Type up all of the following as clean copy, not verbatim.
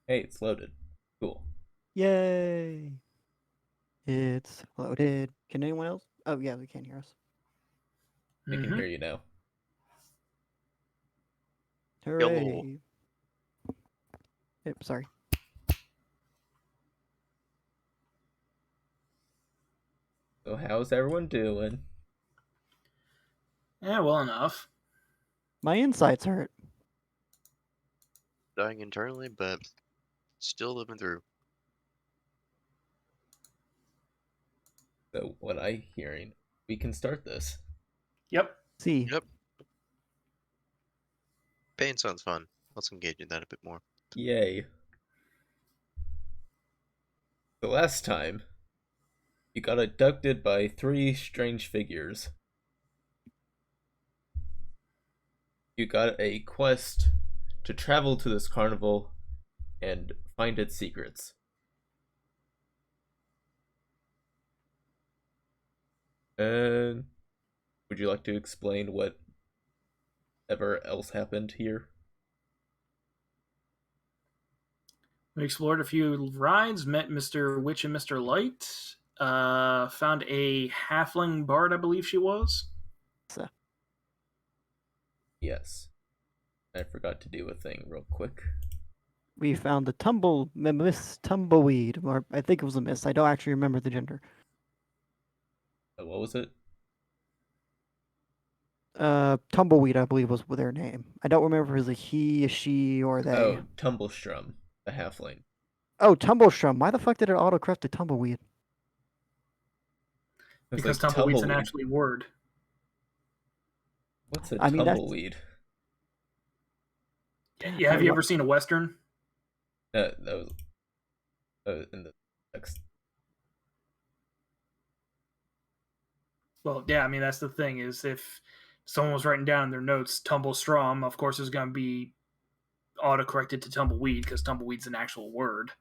Hey, it's loaded. Cool. Yay! It's loaded. Can anyone else? Oh, yeah, they can hear us. We can Mm-hmm. hear you now. Hello. Hooray! Yep, sorry. So how's everyone doing? Yeah, well enough. My insides hurt. Dying internally, but still living through. So what I hearing, we can start this. Yep. See, Yep. Pain sounds fun. Let's engage in that a bit more. Yay. The last time, you got abducted by three strange figures. You got a quest to travel to this carnival and find its secrets. And would you like to explain whatever else happened here? We explored a few rides, met Mr. Witch and Mr. Light, found a halfling bard, I believe she was. so Yes. I forgot to do a thing real quick. we found the Miss Tumbleweed, or I think it was a miss. I don't actually remember the gender. What was it? Tumbleweed, I believe was their name. I don't remember if it was a he, a she, or they. Oh, Tumblestrum, the halfling. Oh, Tumblestrum. Why the fuck did it autocorrect to Tumbleweed? It was Because like tumbleweed's an tumbleweed. actually word. What's a I mean, that's tumbleweed? Yeah, have you ever seen a western? That was in the text. Well, yeah, I mean that's the thing is if someone was writing down in their notes tumblestrom, of course it's going to be autocorrected to tumbleweed because tumbleweed's an actual word.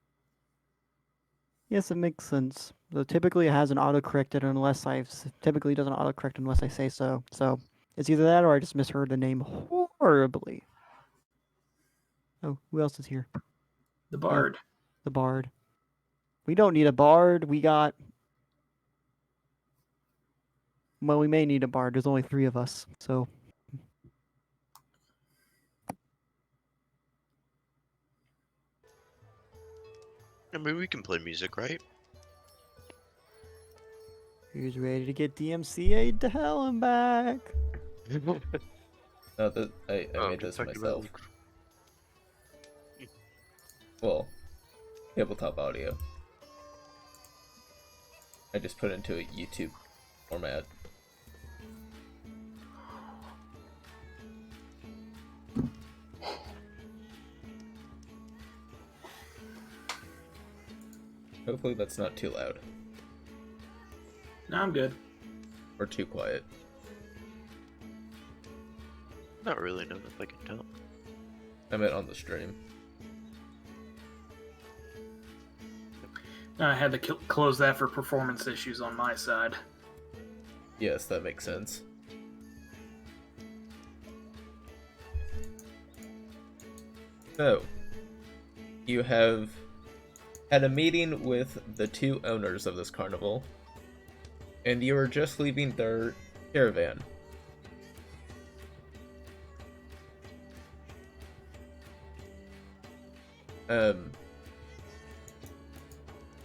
Yes, it makes sense. Though typically it hasn't autocorrected unless typically doesn't autocorrect unless I say so. So it's either that or I just misheard the name horribly. Oh, who else is here? The Oh, bard. the bard. We don't need a bard. We got. Well, we may need a bard. There's only three of us, so. I mean, we can play music, right? Who's ready to get DMCA'd to hell and back? No, I made good this talking myself. about- Well, tabletop audio. I just put it into a YouTube format. Hopefully that's not too loud No, I'm good. or too quiet. Not really, no, if I can tell. I meant on the stream. I had to close that for performance issues on my side. Yes, that makes sense. So, you have had a meeting with the two owners of this carnival, and you are just leaving their caravan.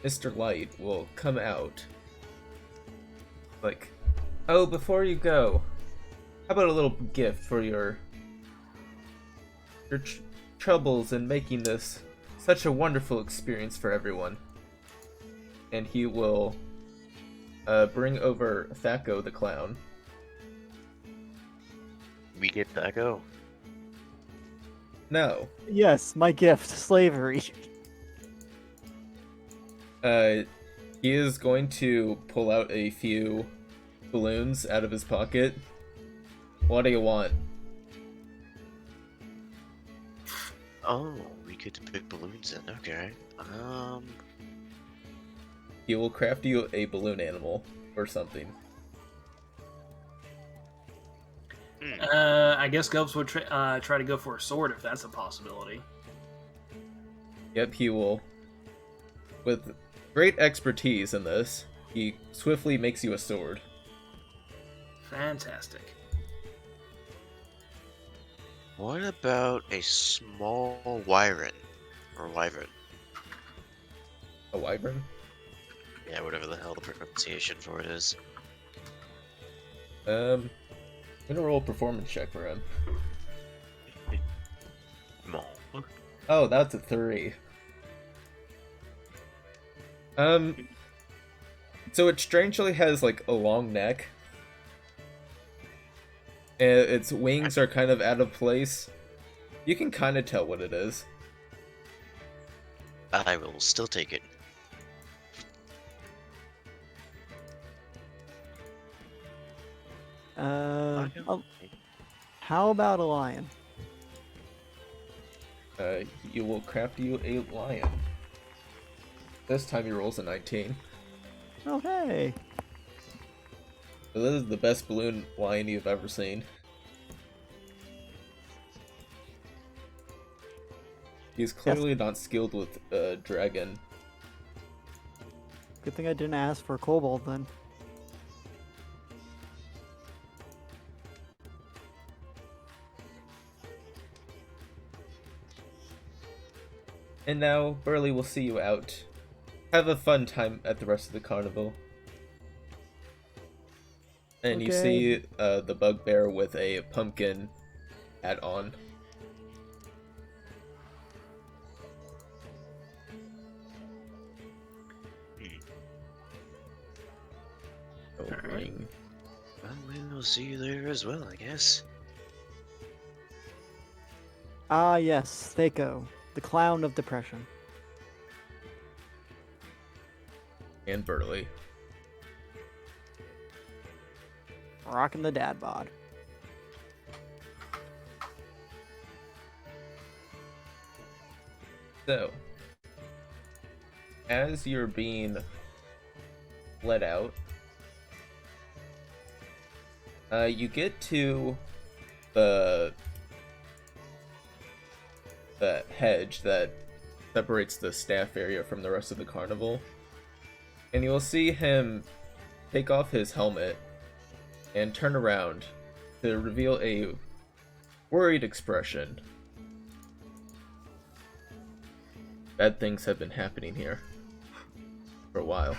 Mr. Light will come out. Like, oh, before you go, how about a little gift for your troubles in making this such a wonderful experience for everyone? And he will bring over Thaco the clown. We get that go. No, Yes, my gift, slavery. he is going to pull out a few balloons out of his pocket. What do you want? Oh, we get to pick balloons in. Okay. He will craft you a balloon animal or something. I guess Gubs would try to go for a sword if that's a possibility. Yep, he will. With great expertise in this, he swiftly makes you a sword. Fantastic. What about a small wyvern? Or wyvern? A wyvern? Yeah, whatever the hell the pronunciation for it is. I'm gonna roll a performance check for him. Small. Oh, that's a 3. So it strangely has like a long neck. And its wings are kind of out of place. You can kind of tell what it is. I will still take it. How about a lion? He will craft you a lion. This time he rolls a 19. Oh, hey. So this is the best balloon lion you've ever seen. He's clearly not skilled with dragon. Good thing I didn't ask for a kobold then. And now, Burley will see you out. Have a fun time at the rest of the carnival. And you see the bugbear with a pumpkin hat on. Ring. Well, we'll see you there as well, I guess. Ah, yes, Thaco, the clown of depression. And Burley. Rocking the dad bod. So, as you're being let out, you get to the hedge that separates the staff area from the rest of the carnival, and you'll see him take off his helmet and turn around to reveal a worried expression. Bad things have been happening here for a while.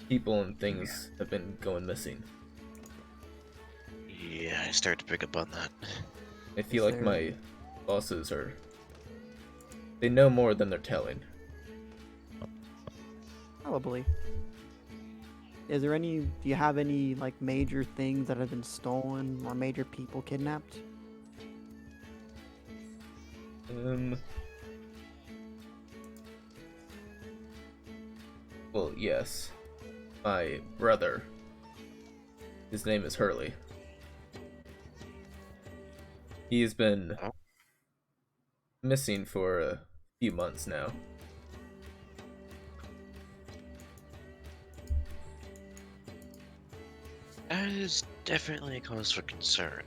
People and things have been going missing. Yeah, I start to pick up on that. I feel like my bosses are... They know more than they're telling. Probably. Is there any... Do you have any, like, major things that have been stolen or major people kidnapped? Well, yes. My brother. His name is Hurley. He's been missing for a few months now. That is definitely a cause for concern.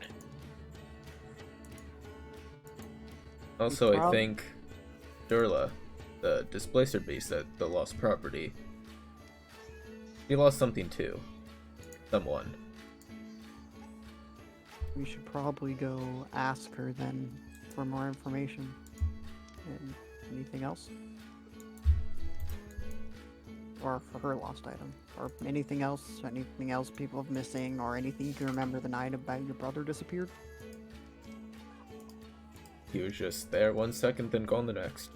Also, I think Durla, the displacer beast at the lost property, he lost something too. Someone. We should probably go ask her then for more information. And anything else? Or for her lost item. Or anything else people have missing, or anything you can remember the night about your brother disappeared? He was just there 1 second, then gone the next.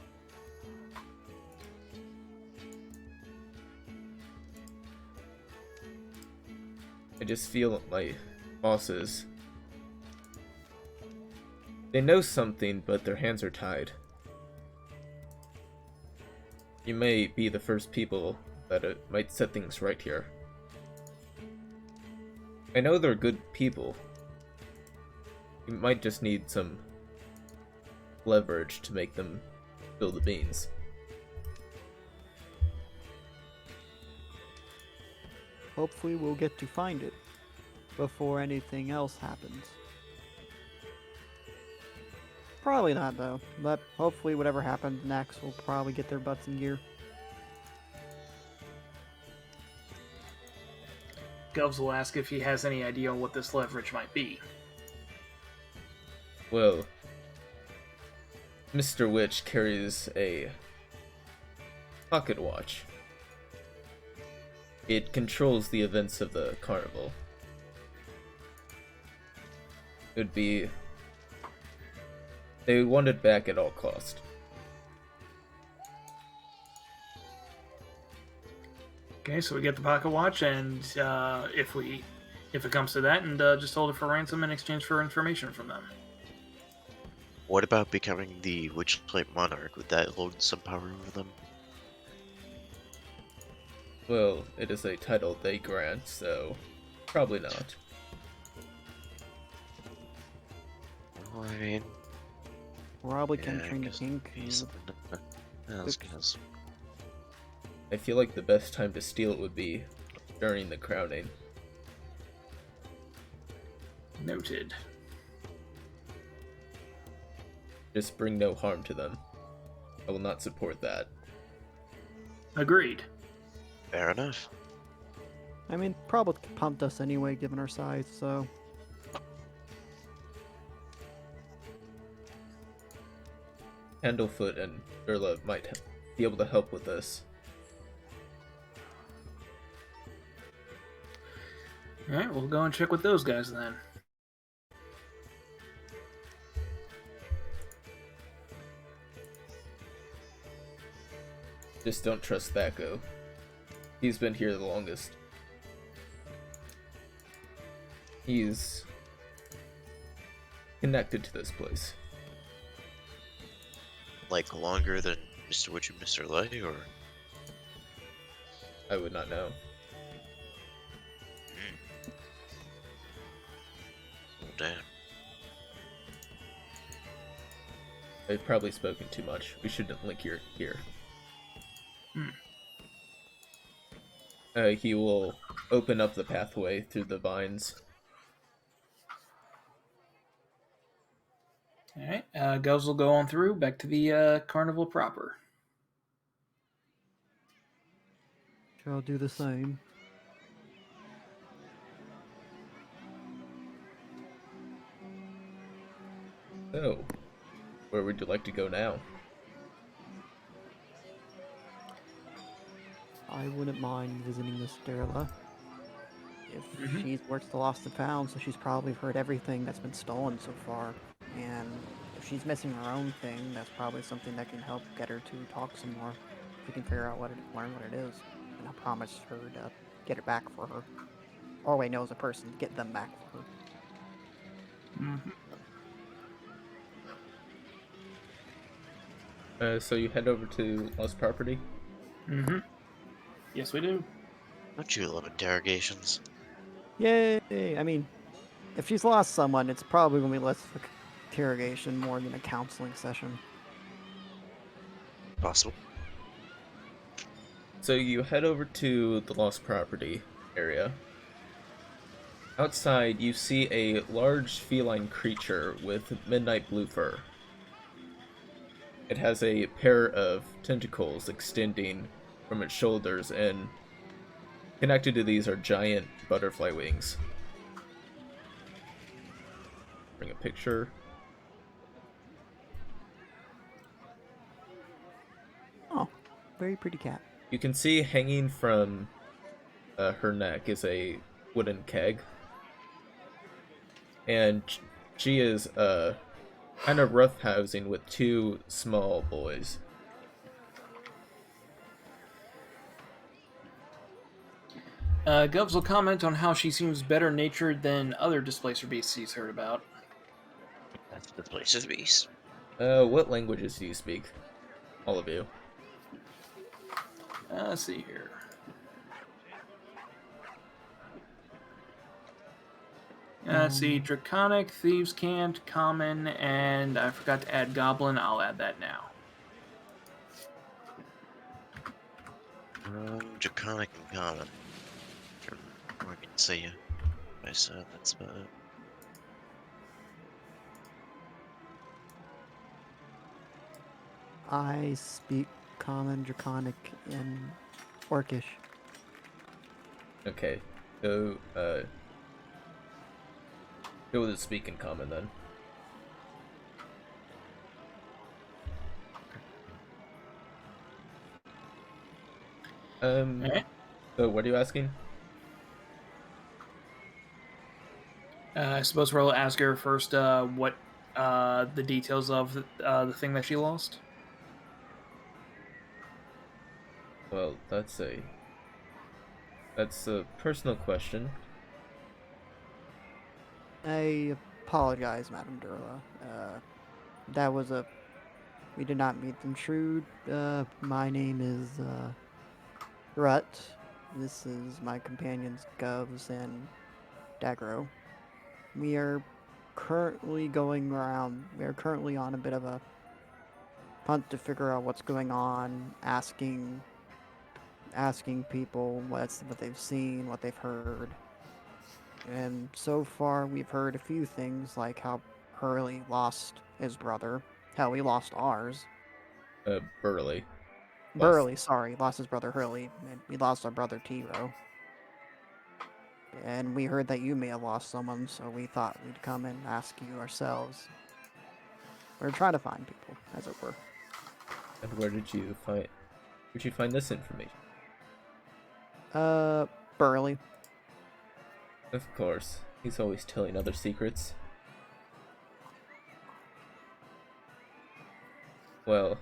I just feel my bosses... They know something, but their hands are tied. You may be the first people that might set things right here. I know they're good people. You might just need some leverage to make them spill the beans. Hopefully we'll get to find it before anything else happens. Probably not, though. But hopefully, whatever happens next will probably get their butts in gear. Govs will ask if he has any idea on what this leverage might be. Well, Mr. Witch carries a pocket watch. It controls the events of the carnival. It would be... They would want it back at all cost. Okay, so we get the pocket watch, and if it comes to that, and just hold it for ransom in exchange for information from them. What about becoming the Witchlight Monarch? Would that hold some power over them? Well, it is a title they grant, so probably not. Well, I mean, Probably yeah, can I train the guess king. it'd be something else, guess. I feel like the best time to steal it would be during the crowning. Noted. Just bring no harm to them. I will not support that. Agreed. Fair enough. I mean, probably pumped us anyway, given our size, so... Candlefoot and Urla might be able to help with this. Alright, we'll go and check with those guys then. Just don't trust Thaco. He's been here the longest. He's connected to this place. Like longer than Mr. Witch and Mr. Light, or? I would not know. Oh, damn. I've probably spoken too much. We shouldn't link here. He will open up the pathway through the vines. Alright, Govs will go on through, back to the carnival proper. Shall do the same. So, where would you like to go now? I wouldn't mind visiting Miss Derla. If she's worked the lost and found, so she's probably heard everything that's been stolen so far. And if she's missing her own thing, that's probably something that can help get her to talk some more. We can figure out learn what it is. And I promise her to get it back for her. Or wait, no, as a person, get them back for her. So you head over to Lost Property? Yes, we do. Don't you love interrogations? Yay! I mean, if she's lost someone, it's probably going to be less of an interrogation more than a counseling session. Possible. So you head over to the Lost Property area. Outside, you see a large feline creature with midnight blue fur. It has a pair of tentacles extending from its shoulders, and connected to these are giant butterfly wings. Bring a picture. Oh, very pretty cat. You can see hanging from her neck is a wooden keg. And she is kind of roughhousing with two small boys. Govs will comment on how she seems better natured than other displacer beasts he's heard about. That's the place of beast. What languages do you speak? All of you. Let's see here. Let's see, Draconic, Thieves' Cant, Common, and I forgot to add Goblin. I'll add that now. Draconic and common. I can see you. I said that's about it. I speak Common, Draconic, and Orcish. Okay. Go with the speak in common then. Alright. So what are you asking? I suppose we'll ask her first what the details of the thing that she lost. Well, that's a personal question. I apologize, Madame Durla. That was a... We did not meet them shrewd. My name is, Rut. This is my companions, Govs and Dagro. We are currently going around... We are currently on a bit of a hunt to figure out what's going on, asking people what they've seen, what they've heard. And so far, we've heard a few things, like how Hurley lost his brother, how we lost ours. Burley. Burley, sorry, lost his brother Hurley, and we lost our brother Tiro. And we heard that you may have lost someone, so we thought we'd come and ask you ourselves. We're trying to find people, as it were. And where'd you find this information? Burley. Of course. He's always telling other secrets. Well,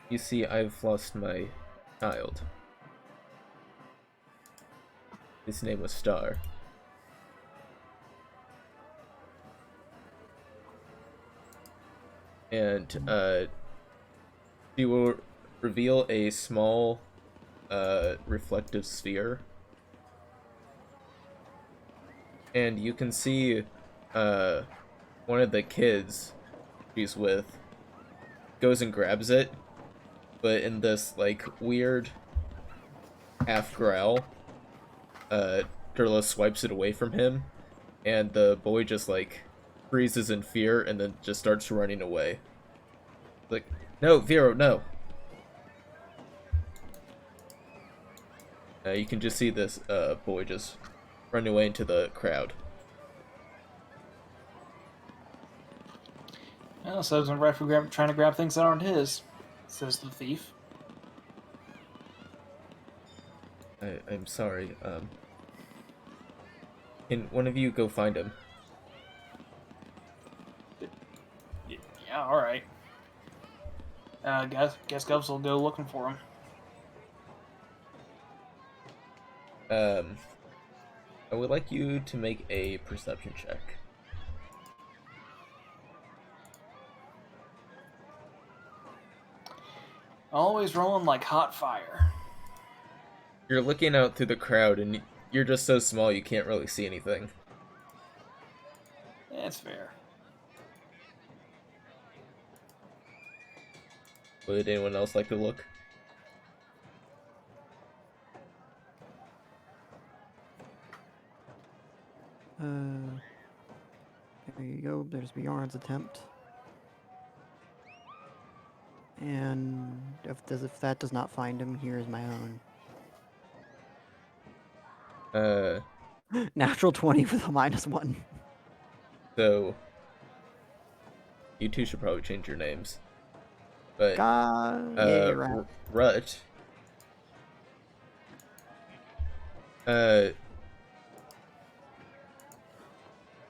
you see, I've lost my child. His name was Star. And, she will reveal a small, reflective sphere. And you can see, one of the kids she's with goes and grabs it, but in this, like, weird half growl, Durla swipes it away from him, and the boy just, like, freezes in fear and then just starts running away. Like, no, Vero, no! You can just see this, boy just run away into the crowd. Well, so it's right for trying to grab things that aren't his, says the thief. I'm sorry, can one of you go find him? Yeah, alright. Guess Govs will go looking for him. I would like you to make a perception check. Always rolling like hot fire. You're looking out through the crowd and you're just so small you can't really see anything. That's fair. Would anyone else like to look? There you go. There's Bjorn's attempt. And if that does not find him, here's my own. Natural 20 with a -1. So you two should probably change your names. But Yeah, you're right. Rut.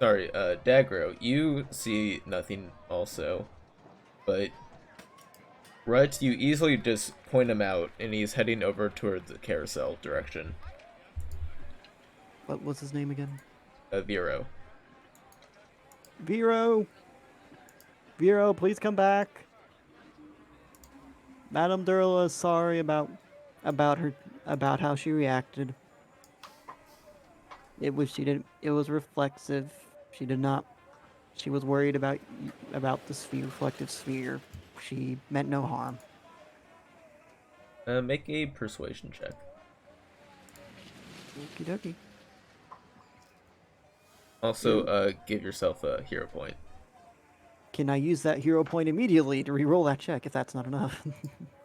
Sorry, Dagro, you see nothing also, but Rut, you easily just point him out, and he's heading over towards the carousel direction. What was his name again? Vero. Vero! Vero, please come back. Madame Durla is sorry about how she reacted. It was reflexive. She was worried about the reflective sphere. She meant no harm. Make a persuasion check. Okie dokie. Also, give yourself a hero point. Can I use that hero point immediately to re-roll that check if that's not enough?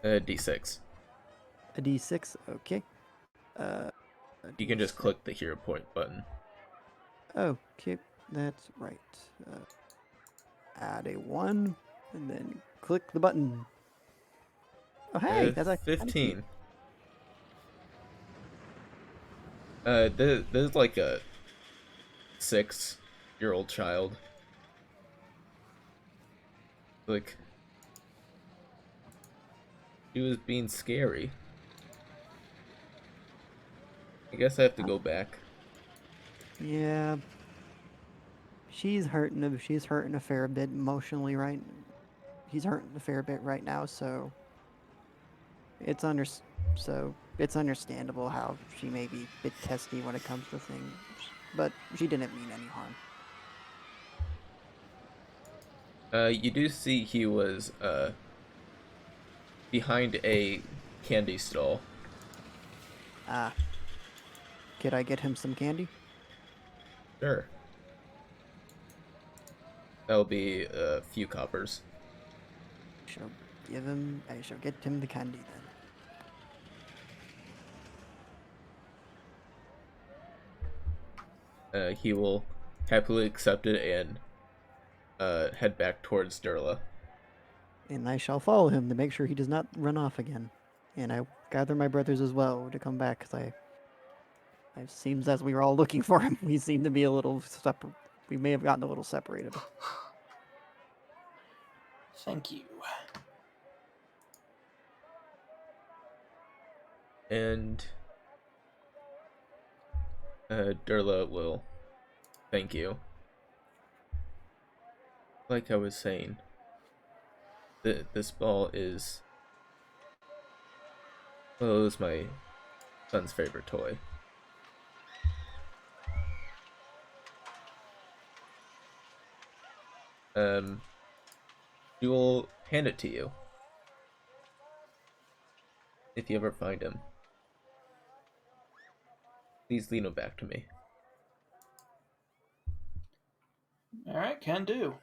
D6. A d6, okay. You can just click the hero point button. Okay, that's right. Add a 1, and then click the button. Oh, hey, that's actually kinda cute. 15. There's like a 6-year-old child. Like, she was being scary. I guess I have to go back. Yeah, she's hurting a fair bit emotionally, right? He's hurting a fair bit right now, so it's understandable how she may be a bit testy when it comes to things, but she didn't mean any harm. You do see he was behind a candy stall. Ah, could I get him some candy? Sure. That'll be a few coppers. I shall get him the candy then. He will happily accept it and head back towards Durla. And I shall follow him to make sure he does not run off again. And I gather my brothers as well to come back, because it seems as we were all looking for him, we seem to be a little separate. We may have gotten a little separated. Thank you. And Durla will thank you. Like I was saying, this ball is, well, it was my son's favorite toy. He will hand it to you if you ever find him. Please lean him back to me. All right, can do.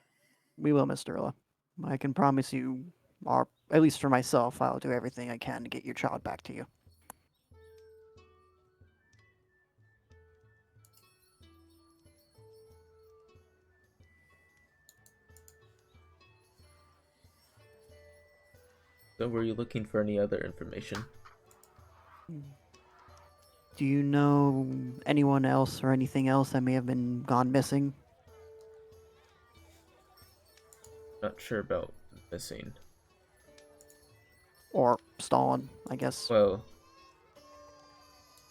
We will, Miss Durla. I can promise you, or at least for myself, I'll do everything I can to get your child back to you. So were you looking for any other information? Do you know anyone else or anything else that may have been gone missing? Not sure about missing. Or stolen, I guess. Well,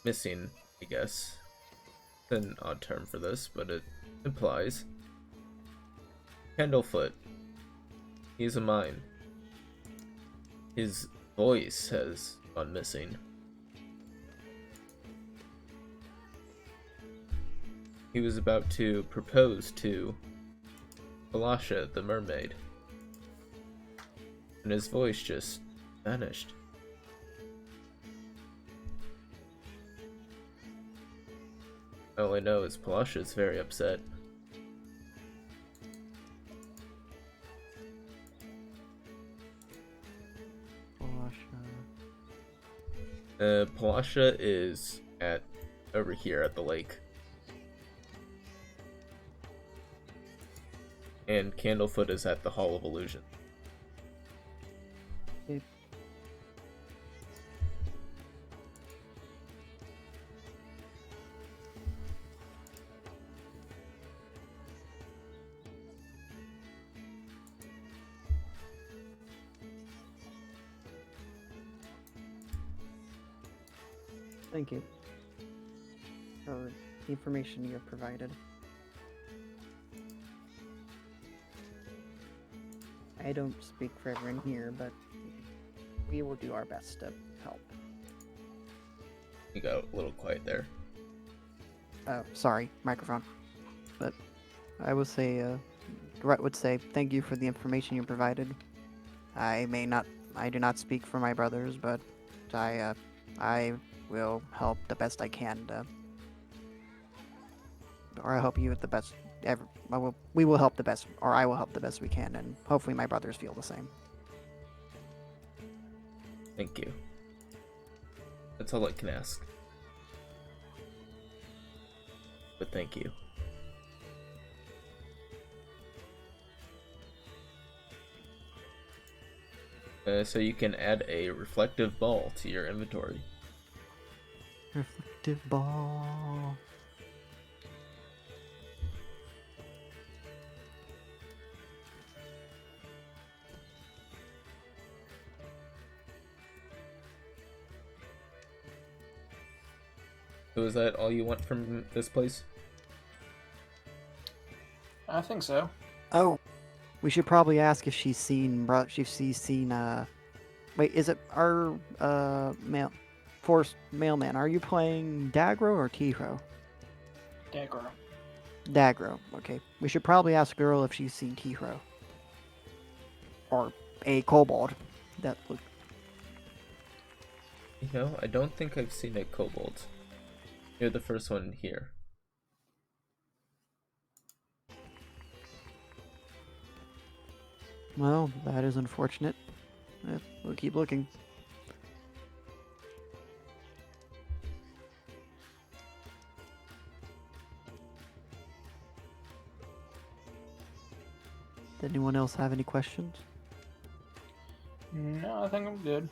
missing, I guess. It's an odd term for this, but it implies. Candlefoot. He's a mime. His voice has gone missing. He was about to propose to Palasha, the mermaid. And his voice just vanished. All I know is Palasha is very upset. Palasha is over here at the lake. And Candlefoot is at the Hall of Illusion. Thank you for the information you have provided. I don't speak for everyone here, but we will do our best to help. You got a little quiet there. Oh, sorry, microphone. But I would say, Rhett would say, thank you for the information you provided. I do not speak for my brothers, but I will help the best I can or I help you with the best we will help the best, or I will help the best we can, and hopefully my brothers feel the same. Thank you. That's all I can ask. But thank you. So you can add a reflective ball to your inventory. Reflective ball. So is that all you want from this place? I think so. Oh, we should probably ask if she's seen. If she's seen. Wait, is it our mailman? Are you playing Dagro or Tiro? Dagro. Dagro. Okay, we should probably ask girl if she's seen Tiro or a kobold. That look. You know, I don't think I've seen a kobold. You're the first one here. Well, that is unfortunate. We'll keep looking. Did anyone else have any questions? No, I think I'm good.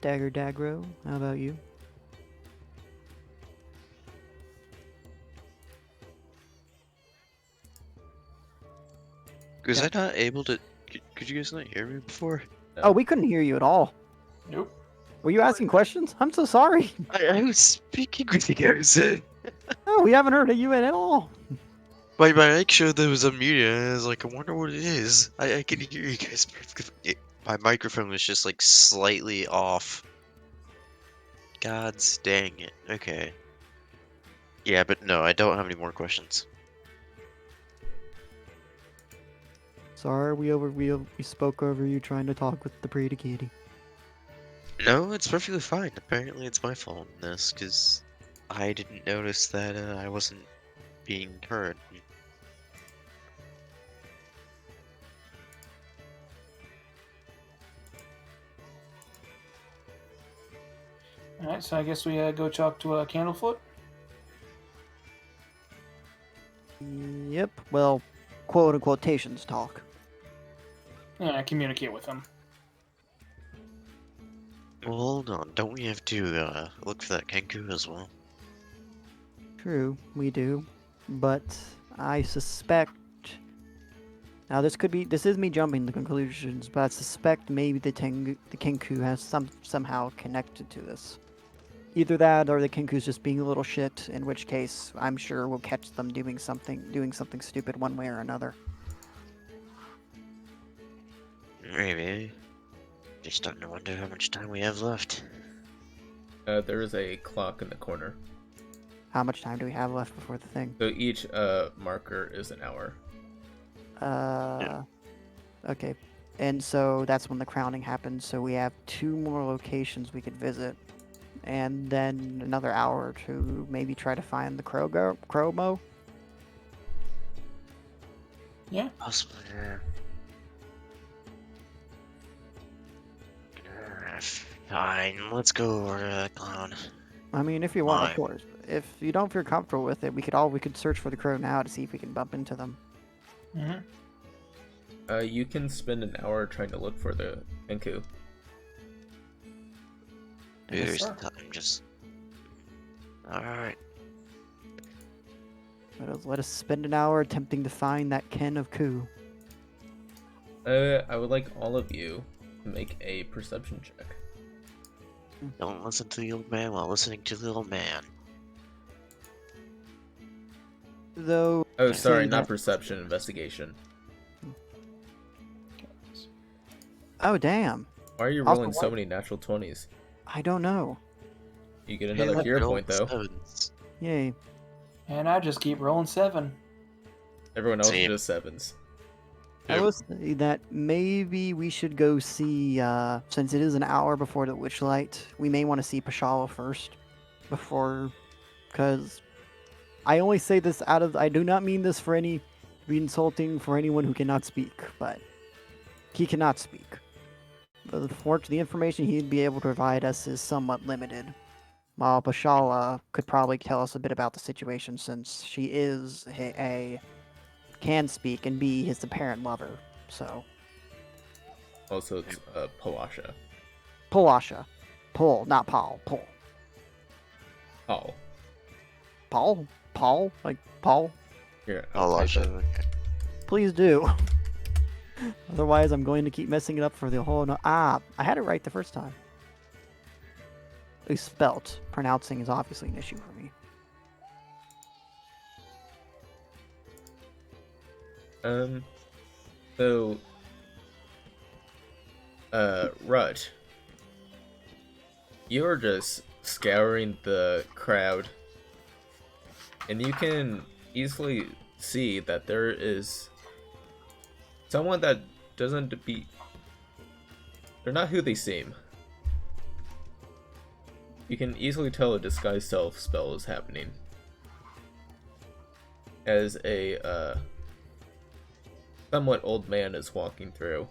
Dagro, how about you? Was Yeah. I not able to? Could you guys not hear me before? Oh, we couldn't hear you at all. Nope. Were you asking questions? I'm so sorry. I was speaking with you guys. No, we haven't heard of you at all. My mic showed that it was unmuted, and I was like, I wonder what it is. I can hear you guys perfectly. My microphone was just like slightly off. God's dang it. Okay. Yeah, but no, I don't have any more questions. Sorry, we spoke over you trying to talk with the pretty kitty. No, it's perfectly fine. Apparently, it's my fault in this, because I didn't notice that I wasn't being heard. Alright, so I guess we go talk to Candlefoot. Yep. Well, quote unquote quotations talk. Yeah, communicate with him. Well, hold on. Don't we have to look for that Kenku as well? True, we do, but I suspect. Now this is me jumping to conclusions, but I suspect maybe the Kenku has somehow connected to this. Either that, or the Kenku's just being a little shit. In which case, I'm sure we'll catch them doing something stupid one way or another. Maybe. Just starting to wonder how much time we have left. There is a clock in the corner. How much time do we have left before the thing? So each marker is an hour. Okay. And so that's when the crowning happens. So we have 2 more locations we could visit. And then another hour to maybe try to find the Cromo. Yeah. Possibly, yeah. Fine, let's go over to that clown. I mean, if you want, of Fine. course. If you don't feel comfortable with it, we could search for the crow now to see if we can bump into them. Mm-hmm. You can spend an hour trying to look for the Kenku. Maybe there's sir. time, just... Alright. Let us spend an hour attempting to find that Ken of Ku. I would like all of you to make a perception check. Don't listen to the old man while listening to the old man. Though. Oh, sorry, say not that- perception, investigation. Oh, damn. Why are you Also, rolling so what- many natural 20s? I don't know. You get another Yeah, hero good point, old though. sevens. Yay. And I just keep rolling 7. Everyone else is Same. just 7s. I Yep. will say that maybe we should go see, since it is an hour before the Witchlight, we may want to see Pashala first. Before. Because I only say this I do not mean this for any, to be insulting for anyone who cannot speak, but he cannot speak. But the information he'd be able to provide us is somewhat limited. While Bashala could probably tell us a bit about the situation since she is can speak and be his apparent lover. So, Also, it's Pawasha. Palasha. Paul, not Paul. Paul. Paul. Paul? Paul? Like Paul? Here, I'll type watch it. it. Please do. Otherwise, I'm going to keep messing it up for the whole. I had it right the first time. At least spelt. Pronouncing is obviously an issue for me. So, Rut, you're just scouring the crowd, and you can easily see that there is someone that doesn't be. They're not who they seem. You can easily tell a disguise self spell is happening. As a, somewhat old man is walking through.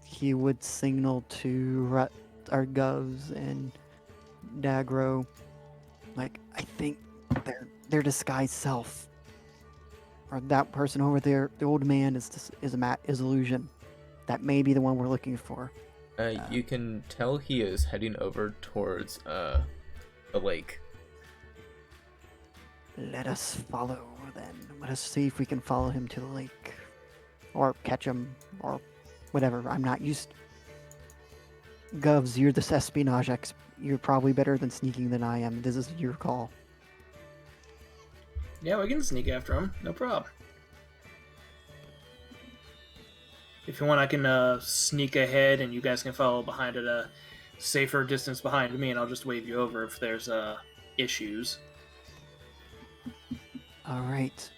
He would signal to our Govs and Dagro, like, I think their disguised self, or that person over there, the old man is illusion. That may be the one we're looking for. You can tell he is heading over towards the lake. Let us follow then. Let us see if we can follow him to the lake, or catch him, or whatever. I'm not used. Govs, you're the espionage You're probably better than sneaking than I am. This is your call. Yeah, we can sneak after him. No problem. If you want, I can sneak ahead, and you guys can follow behind at a safer distance behind me, and I'll just wave you over if there's issues. All right.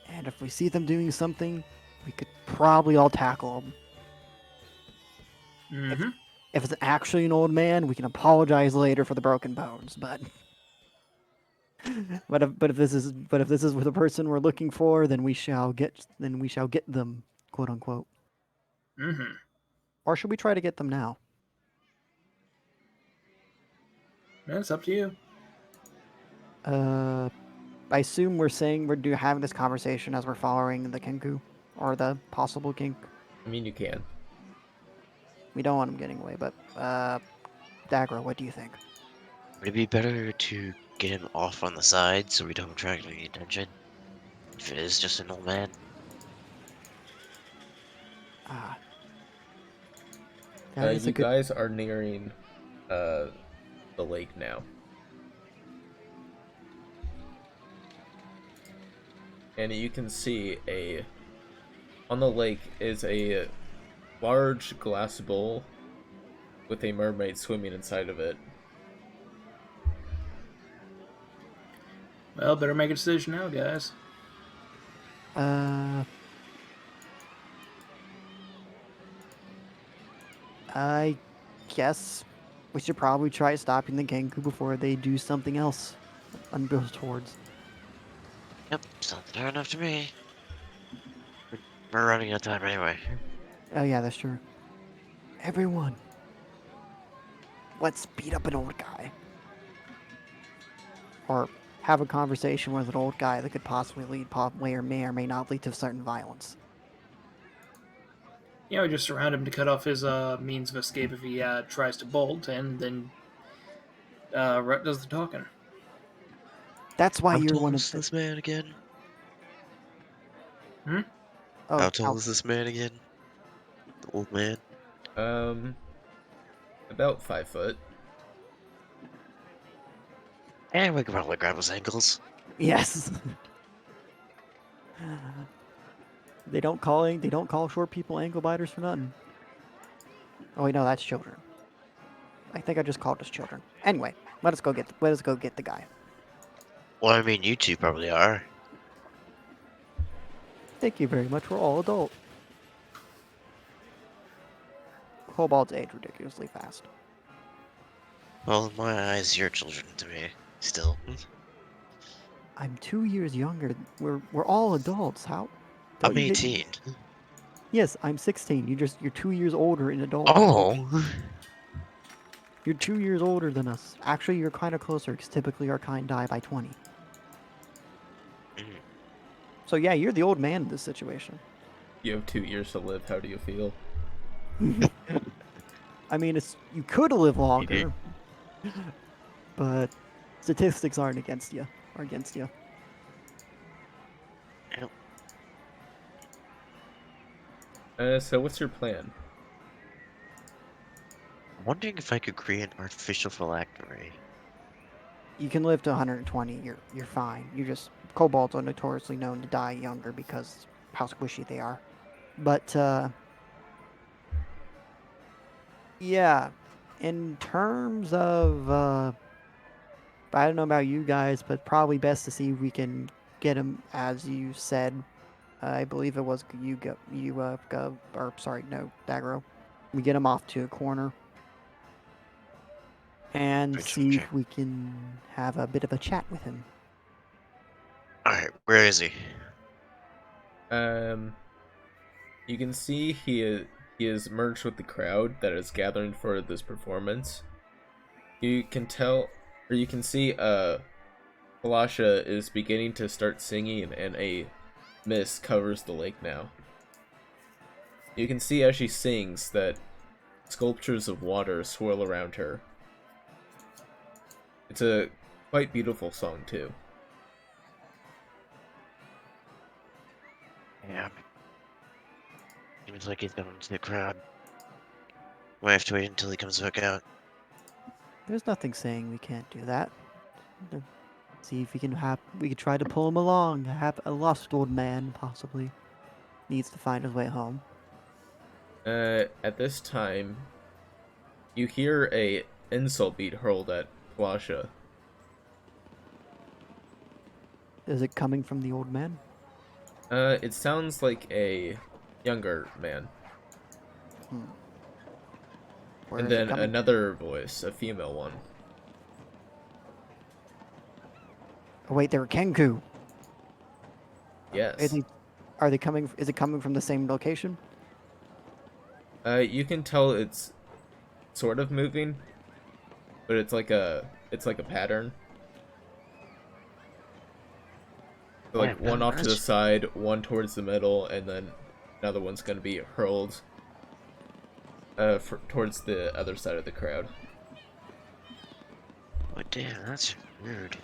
And if we see them doing something, we could probably all tackle them. Mm-hmm. If it's actually an old man, we can apologize later for the broken bones. But if this is the person we're looking for, then we shall get them, quote unquote. Mm-hmm. Or should we try to get them now? Yeah, it's up to you. I assume we're having this conversation as we're following the Kenku or the possible Kink. I mean, you can. We don't want him getting away, but Dagra, what do you think? Would it be better to get him off on the side so we don't attract any attention? If it is just an old man? That is You a good. guys are nearing the lake now. And you can see on the lake is a large glass bowl with a mermaid swimming inside of it. Well, better make a decision now, guys. I guess we should probably try stopping the Kenku before they do something else unbuilt towards. Yep, sounds fair enough to me. We're running out of time anyway. Oh yeah, that's true. Everyone, let's beat up an old guy. Or have a conversation with an old guy that could possibly may or may not lead to certain violence. Yeah, we just surround him to cut off his means of escape if he tries to bolt, and then Rhett does the talking. That's why How you're tall one is of the. this man again? Oh, How tall is this man again? The old man? About 5 foot. And we can probably grab his ankles. Yes. They don't call short people ankle biters for nothing. Oh wait, no, that's children. I think I just called us children. Anyway, let us go get the guy. Well, I mean, you two probably are. Thank you very much. We're all adult. kobolds age ridiculously fast. Well, in my eyes, you're children to me. Still. I'm 2 years younger. We're all adults. How? I'm You- 18. Yes, I'm 16. You're 2 years older in adult. Oh! You're 2 years older than us. Actually, you're kind of closer because typically our kind die by 20. Mm. So yeah, you're the old man in this situation. You have 2 years to live. How do you feel? I mean, you could live do. longer, but statistics aren't against you. Are against you. So what's your plan? I'm wondering if I could create an artificial phylactery. You can live to 120. You're fine. Kobolds are notoriously known to die younger because how squishy they are. But yeah, in terms of I don't know about you guys, but probably best to see if we can get him, as you said. I believe it was Dagro. We get him off to a corner and Rachel, see check. if we can have a bit of a chat with him. Alright, where is he? You can see he is merged with the crowd that is gathering for this performance. You can tell, or you can see, Falasha is beginning to start singing, and a mist covers the lake now. You can see as she sings that sculptures of water swirl around her. It's a quite beautiful song, too. Yeah. Seems like he's going into the crowd. We have to wait until he comes back out. There's nothing saying we can't do that. See if we could try to pull him along. Have a lost old man possibly needs to find his way home. At this time, you hear a insult beat hurled at Falasha. Is it coming from the old man? It sounds like a younger man. Where And is it then coming? another voice, a female one. Oh wait, they're Kenku. Yes. Are they coming? Is it coming from the same location? You can tell it's sort of moving, but it's like a pattern. So like one off to the side, one towards the middle, and then another one's gonna be hurled towards the other side of the crowd. Oh damn, that's weird.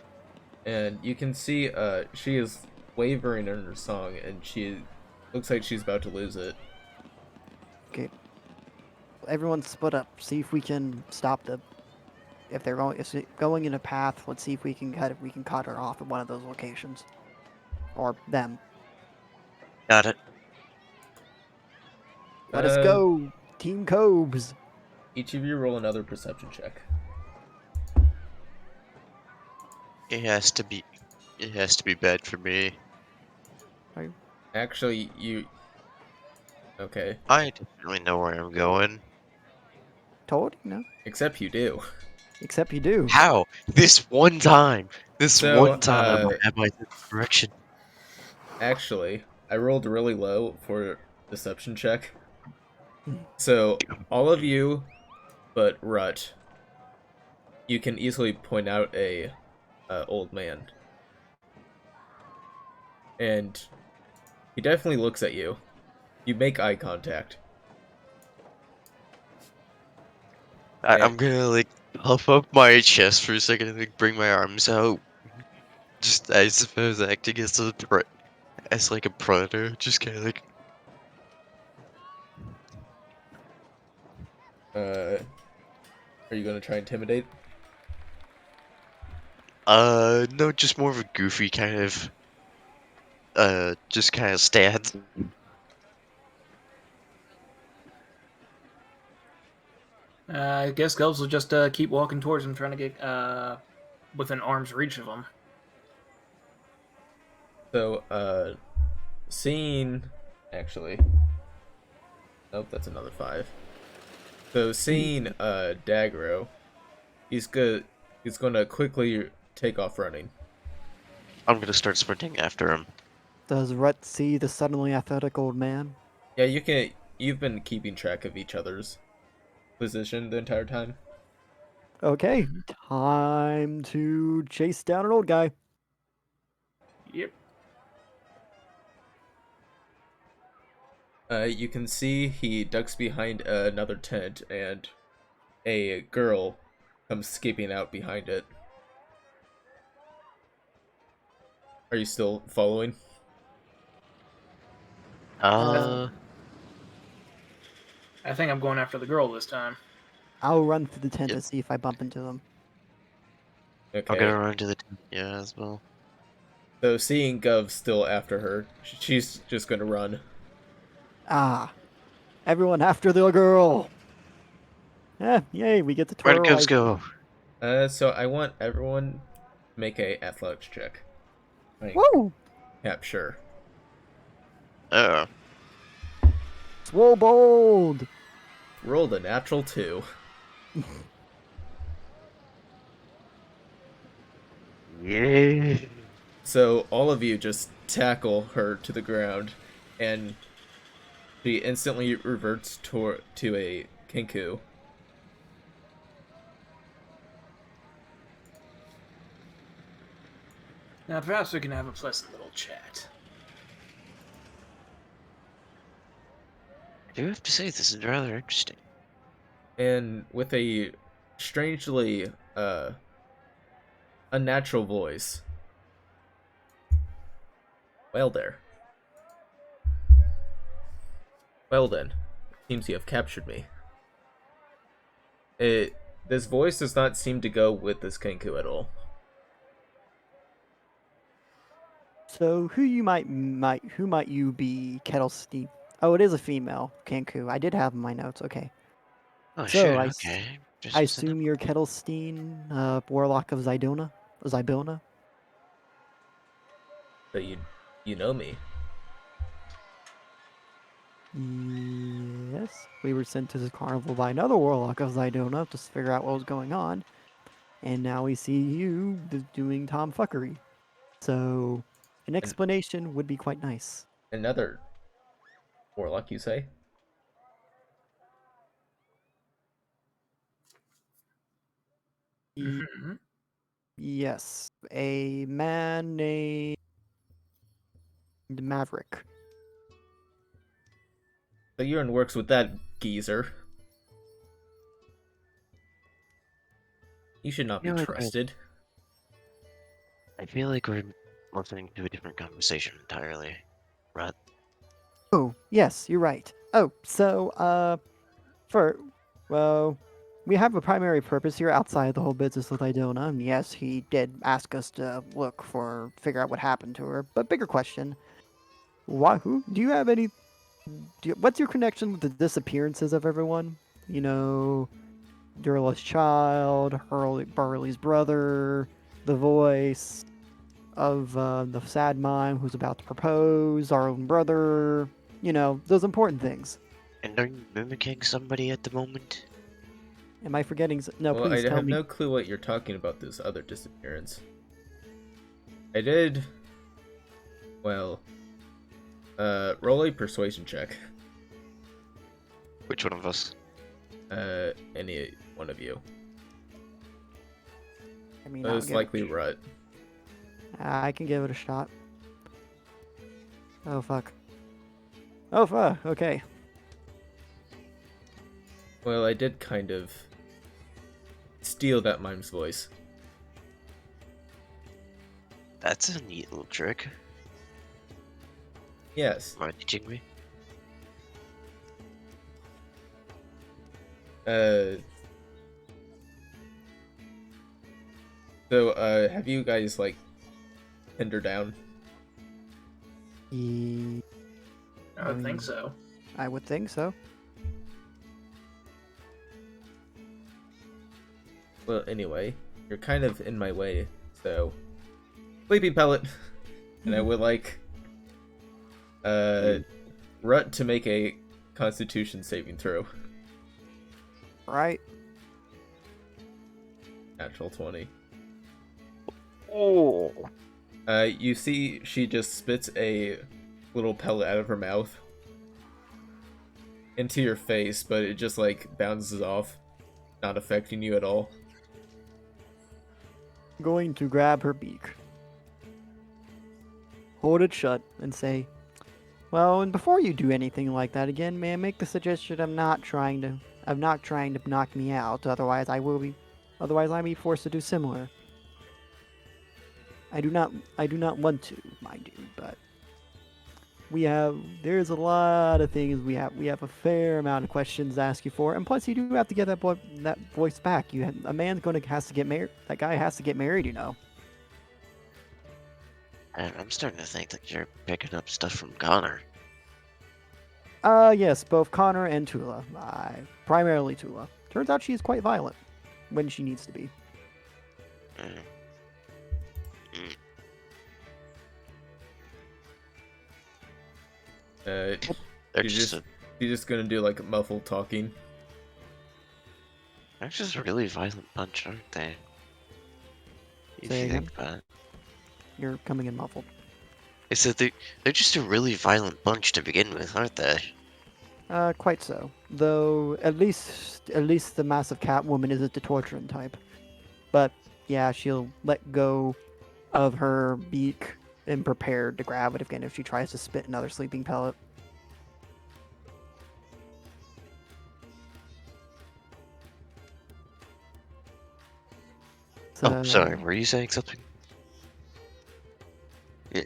And you can see she is wavering in her song, and she looks like she's about to lose it. Okay. Everyone split up. See if we can stop the. If they're going in a path, let's see if we can cut her off at one of those locations, or them. Got it. Let us go, Team Cobes. Each of you roll another perception check. It has to be bad for me. Actually, you... Okay. I definitely know where I'm going. Told you, no. Except you do. Except you do. How? This one time! So, I have my direction. Actually, I rolled really low for deception check. So, all of you, but Rut, you can easily point out a old man. And he definitely looks at you. You make eye contact. I'm gonna like puff up my chest for a second and like bring my arms out. Just I suppose acting as like a predator, just kinda like Are you gonna try intimidate? no, just more of a goofy kind of just kind of stance. I guess Gulls will just keep walking towards him, trying to get within arm's reach of him. So, seeing... Actually... Nope, that's another 5. So seeing Dagro, he's gonna quickly take off running. I'm gonna start sprinting after him. Does Rhett see the suddenly athletic old man? Yeah, you've been keeping track of each other's position the entire time. Okay, time to chase down an old guy. Yep. You can see he ducks behind another tent, and a girl comes skipping out behind it. Are you still following? Uh, I think I'm going after the girl this time. I'll run through the tent Yep. to see if I bump into them. I'm Okay. gonna run to the yeah as well. So seeing Gov still after her, she's just gonna run. Ah, everyone after the girl. Yay, we get to Where did Govs terrorize. go? So I want everyone to make a athletics check. Like, Woo! capture. Oh, Swobold! Rolled a natural 2. yeah. So all of you just tackle her to the ground, and she instantly reverts to a Kenku. Now, perhaps we can have a pleasant little chat. I do have to say this is rather interesting. And with a strangely unnatural voice. Well there. Well then, seems you have captured me. This voice does not seem to go with this Kenku at all. So who might you be, Kettlestein? Oh, it is a female, Kenku. I did have in my notes. Okay. Oh So, shit, I okay. Just I missing assume you're Kettlestein, Warlock of Zibona? So you know me. Yes. We were sent to this carnival by another Warlock of Zidona to figure out what was going on. And now we see you doing tomfuckery. So, an explanation would be quite nice. Another warlock, you say? Mhm. Yes. A man named Maverick. So Urine works with that geezer. You should not be You know what, trusted. I feel like we're listening to a different conversation entirely. Right? Oh, yes, you're right. Oh, so, well, we have a primary purpose here outside the whole business with Idona. And yes, he did ask us to figure out what happened to her. But bigger question, do you have any, what's your connection with the disappearances of everyone? You know, Durla's child, Burley's brother, the voice of the sad mime who's about to propose, our own brother, those important things. And are you mimicking somebody at the moment? Am I forgetting? No, Well, please I tell have me. no clue what you're talking about this other disappearance. I did... Well... roll a persuasion check. Which one of us? Any one of you. I mean, I'll Most give likely it. Rut. I can give it a shot. Oh fuck. Oh fuck. Okay. Well, I did kind of steal that mime's voice. That's a neat little trick. Yes. Mind teaching me? So, have you guys, like, pinned her down? I would think so. I would think so. Well, anyway, you're kind of in my way, so... Sleeping pellet! And I would like... Rut to make a Constitution saving throw. right? Natural 20. Oh. You see she just spits a little pellet out of her mouth into your face, but it just like bounces off, not affecting you at all. Going to grab her beak, hold it shut, and say, "Well, and before you do anything like that again, may I make the suggestion I'm not trying to knock me out. Otherwise, I may be forced to do similar. I do not want to, mind you, but there's a lot of things we have a fair amount of questions to ask you for, and plus you do have to get that voice back. A man's has to get married. That guy has to get married, you know." And I'm starting to think that you're picking up stuff from Connor. Yes, both Connor and Tula. Primarily Tula. Turns out she's quite violent when she needs to be. Mm. Mm. You're They're just, just gonna do like muffled talking. they're just a really violent bunch, aren't they? If Say you again? think about it. You're coming in muffled. I said they're just a really violent bunch to begin with, aren't they? Quite so. Though at least the massive cat woman isn't the torturing type. But yeah, she'll let go of her beak and prepare to grab it again if she tries to spit another sleeping pellet. Oh, sorry, were you saying something?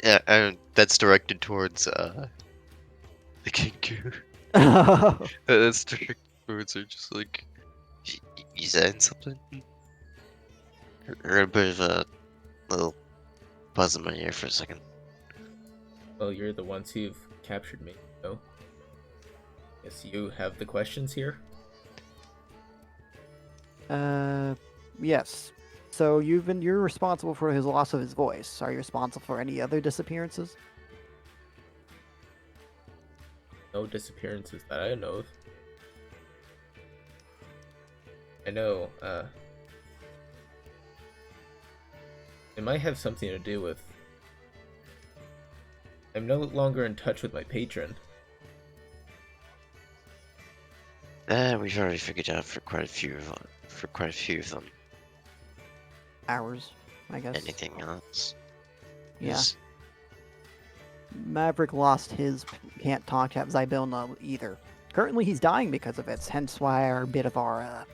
Yeah, that's directed towards the Kingu. That's directed towards her, just like you saying something? Or a bit of a little buzz in my ear for a second. Well, you're the ones who've captured me, so guess you have the questions here. Yes. So you're responsible for his loss of his voice. Are you responsible for any other disappearances? No disappearances that I know of. I know, it might have something to do with... I'm no longer in touch with my patron. We've already figured out for quite a few of them. Hours, I guess. Anything else? Yeah. Is- Maverick lost his can't talk to Zybilna either. Currently, he's dying because of it. Hence why our bit of our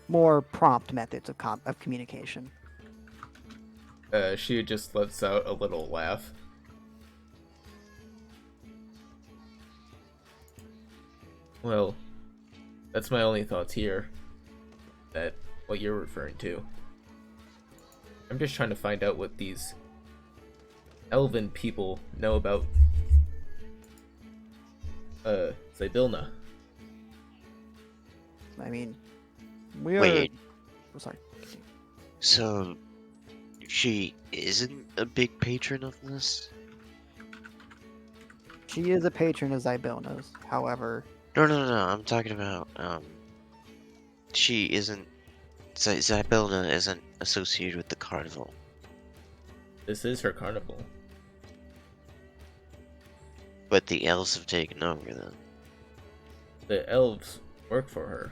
more prompt methods of communication. She just lets out a little laugh. Well, that's my only thoughts here. That what you're referring to. I'm just trying to find out what these elven people know about Zybilna. I mean, we are. Wait. Oh, sorry. So, she isn't a big patron of this? She is a patron of Zybilna's. However, No, I'm talking about, she isn't... Zybilna isn't associated with the carnival. This is her carnival. But the elves have taken over then. The elves work for her.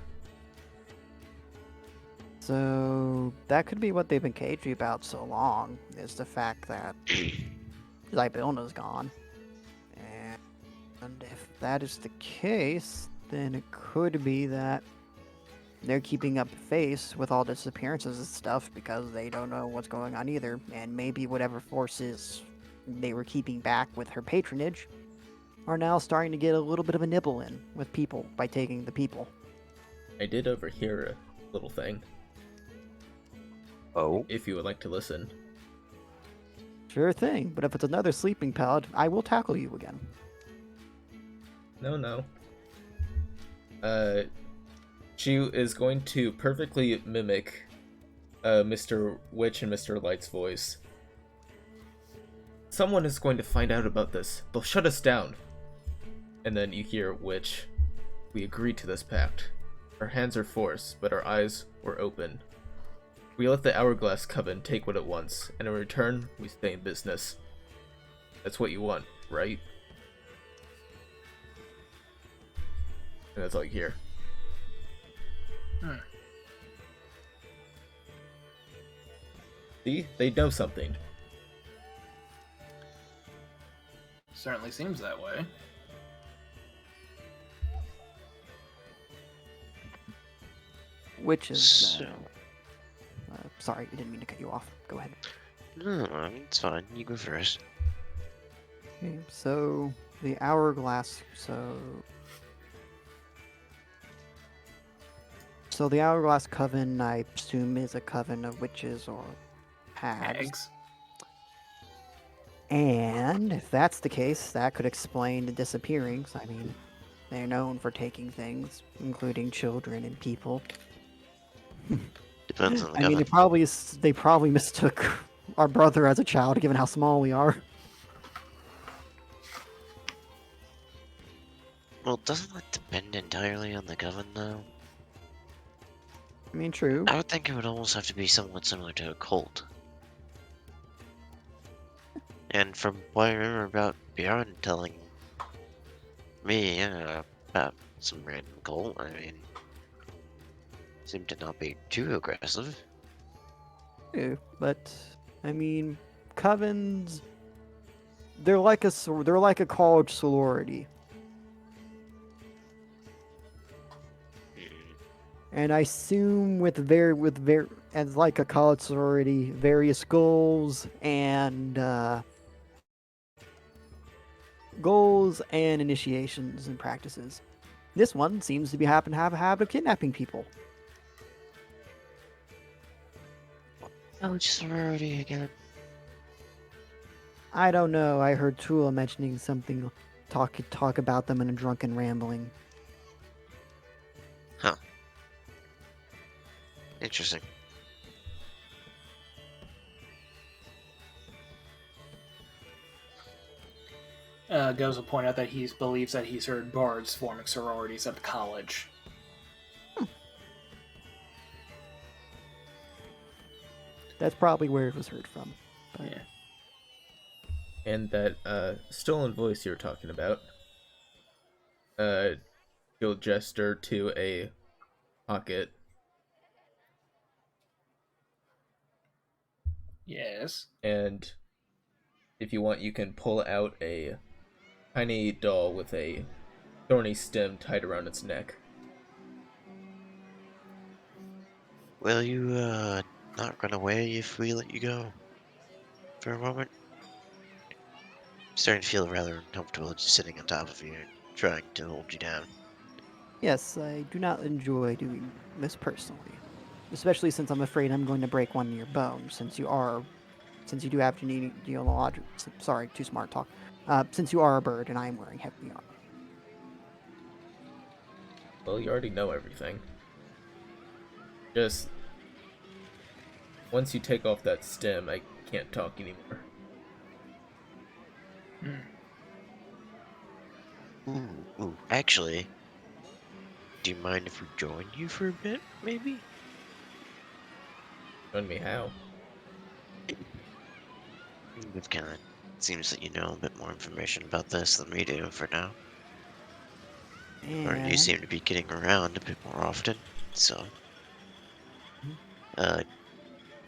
so that could be what they've been cagey about so long, is the fact that Zybilna's gone. And if that is the case, then it could be that they're keeping up face with all disappearances and stuff because they don't know what's going on either. And maybe whatever forces they were keeping back with her patronage are now starting to get a little bit of a nibble in with people by taking the people. I did overhear a little thing, Oh? if you would like to listen. Sure thing, but if it's another sleeping pellet, I will tackle you again. No. She is going to perfectly mimic Mr. Witch and Mr. Light's voice. Someone is going to find out about this. They'll shut us down. And then you hear Witch. We agreed to this pact. Our hands are forced, but our eyes were open. We let the Hourglass Coven take what it wants, and in return, we stay in business. That's what you want, right? And that's all you hear. See? They know something. Certainly seems that way. Which is. So, Sorry, I didn't mean to cut you off. Go ahead. no, I mean, it's fine. You go first. Okay, so the hourglass. So the hourglass coven, I presume, is a coven of witches or hags. Hags. And if that's the case, that could explain the disappearings. I mean, they're known for taking things, including children and people. Depends on the I mean, coven. they probably mistook our brother as a child, given how small we are. Well, doesn't that depend entirely on the coven, though? I mean, true. I would think it would almost have to be somewhat similar to a cult. And from what I remember about Bjorn telling me about some random cult, I mean, seemed to not be too aggressive. True, but I mean, covens. They're like a college sorority. And I assume with as like a college sorority, various goals and initiations and practices. This one seems to have a habit of kidnapping people. College sorority again. I don't know. I heard Tula mentioning something, talk about them in a drunken rambling. Huh. Interesting. Goes to point out that he believes that he's heard bards forming sororities at the college. That's probably where it was heard from. But... Yeah. And that stolen voice you were talking about, you'll gesture to a pocket. Yes. And if you want, you can pull out a tiny doll with a thorny stem tied around its neck. Will you, not run away if we let you go? For a moment? I'm starting to feel rather uncomfortable just sitting on top of you and trying to hold you down. Yes, I do not enjoy doing this personally. Especially since I'm afraid I'm going to break one of your bones, since you do have geologic... Sorry, too smart talk. Since you are a bird and I am wearing heavy armor. Well, you already know everything. Just... once you take off that stem, I can't talk anymore. Ooh, actually, do you mind if we join you for a bit, maybe? Join me how? It kinda seems that you know a bit more information about this than we do for now. Or you And... seem to be getting around a bit more often, so...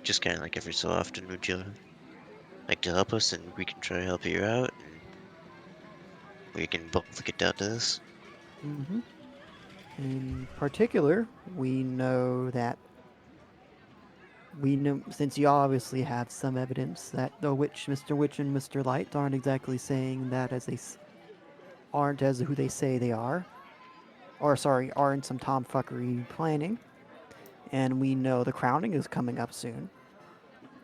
just kinda like every so often, would you like to help us and we can try to help you out, and we can both get down to this? Mm-hmm. In particular, we know, since you obviously have some evidence that Mr. Witch and Mr. Light aren't exactly saying that aren't as who they say they are. Or sorry, aren't some tomfuckery planning. And we know the crowning is coming up soon.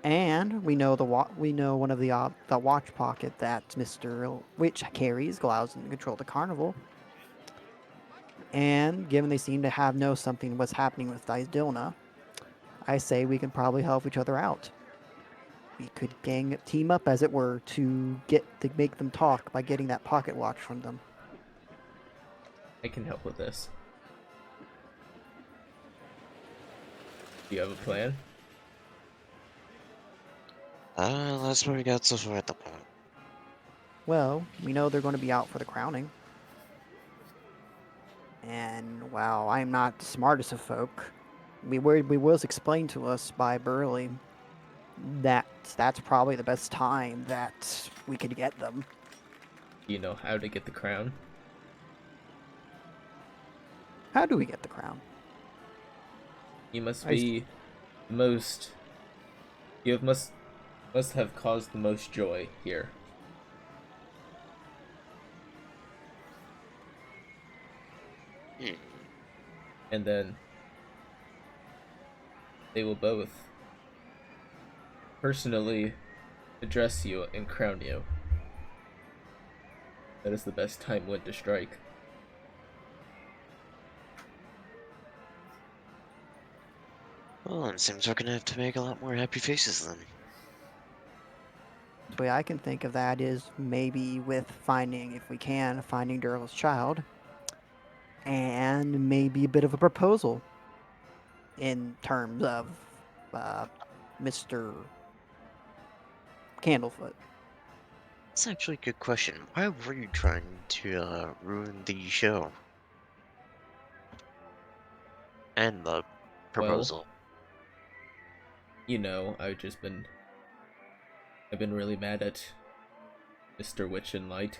And we know one of the watch pocket that Mr. Witch carries allows him to control the carnival. And given they seem to know something what's happening with Dilna, I say we can probably help each other out. We could team up, as it were, to make them talk by getting that pocket watch from them. I can help with this. Do you have a plan? That's what we got so far at the moment. Well, we know they're going to be out for the crowning. And while I'm not the smartest of folk, we was explained to us by Burley that that's probably the best time that we could get them. Do you know how to get the crown? How do we get the crown? You must I be the most. You must have caused the most joy here. Hmm. And then they will both personally address you and crown you. That is the best time when to strike. Well, it seems we're gonna have to make a lot more happy faces then. The way I can think of that is maybe with finding, if we can, finding Durla's child, and maybe a bit of a proposal in terms of Mr. Candlefoot. That's actually a good question. Why were you trying to ruin the show? And the proposal? You know, I've been really mad at Mr. Witchlight.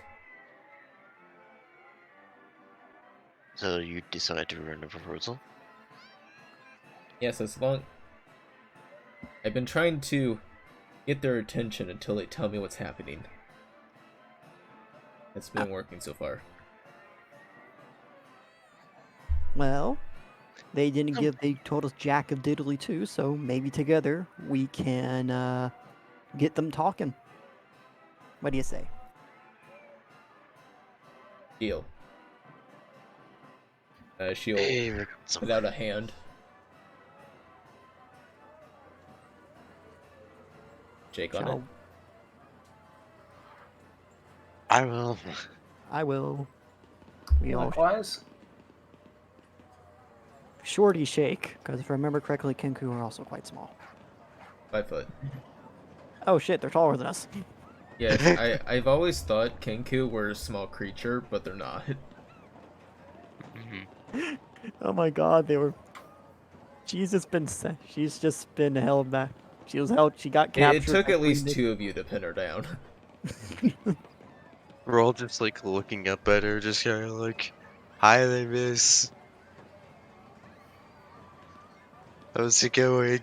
So you decided to ruin the proposal? Yes, I've been trying to get their attention until they tell me what's happening. It's been working so far. Well, they told us Jack of Diddley too, so maybe together we can get them talking. What do you say? Deal. She'll Hey, put out a hand. Shake on it. I will. I will. We all Likewise. shorty shake, because if I remember correctly, Kenku are also quite small. 5 foot. Oh shit, they're taller than us. Yes, I've always thought Kenku were a small creature, but they're not. Oh my god, they were. She's just been held back. She got captured. It took by at least three 2 of you to pin her down. We're all just like looking up at her, just kind of like, hi there, miss. How's it going?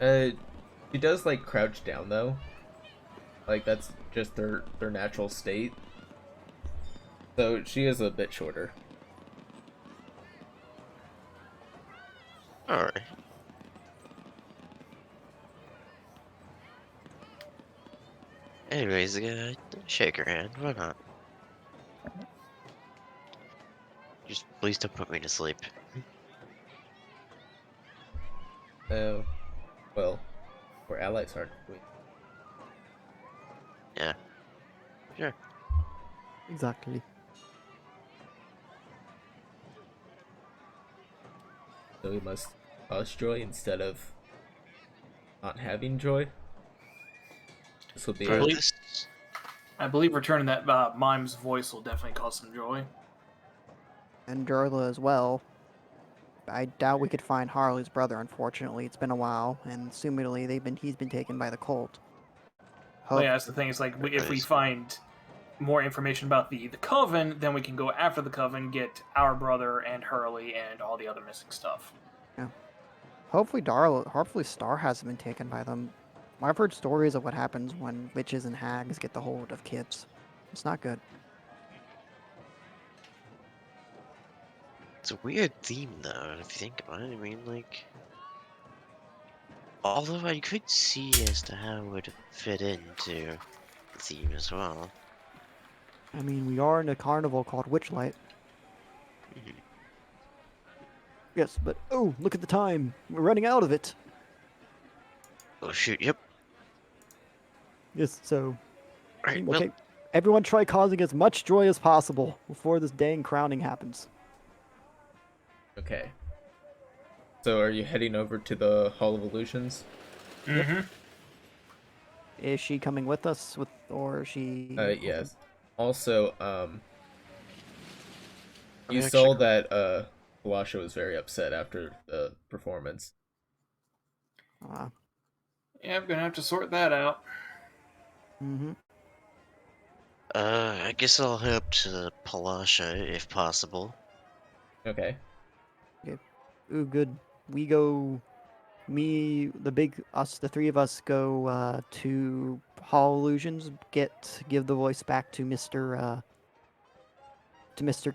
She does like crouch down though. Like that's just their natural state. So she is a bit shorter. Alright. Anyways, shake her hand. Why not? Just please don't put me to sleep. Oh, well, we're allies, aren't we? Yeah. Sure. Exactly. So we must cause joy instead of not having joy. This will be For I believe- this, I believe returning that mime's voice will definitely cause some joy. And Durla as well. I doubt we could find Harley's brother, unfortunately. It's been a while, and assumedly he's been taken by the cult. Well, yeah, that's the thing. It's like if we Nice. find more information about the coven, then we can go after the coven, get our brother and Hurley and all the other missing stuff. Hopefully Star hasn't been taken by them. I've heard stories of what happens when witches and hags get the hold of kids. It's not good. it's a weird theme, though, if you think about it. I mean, like... Although I could see as to how it would fit into the theme as well. I mean, we are in a carnival called Witchlight. Mhm. Yes, but oh, look at the time. We're running out of it. Oh shoot, yep. Yes, so Alright, okay. Everyone try causing as much joy as possible before this dang crowning happens. okay. So are you heading over to the Hall of Illusions? Mm-hmm. Is she coming with us, or is she? Yes. Also, you I'm saw actually that Kalasha was very upset after the performance. Yeah, I'm gonna have to sort that out. Mm-hmm. I guess I'll head up to Palasha if possible. Okay. Ooh, good. We go. Me, the three of us go to Hall Illusions. Give the voice back to Mr. Mr.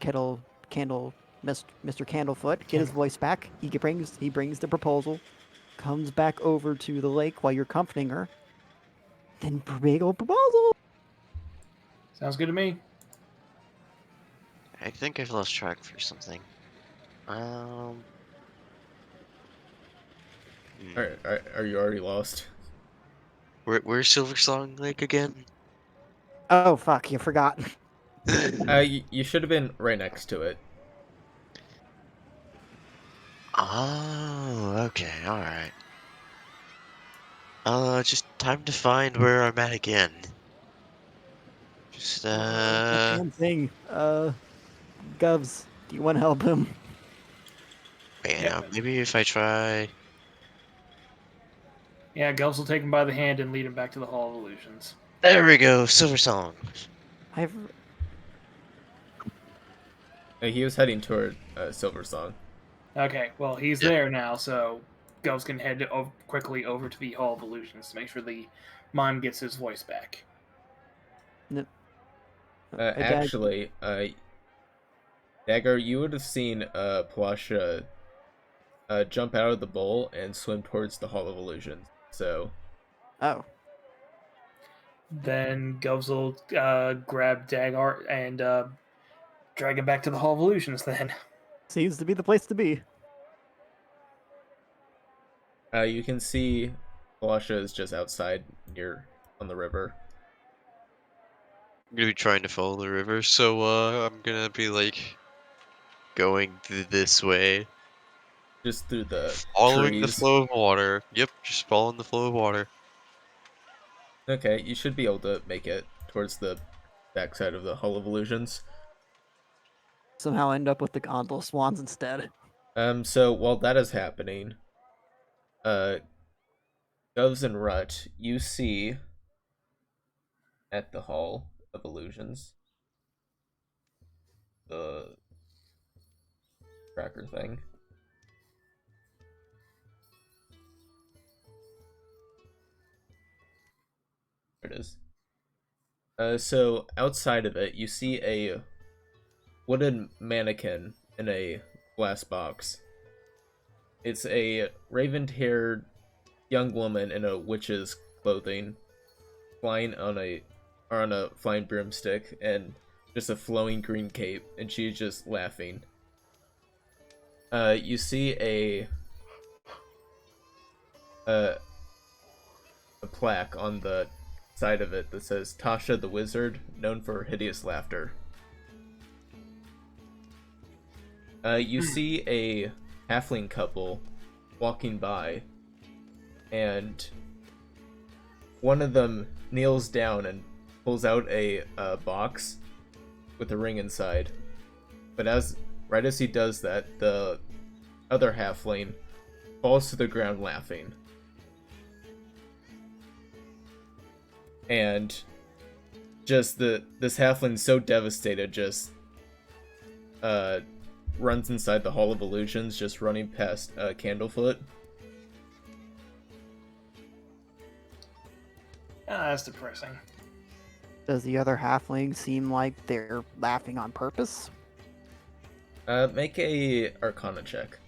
Candlefoot. Get his voice back. He brings the proposal. Comes back over to the lake while you're comforting her. Then big old proposal. Sounds good to me. I think I've lost track for something. Um. hmm. Are you already lost? Where's Silver Song Lake again? Oh fuck! You forgot. You should have been right next to it. Oh, okay, alright. Just time to find where I'm at again. Just, Damn thing. Govs, do you want to help him? yeah, maybe if I try. Yeah, Gels will take him by the hand and lead him back to the Hall of Illusions. There we go, Silver Song. I've He was heading toward Silver Song. Okay, well, he's Yep. there now, so Gels can head quickly over to the Hall of Illusions to make sure the mime gets his voice back. Actually, Dagger, you would have seen Plasha jump out of the bowl and swim towards the Hall of Illusions. So, Oh, Then Govs will grab Dagar and drag him back to the Hall of Illusions then. seems to be the place to be. you can see Plasha is just outside near on the river. I'm gonna be trying to follow the river, so I'm gonna be like going this way, Just through the following the trees. flow of water. Yep, just following the flow of water. Okay, you should be able to make it towards the backside of the Hall of Illusions. Somehow end up with the gondola swans instead. So while that is happening, uh, Govs and Rut, you see at the Hall of Illusions the tracker thing. There it is. So outside of it, you see a wooden mannequin in a glass box. It's a raven-haired young woman in a witch's clothing, flying on a flying broomstick and just a flowing green cape, and she's just laughing. You see uh, a plaque on the side of it that says Tasha the Wizard, known for her hideous laughter. You see a halfling couple walking by, and one of them kneels down and pulls out a box with a ring inside. But right as he does that, the other halfling falls to the ground laughing. And just this halfling's so devastated, just runs inside the Hall of Illusions, just running past Candlefoot. Ah, that's depressing. Does the other halfling seem like they're laughing on purpose? Make a Arcana check.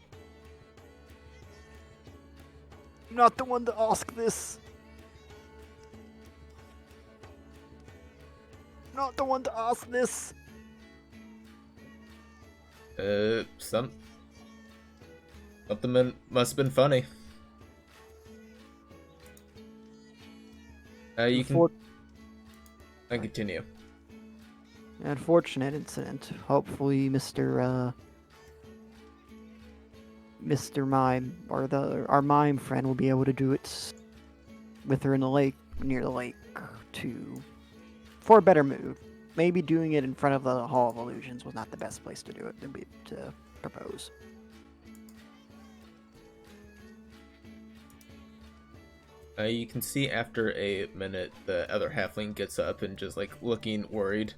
I'm not the one to ask this. Not the one to ask this. Something must have been funny. You can continue. Unfortunate incident. Hopefully, Mr. Mime or our mime friend will be able to do it with her in the lake, near the lake, for a better mood. Maybe doing it in front of the Hall of Illusions was not the best place to do it, to propose. You can see after a minute, the other halfling gets up and just like looking worried.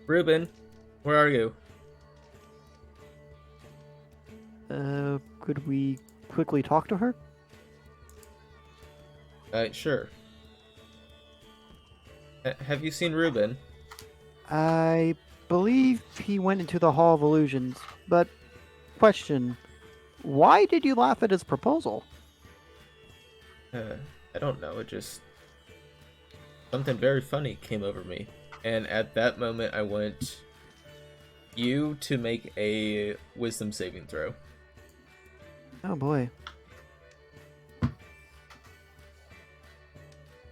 Reuben, where are you? Could we quickly talk to her? Sure. Have you seen Reuben? I believe he went into the Hall of Illusions, but question, why did you laugh at his proposal? I don't know, it just... something very funny came over me. And at that moment, I want you to make a wisdom saving throw. Oh boy.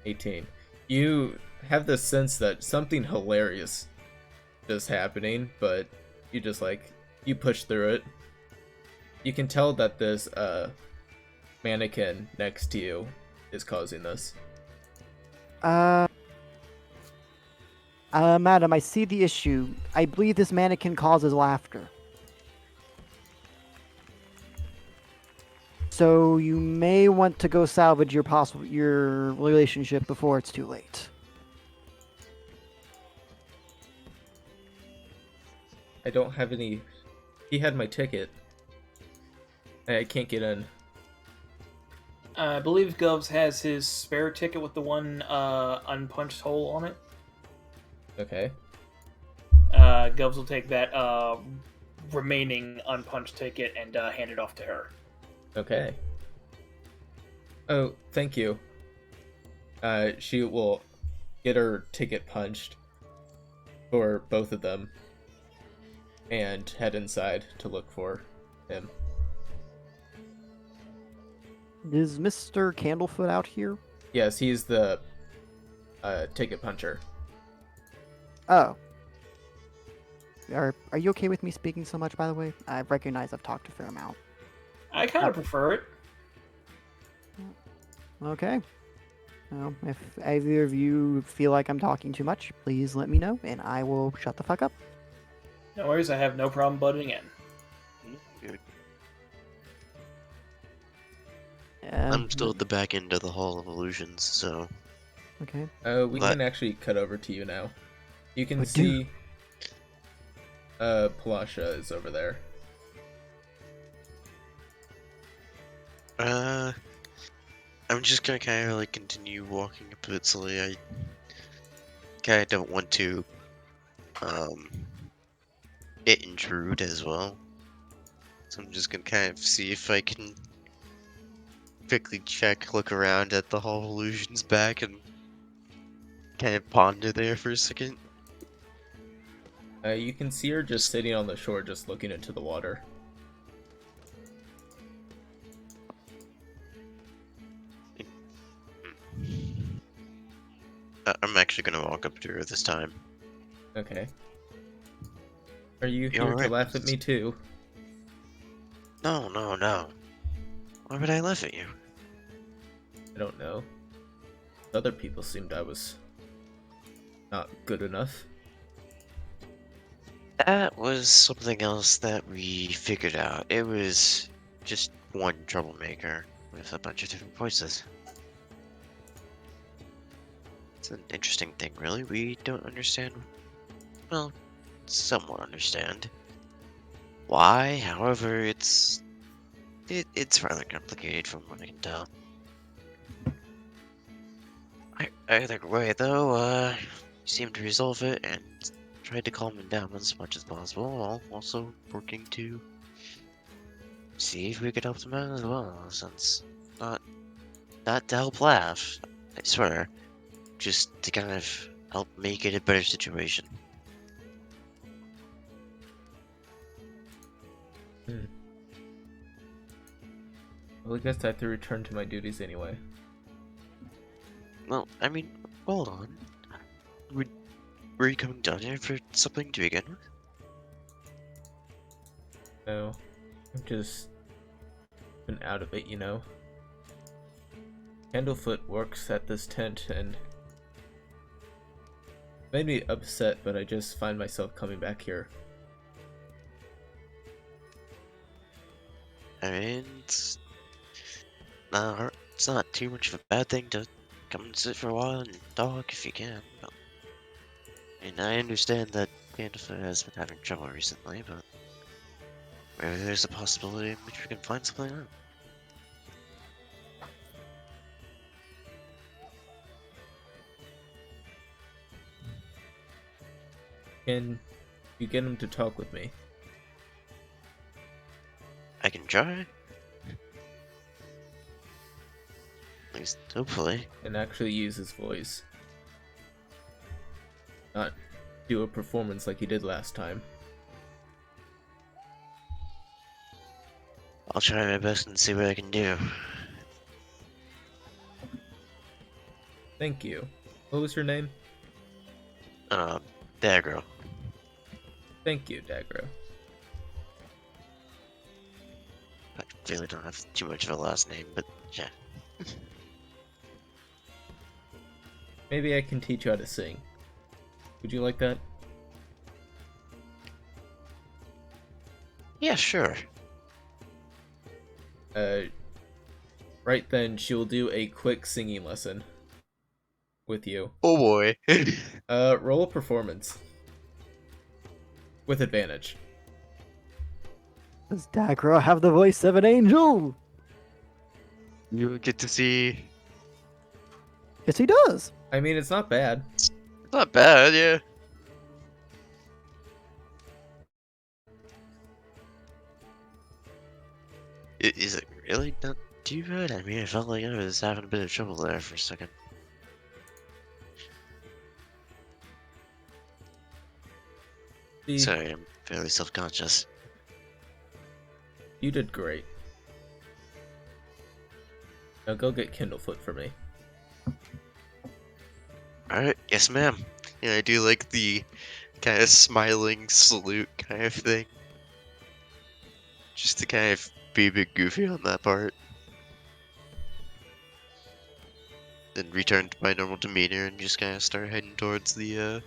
18. You have the sense that something hilarious is happening, but you just you push through it. You can tell that this mannequin next to you is causing this. Madam, I see the issue. I believe this mannequin causes laughter. So you may want to go salvage your relationship before it's too late. I don't have any... He had my ticket. I can't get in. I believe Govs has his spare ticket with the one unpunched hole on it. Okay. Govs will take that remaining unpunched ticket and hand it off to her. Okay. Oh, thank you. She will get her ticket punched for both of them and head inside to look for him. Is Mr. Candlefoot out here? Yes, he's the ticket puncher. Oh. Are you okay with me speaking so much, by the way? I recognize I've talked a fair amount. I kind of prefer it. Okay. Well, if either of you feel like I'm talking too much, please let me know, and I will shut the fuck up. No worries, I have no problem butting in. Good. Um, I'm still at the back end of the Hall of Illusions, so Okay. We What? can actually cut over to you now. You can But see Palasha is over there. I'm just gonna kind of like continue walking a bit slowly. I kind of don't want to intrude as well, so I'm just gonna kind of see if I can quickly look around at the Hall of Illusions back and kind of ponder there for a second. You can see her just sitting on the shore, just looking into the water. I'm actually gonna walk up to her this time. Okay. Are you You here alright? to laugh at me too? No. Why would I laugh at you? I don't know. Other people seemed I was not good enough. That was something else that we figured out. It was just one troublemaker with a bunch of different voices. It's an interesting thing, really. We don't understand. Well, somewhat understand why. However, it's rather complicated from what I can tell. Either way, though, we seemed to resolve it and tried to calm him down as much as possible, while also working to see if we could help him out as well. Since not to help laugh, I swear, just to kind of help make it a better situation. Well, I guess I have to return to my duties anyway. Well, I mean, hold on. Were you coming down here for something to begin with? No, I'm just been out of it, you know. Candlefoot works at this tent and made me upset, but I just find myself coming back here. I mean, it's not too much of a bad thing to come and sit for a while and talk if you can. But, and I understand that Candlefoot has been having trouble recently, but maybe there's a possibility in which we can find something out. Can you get him to talk with me? I can try. At least, hopefully. And actually use his voice. Not do a performance like he did last time. I'll try my best and see what I can do. Thank you. What was your name? Dagro. Thank you, Dagro. I really don't have too much of a last name, but yeah. Maybe I can teach you how to sing. Would you like that? Yeah, sure. Right then, she'll do a quick singing lesson with you. Oh boy. Roll a performance. With advantage. Does Dagro have the voice of an angel? You get to see. Yes, he does. I mean, it's not bad. It's not bad, yeah. Is it really not too bad? I mean, I felt like I was having a bit of trouble there for a second. See, Sorry, I'm fairly self-conscious. you did great. Now go get Kindlefoot for me. Alright, yes ma'am. Yeah, I do like the kind of smiling salute kind of thing. Just to kind of be a bit goofy on that part. Then return to my normal demeanor and just kind of start heading towards the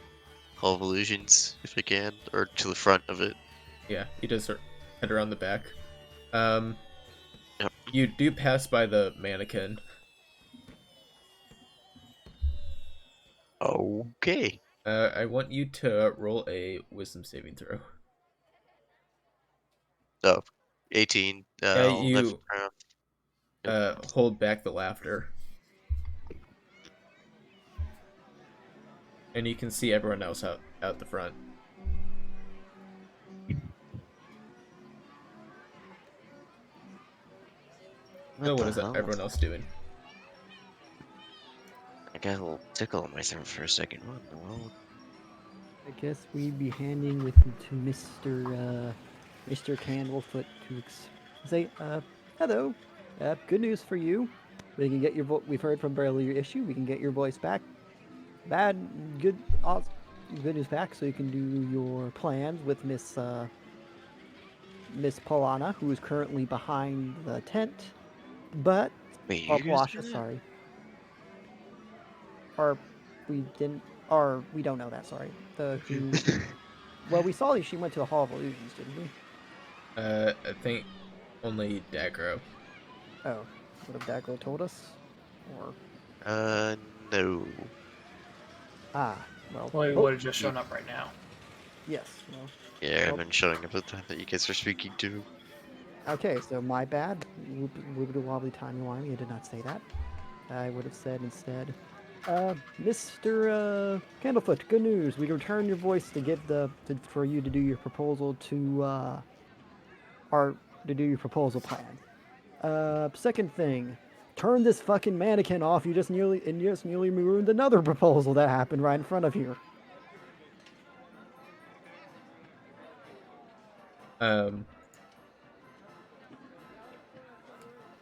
Hall of Illusions, if I can, or to the front of it. Yeah, he does head around the back. Yep. You do pass by the mannequin. Okay. I want you to roll a wisdom saving throw. Oh, 18. Yeah, I'll have you Yep. hold back the laughter. And you can see everyone else out the front. So what the is hell? everyone else doing? I got a little tickle in my throat for a second. What in the world? I guess we'd be handing with to Mr. Candlefoot to say, hello. Good news for you. We can get your we've heard from earlier issue. We can get your voice back. Good news back, so you can do your plans with Miss Polana, who is currently behind the tent. But Wait, or you guys Palasha, do that? sorry. Or we didn't, or we don't know that. Sorry. Well, we saw that she went to the Hall of Illusions, didn't we? I think only Dagro. Oh, would have Dagro told us? Or No. Well. Well, he would have just shown up right now. Yes. Well. Yeah, Well- I've been showing up at the time that you guys are speaking to. Okay, so my bad. Wibbly wobbly timey wimey. I did not say that. I would have said instead, Mr. Candlefoot, good news. We returned your voice to get for you to do your proposal to do your proposal plan. Second thing, turn this fucking mannequin off. You just nearly ruined another proposal that happened right in front of you.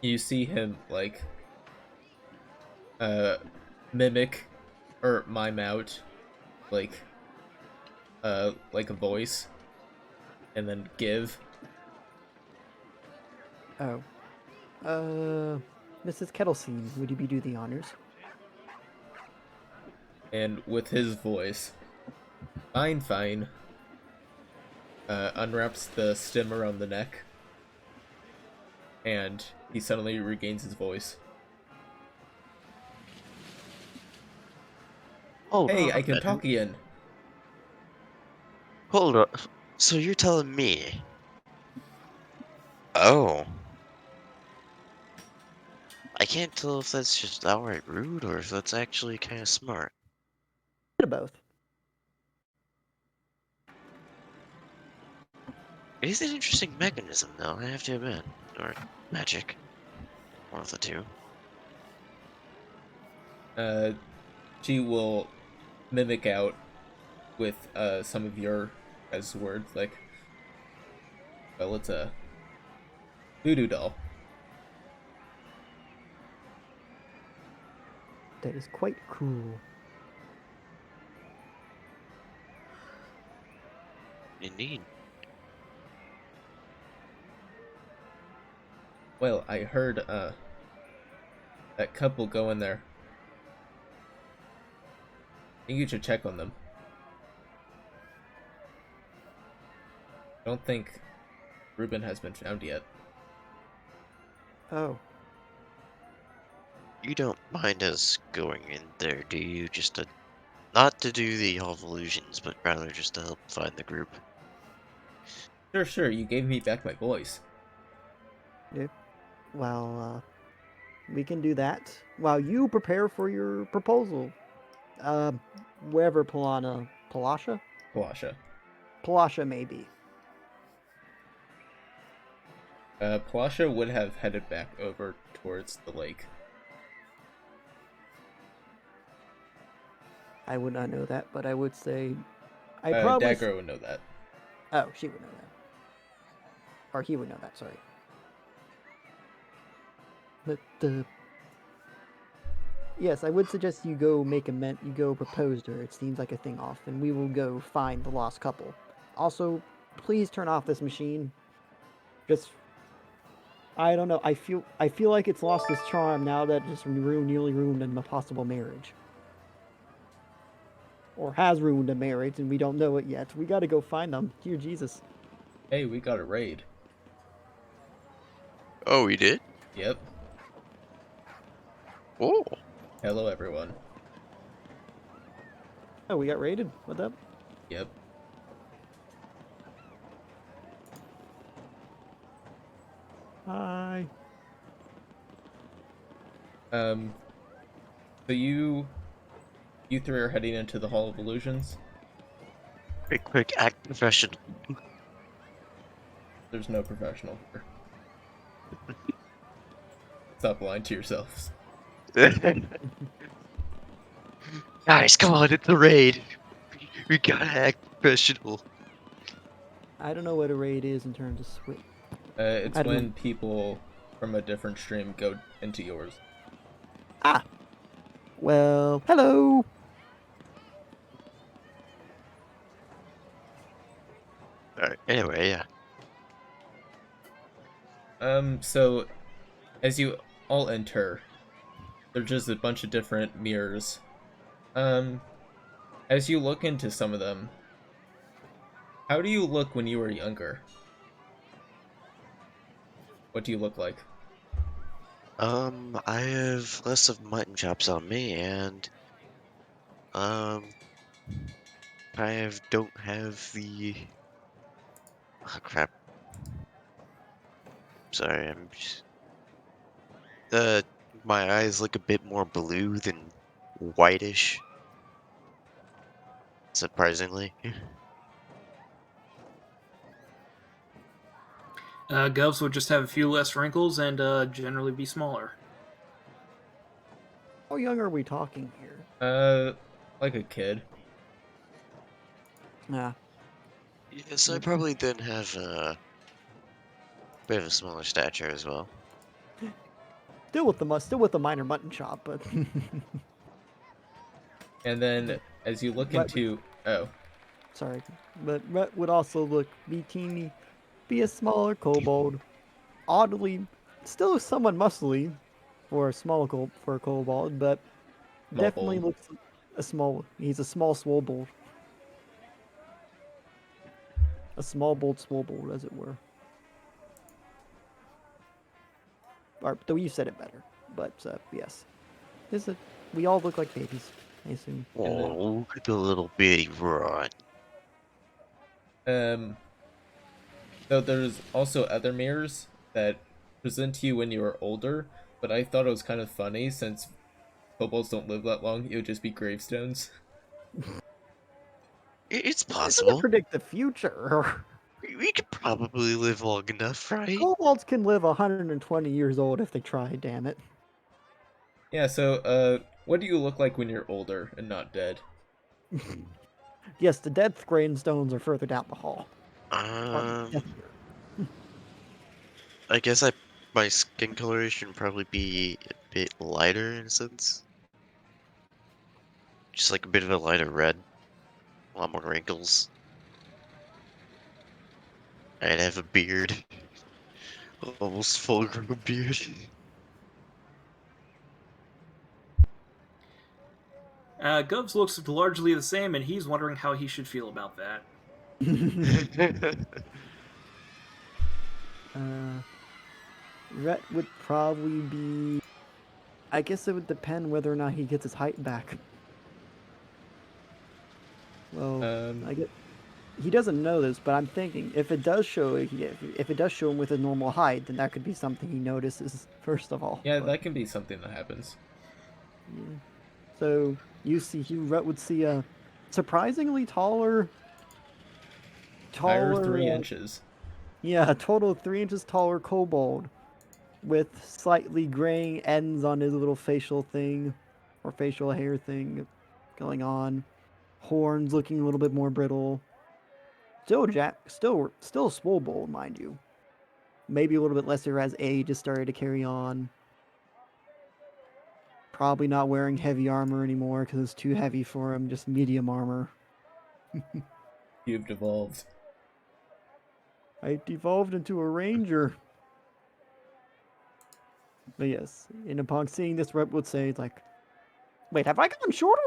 You see him like mimic or mime out like a voice and then give. Oh. Mrs. Kettlescene, would you do the honors? And with his voice, fine, fine, unwraps the stem around the neck, and he suddenly regains his voice. Hold Hey, on, I can then. talk again. Hold on. So you're telling me? Oh. I can't tell if that's just outright rude or if that's actually kind of smart. Bit of both. It is an interesting mechanism, though, I have to admit. Or magic. One of the two. She will mimic out with some of your guys' words, like, well, it's a voodoo doll. That is quite cruel. Indeed. Well, I heard that couple go in there. I think you should check on them. I don't think Ruben has been found yet. Oh, You don't mind us going in there, do you? Just to... Not to do the Hall of Illusions, but rather just to help find the group. Sure, you gave me back my voice. well, we can do that while you prepare for your proposal. Wherever Palasha may be. Palasha would have headed back over towards the lake. I would not know that, but I would say I probably. Dagger would know that. Oh, she would know that, or he would know that. Sorry. But yes, I would suggest you go you go propose to her. It seems like a thing off, and we will go find the lost couple. Also, please turn off this machine. Just, I don't know. I feel like it's lost its charm now that it just nearly ruined a possible marriage, or has ruined a marriage, and we don't know it yet. We got to go find them. Dear Jesus. Hey, we got a raid. Oh, we did? Yep. Oh. Hello, everyone. Oh, we got raided. What up? Yep. Hi. So you three are heading into the Hall of Illusions. Quick, act professional. There's no professional here. Stop lying to yourselves. Guys, come on, it's a raid. We gotta act professional. I don't know what a raid is in terms of switch. It's I don't when know. people from a different stream go into yours. Ah. Well, hello. Alright, anyway, yeah. So as you all enter, there's just a bunch of different mirrors. As you look into some of them, how do you look when you were younger? What do you look like? I have less of mutton chops on me, and I don't have the... Oh, crap. Sorry, I'm just... my eyes look a bit more blue than whitish. Surprisingly. Govs would just have a few less wrinkles and generally be smaller. How young are we talking here? Like a kid. Yeah. Yes, I probably then have a bit of a smaller stature as well. Still with the minor mutton chop, but And then as you look What- into sorry. But Rhett would also be a smaller kobold, oddly still somewhat muscly for a kobold, but Small definitely bold. looks he's a small swobold. A small bold swobold, as it were. Or though you said it better, but yes. We all look like babies, I assume. Oh, look at the little bitty rod. So there's also other mirrors that present to you when you are older, but I thought it was kind of funny since kobolds don't live that long. It would just be gravestones. It's It doesn't possible. predict the future. We could probably live long enough, right? Kobolds can live 120 years old if they try, damn it. Yeah, so what do you look like when you're older and not dead? Yes, the death gravestones are further down the hall. I guess my skin coloration probably be a bit lighter in a sense. Just like a bit of a lighter red. A lot more wrinkles. I'd have a beard. Almost full grown beard. Govs looks largely the same, and he's wondering how he should feel about that. Rhett would probably be... I guess it would depend whether or not he gets his height back. Well, I get... He doesn't know this, but I'm thinking if it does show him with a normal height, then that could be something he notices first of all. Yeah, But, that can be something that happens. yeah. So Rhett would see a surprisingly Higher 3 inches. Yeah, a total of 3 inches taller kobold with slightly graying ends on his little facial thing or facial hair thing going on. Horns looking a little bit more brittle. Still swobold, mind you. Maybe a little bit lesser as age has started to carry on. Probably not wearing heavy armor anymore because it's too heavy for him, just medium armor. You've devolved. I devolved into a ranger. But yes, and upon seeing this, Rep would say, like, wait, have I gotten shorter?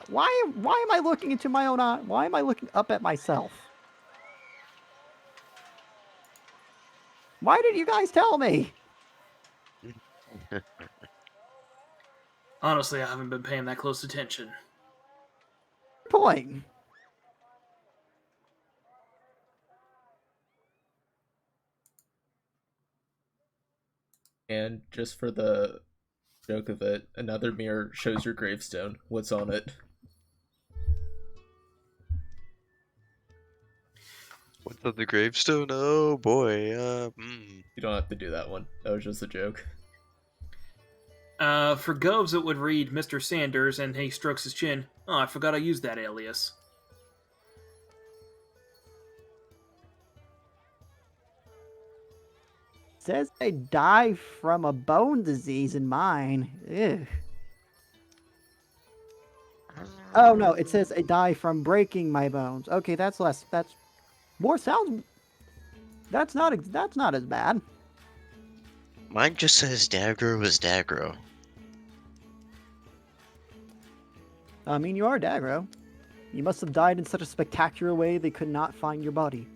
Why am I looking into my own eye? Why am I looking up at myself? Why did you guys tell me? Honestly, I haven't been paying that close attention. Point. And just for the joke of it, another mirror shows your gravestone. What's on it? What's on the gravestone? Oh boy, You don't have to do that one. That was just a joke. For Govs, it would read Mr. Sanders, and he strokes his chin. Oh, I forgot I used that alias. Says I die from a bone disease in mine. Ew. Oh no, it says I die from breaking my bones. Okay, that's more sounds. That's not as bad. Mine just says Dagro was Dagro. I mean, you are Dagro. You must have died in such a spectacular way they could not find your body.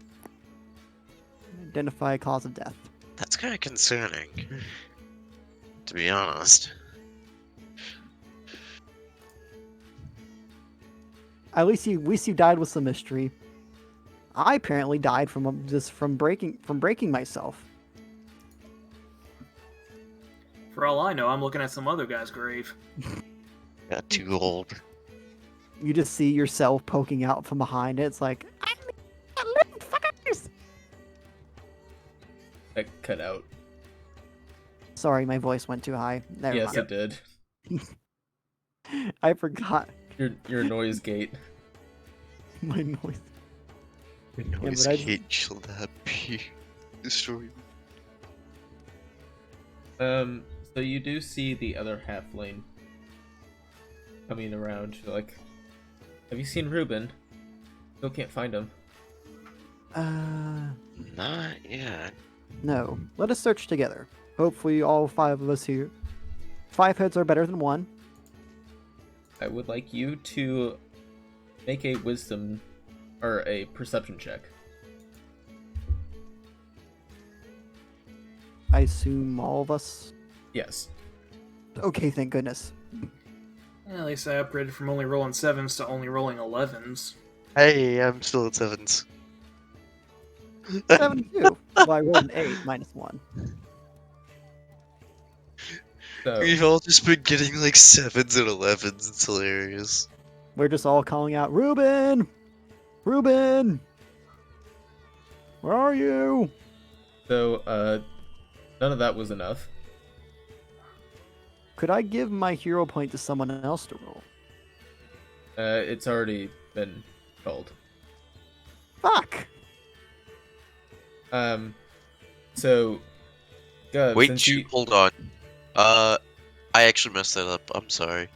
Identify a cause of death. That's kind of concerning, to be honest. At least you died with some mystery. I apparently died from breaking myself. For all I know, I'm looking at some other guy's grave. Got too old. You just see yourself poking out from behind it. It's like, fuckers! That cut out. Sorry, my voice went too high. Never Yes, mind. it did. I forgot Your noise gate. my noise. Noise but I- gate shall not be destroyed. So you do see the other halfling coming around. You're like, have you seen Ruben? Still can't find him. Not yet. No. Let us search together. Hopefully all 5 of us here. 5 heads are better than 1. I would like you to make a wisdom or a perception check. I assume all of us. Yes. Okay, thank goodness. At least I upgraded from only rolling 7s to only rolling 11s. Hey, I'm still at 7s. 72. Well, I rolled an 8 minus 1. So We've all just been getting like 7s and 11s. It's hilarious. We're just all calling out, Reuben! Reuben! Where are you? None of that was enough. Could I give my hero point to someone else to roll? It's already been told. Fuck! So, Gov, Wait, since you... hold on. I actually messed that up. I'm sorry.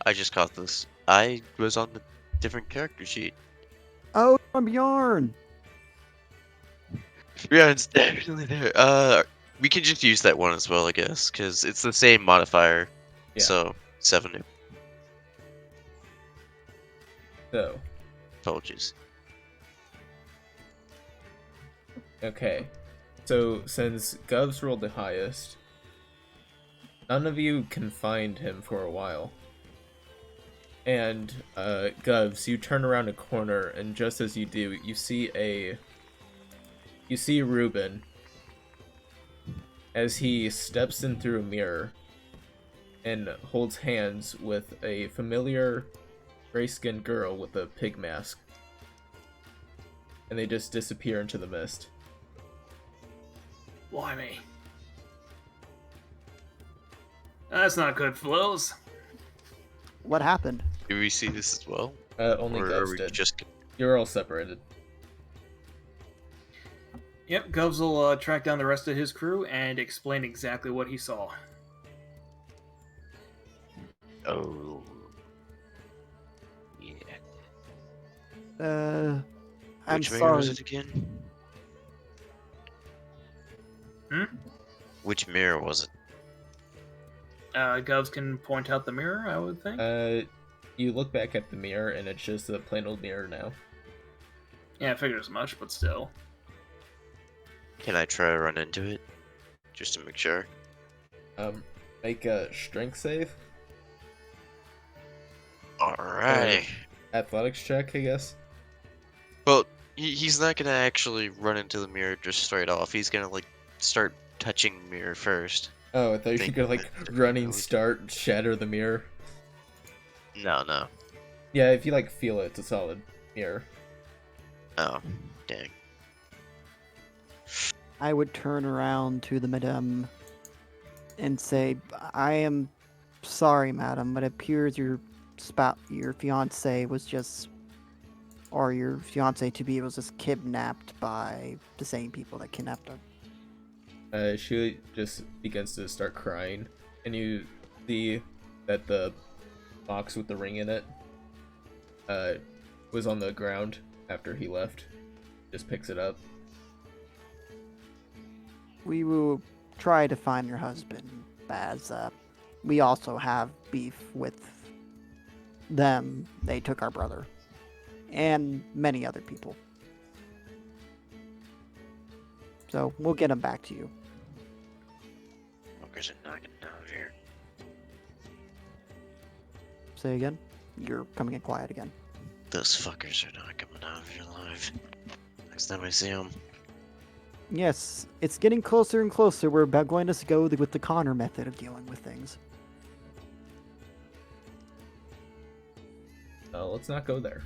I just caught this. I was on the different character sheet. Oh, I'm Bjorn! Yeah, it's definitely there. We can just use that one as well, I guess, because it's the same modifier. Yeah. So, 7 So, apologies. okay. So, since Gov's rolled the highest, none of you can find him for a while. And, Govs, you turn around a corner, and just as you do, you see Reuben as he steps in through a mirror and holds hands with a familiar gray-skinned girl with a pig mask. And they just disappear into the mist. Blimey. That's not good, Flows. What happened? Do we see this as well? Only Or are Govs we did. just... You're all separated. Yep, Govs will track down the rest of his crew and explain exactly what he saw. Oh. Yeah. I'm Which mirror sorry. was it again? Which mirror was it? Govs can point out the mirror, I would think. You look back at the mirror, and it's just a plain old mirror now. Yeah, I figured as much, but still. Can I try to run into it? Just to make sure. Make a strength save. Alright. Athletics check, I guess. Well, he's not gonna actually run into the mirror just straight off. He's gonna, like, start touching the mirror first. Oh, I thought you were gonna, like, running start, shatter the mirror. No. Yeah, if you, like, feel it, it's a solid mirror. Oh, dang. I would turn around to the madame and say, I am sorry, madam, but it appears your fiance was just, or your fiance-to-be was just kidnapped by the same people that kidnapped her. She just begins to start crying, and you see that the box with the ring in it was on the ground after he left. Just picks it up. We will try to find your husband, as we also have beef with them. They took our brother. And many other people. So, we'll get him back to you. Fuckers are not getting out of here. Say again? You're coming in quiet again. Those fuckers are not coming out of here alive. Next time I see them. Yes, it's getting closer and closer. We're about going to go with the Connor method of dealing with things. Let's not go there.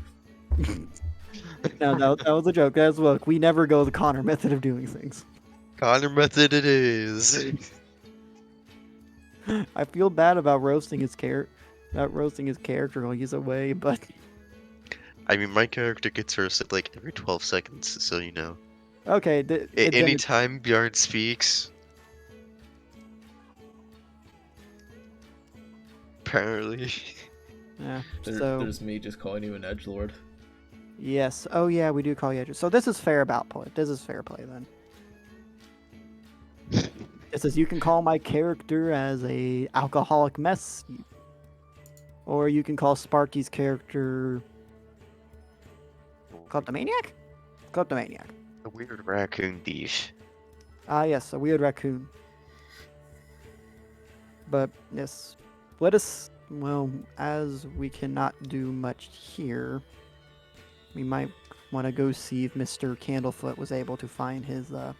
No, that was a joke. Guys, look, we never go the Connor method of doing things. Connor method it is. I feel bad about roasting his character while he's away, but I mean, my character gets roasted like every 12 seconds, so you know. okay. Anytime Bjorn speaks, apparently. Yeah. There's me just calling you an edgelord. Yes. Oh yeah, we do call you. So this is fair about play. This is fair play then. It says you can call my character as a alcoholic mess, or you can call Sparky's character kleptomaniac. Kleptomaniac. A weird raccoon thief. Ah yes, a weird raccoon. But yes, let us. Well, as we cannot do much here, we might want to go see if Mr. Candlefoot was able to find his to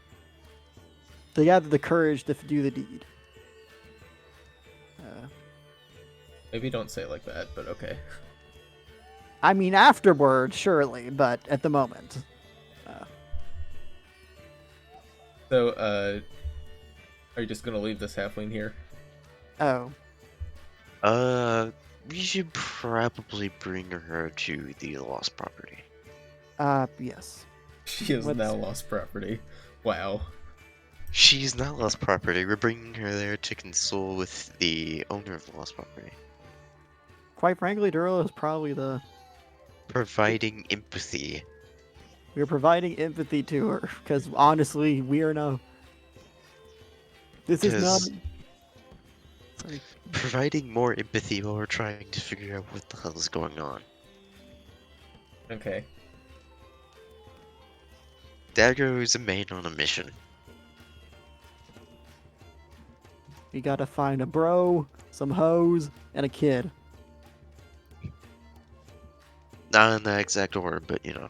gather the courage to do the deed. Maybe don't say it like that, but okay. I mean, afterward, surely, but at the moment. So, are you just gonna leave this halfling here? Oh, We should probably bring her to the lost property. yes. She has Let's- now lost property. Wow. She's not lost property. We're bringing her there to console with the owner of the lost property. Quite frankly, Duro is probably the. Providing empathy. We're providing empathy to her, because honestly, we are no. This is not. 'Cause- Sorry. Providing more empathy while we're trying to figure out what the hell is going on. Okay. Dagger is a man on a mission. We gotta find a bro, some hoes, and a kid. Not in that exact order, but you know.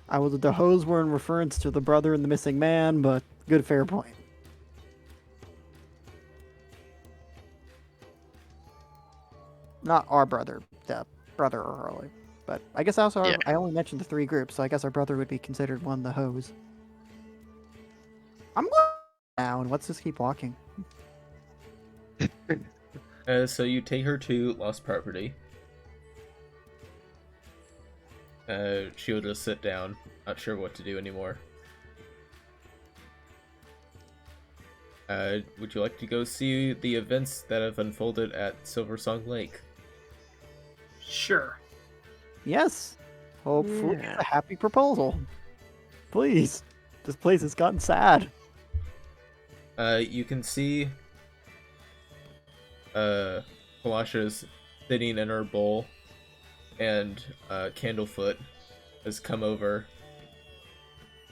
The hoes were in reference to the brother and the missing man, but good fair point. Not our brother, the brother of Harley. But I guess also Yeah. I only mentioned the 3 groups, so I guess our brother would be considered one of the hoes. I'm going now, and let's just keep walking. So you take her to lost property. She'll just sit down, not sure what to do anymore. Would you like to go see the events that have unfolded at Silversong Lake? Sure. Yes. Hopefully Yeah. it's a happy proposal. Please. This place has gotten sad. You can see Kalasha's sitting in her bowl, and Candlefoot has come over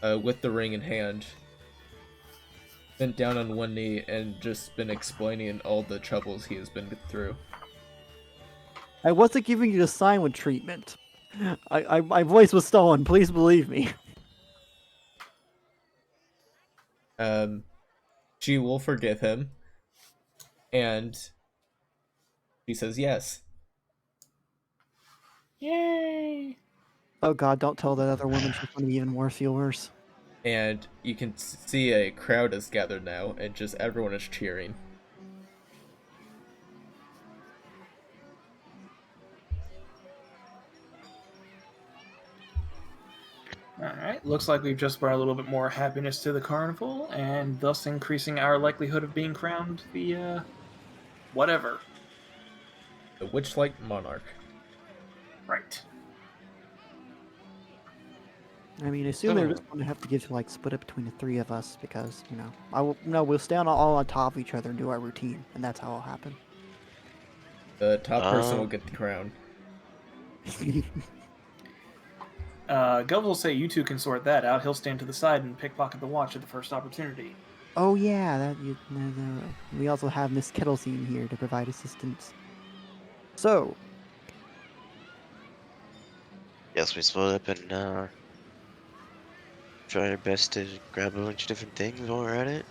with the ring in hand, bent down on one knee, and just been explaining all the troubles he has been through. I wasn't giving you the silent treatment. My voice was stolen. Please believe me. She will forgive him, and she says yes. Yay! Oh God! Don't tell that other woman she's going to be even more feel worse. And you can see a crowd has gathered now, and just everyone is cheering. Alright, looks like we've just brought a little bit more happiness to the carnival, and thus increasing our likelihood of being crowned the, whatever. The Witchlight Monarch. Right. I mean, I assume they're just going to have to give like split it between the 3 of us because we'll stand all on top of each other and do our routine, and that's how it'll happen. The top person will get the crown. Gov will say you two can sort that out. He'll stand to the side and pickpocket the watch at the first opportunity. Oh yeah, we also have Miss Kettleseen here to provide assistance. So, Yes, we split up and try our best to grab a bunch of different things while we're at it.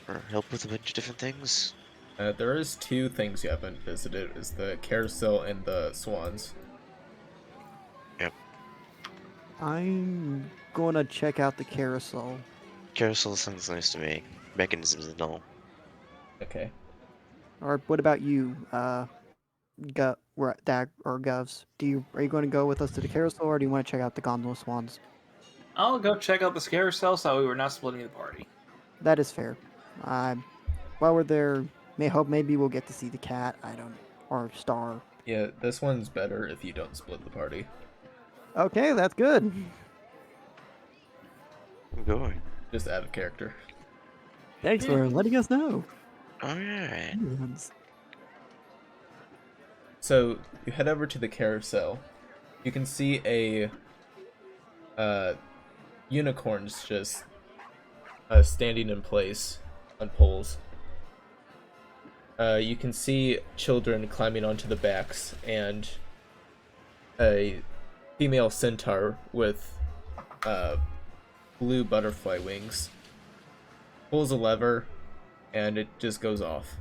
Or help with a bunch of different things. There is 2 things you haven't visited, is the carousel and the swans. Yep. I'm gonna check out the carousel. Carousel sounds nice to me. Mechanisms and all. Okay. Or what about you, Govs? Are you going to go with us to the carousel, or do you want to check out the gondola swans? I'll go check out this carousel so we were not splitting the party. That is fair. While we're there, maybe we'll get to see the cat. I don't, or Star. Yeah, this one's better if you don't split the party. Okay, that's good. I'm going. Just out of character. Thanks for letting us know. Alright. So you head over to the carousel. You can see a unicorns just standing in place on poles. You can see children climbing onto the backs and a female centaur with blue butterfly wings pulls a lever and it just goes off.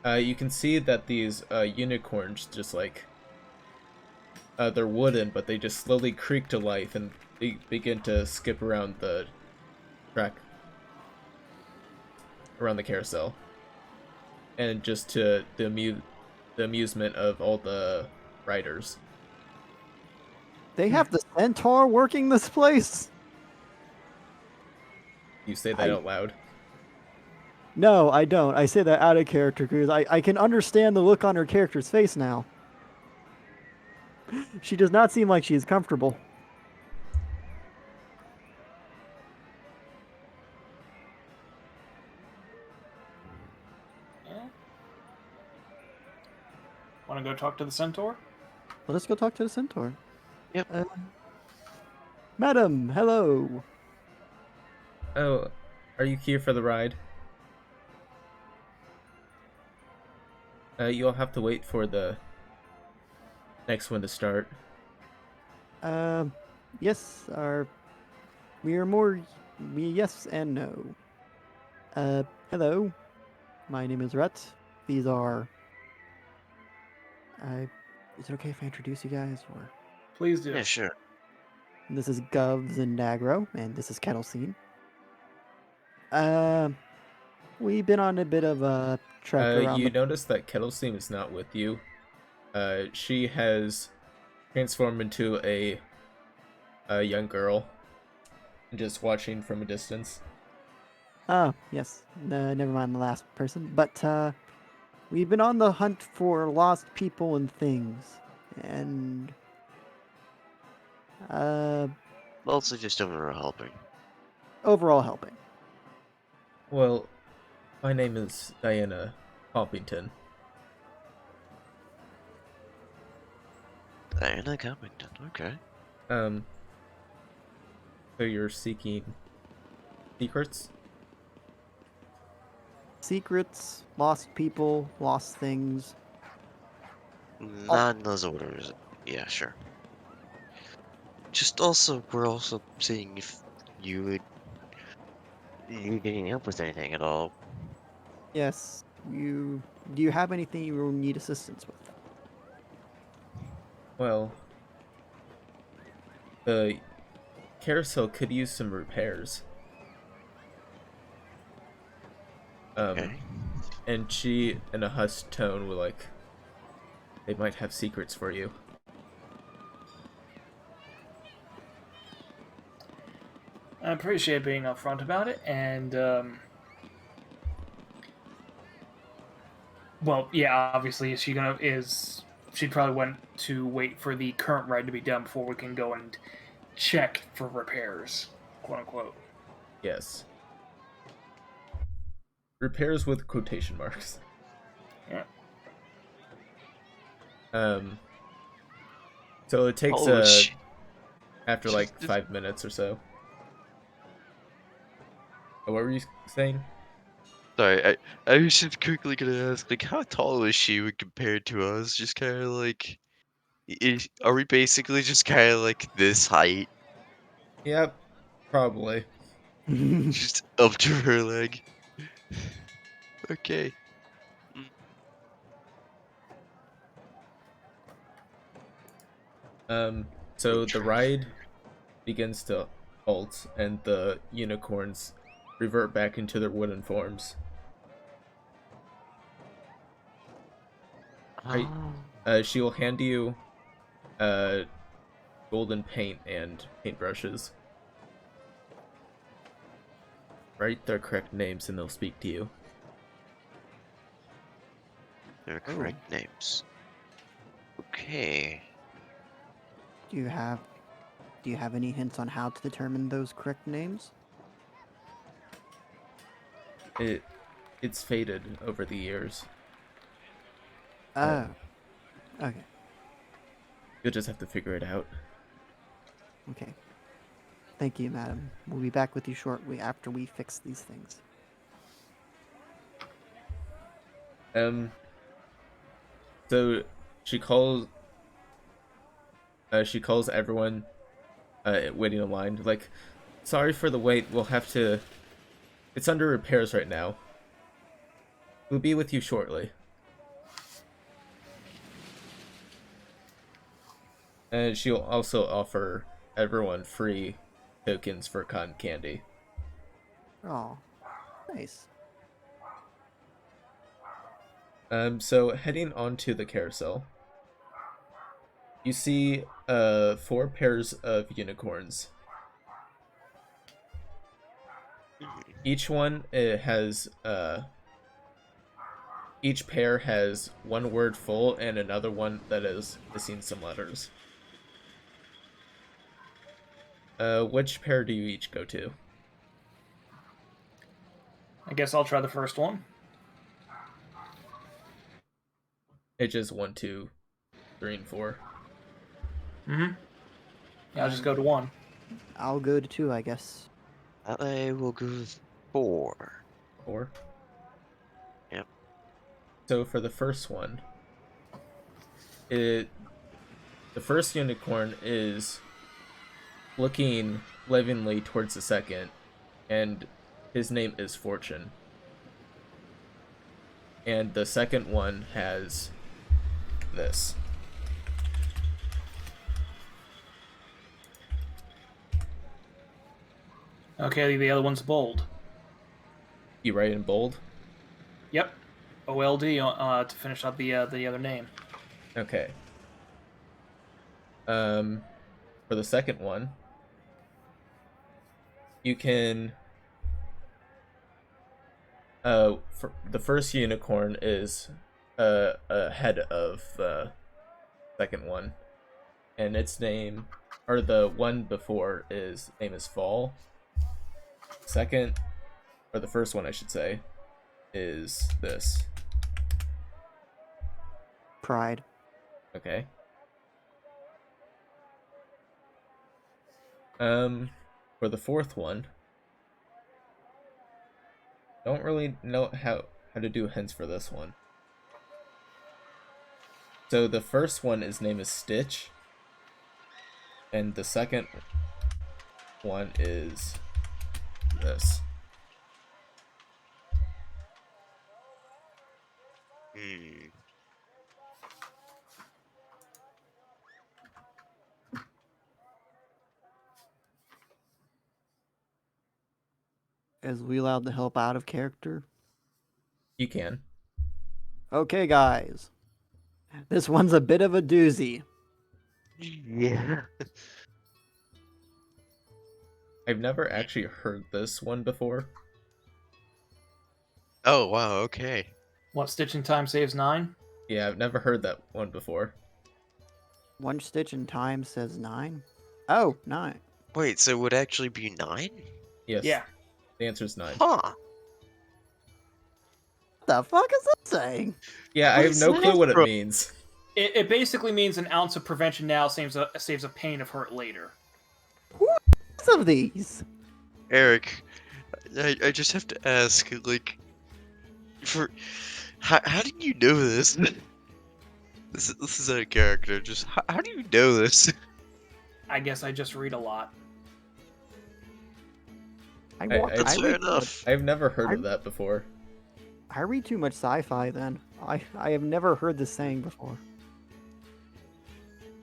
You can see that these unicorns just like they're wooden, but they just slowly creak to life and they begin to skip around the track, around the carousel, and just to the amusement of all the riders. They have the centaur working this place? You say that out loud. No, I don't. I say that out of character because I can understand the look on her character's face now. She does not seem like she is comfortable. Yeah. Want to go talk to the centaur? Let us go talk to the centaur. Yep. Madam, hello. Oh, are you here for the ride? You'll have to wait for the next one to start. Yes, yes and no. Hello. My name is Rhett. These are... is it okay if I introduce you guys? Or Please do. Yeah, sure. this is Govs and Nagro, and this is Kettlescene. We've been on a bit of a trek around You notice that Kettlesteam is not with you. She has transformed into a young girl, just watching from a distance. Oh, yes. Never mind the last person. But, we've been on the hunt for lost people and things. And, Also just overall helping. overall helping. Well, my name is Diana Poppington. Diana Cummington, okay. So you're seeking secrets? Secrets, lost people, lost things. Not in those orders. Yeah, sure. Just also, we're also seeing if you need any help with anything at all. Yes. Do you have anything you need assistance with? Well, the carousel could use some repairs. Okay. And she, in a hushed tone, will like, they might have secrets for you. I appreciate being upfront about it, and well, yeah, obviously, she'd probably want to wait for the current ride to be done before we can go and check for repairs, quote unquote. Yes. Repairs with quotation marks. Yeah. So it takes Holy shit. after like 5 minutes or so. What were you saying? Sorry, I was just quickly gonna ask, like, how tall is she when compared to us? Just kind of like, are we basically just kind of like this height, Yep, probably. just up to her leg? Okay. So the ride begins to halt, and the unicorns revert back into their wooden forms. Right. She will hand you golden paint and paintbrushes. Write their correct names and they'll speak to you. They're correct names. Okay. Do you have any hints on how to determine those correct names? It's faded over the years. Oh. Okay. You'll just have to figure it out. Okay. Thank you, madam. We'll be back with you shortly after we fix these things. So she calls everyone waiting in line, like, sorry for the wait, it's under repairs right now. We'll be with you shortly. And she'll also offer everyone free tokens for cotton candy. Oh, nice. So heading onto the carousel, you see 4 pairs of unicorns. Each pair has one word full and another one that is missing some letters. Which pair do you each go to? I guess I'll try the first one. Pages 1, 2, 3, and 4. Mm-hmm. Yeah, I'll just go to 1. I'll go to 2, I guess. I will go with 4. 4? Yep. So for the first one, the first unicorn is looking lovingly towards the second, and his name is Fortune. And the second one has this. Okay, the other one's bold. You write in bold? Yep. OLD to finish up the other name. Okay. For the second one, you can for the first unicorn is ahead of the second one, and its name, or the one before, name is Fall. Second, or the first one I should say, is this. Pride. Okay. For the fourth one, don't really know how to do hints for this one. So the first one, his name is Stitch, and the second one is this. Is we allowed to help out of character? You can. Okay, guys. This one's a bit of a doozy. Yeah. I've never actually heard this one before. Oh, wow, okay. What, stitching time saves 9? Yeah, I've never heard that one before. One stitch in time says 9? Oh, 9. Wait, so it would actually be 9? Yes. Yeah. The answer is 9. Huh. What the fuck is that saying? Yeah, I What have is no that clue what it from? means. It basically means an ounce of prevention now saves a pain of hurt later. What's of these? Eric, I just have to ask, like, how do you know this? This is a character. Just how do you know this? I guess I just read a lot. That's fair enough. I've never heard of that before. I read too much sci-fi then. I have never heard this saying before.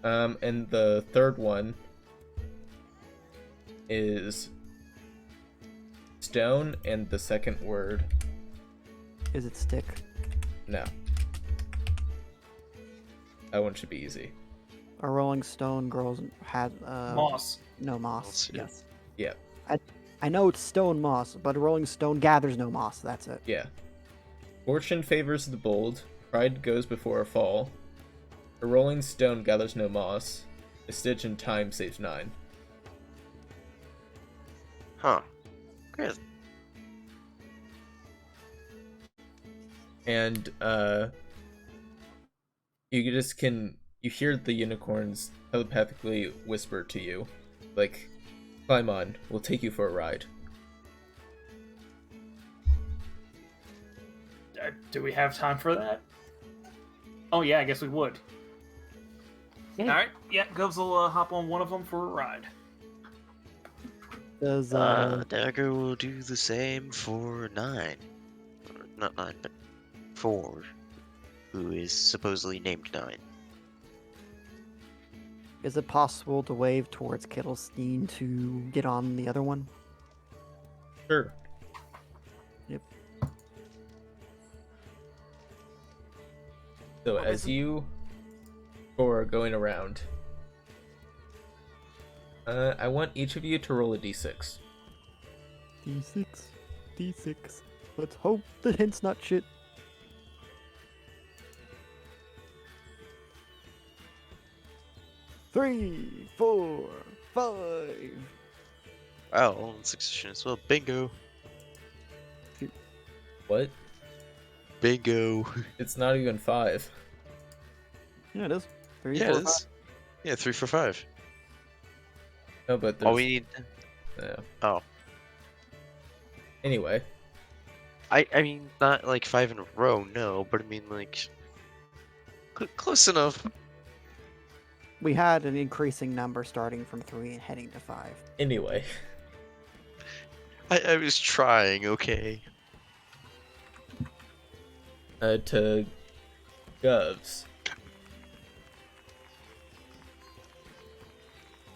And the third one is stone, and the second word, Is it stick? no. That one should be easy. A Rolling Stone girls had Moss. no moss. Moss, yeah. Yes. Yeah, I know it's stone moss, but a Rolling Stone gathers no moss. That's it. yeah. Fortune favors the bold. Pride goes before a fall. A rolling stone gathers no moss. A stitch in time saves 9. Huh. Good. And you hear the unicorns telepathically whisper to you, like, climb on, we'll take you for a ride. Do we have time for that? Oh yeah, I guess we would. Yeah. All right, yeah, Govs will hop on one of them for a ride. Does Dagger will do the same for 9. Or not 9, but 4. Who is supposedly named 9. is it possible to wave towards Kittlestein to get on the other one? Sure. Yep. So as you four are going around, I want each of you to roll a d6. D6, D6. Let's hope the hint's not shit. Three, 4, 5. Wow, all in succession as well. Bingo. What? Bingo. It's not even 5. Yeah, it is. 3, Yeah, 4, it is. Yeah, 3 for 5. No, but there's... All we need. Yeah. Oh. Anyway, I mean, not like 5 in a row, no, but I mean, like. Close enough. We had an increasing number starting from 3 and heading to 5. anyway. I was trying, okay. To Govs.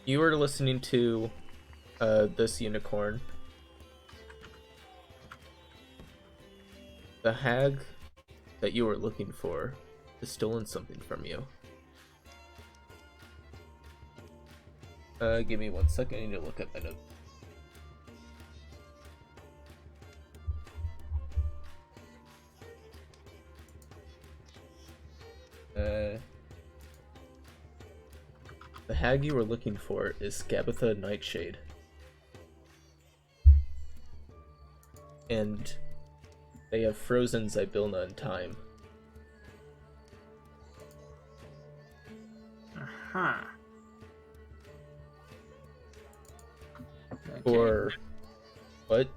You were listening to this unicorn. The hag that you were looking for has stolen something from you. Give me 1 second, I need to look at my notes. The hag you were looking for is Gabitha Nightshade. And they have frozen Zybilna in time. Uh-huh. Okay. For what?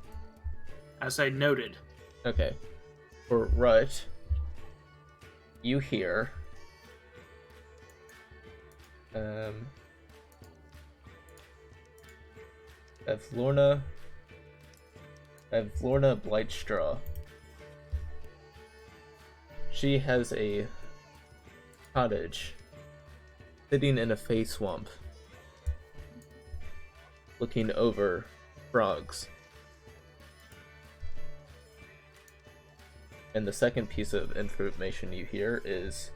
I say noted. Okay. For Rut, you hear Lorna Blightstraw. She has a cottage sitting in a fey swamp looking over frogs. And the second piece of information you hear is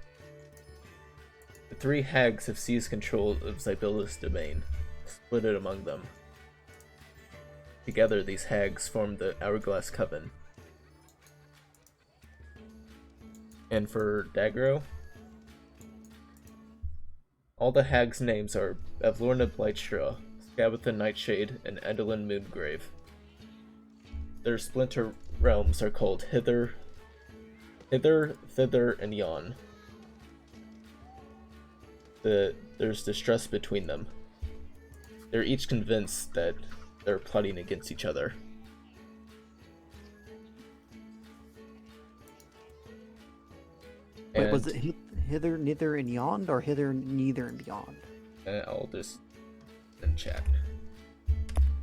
the 3 hags have seized control of Zybilla's domain, split it among them. Together, these hags form the Hourglass Coven. And for Dagro, all the hags' names are Bevlorna Blightstraw, Gabitha Nightshade, and Endelyn Moongrave. Their splinter realms are called Hither, Thither, and Yon. There's distrust between them. They're each convinced that they're plotting against each other. Wait, was it hither, neither, and yond, or hither, neither, and beyond? I'll just in chat.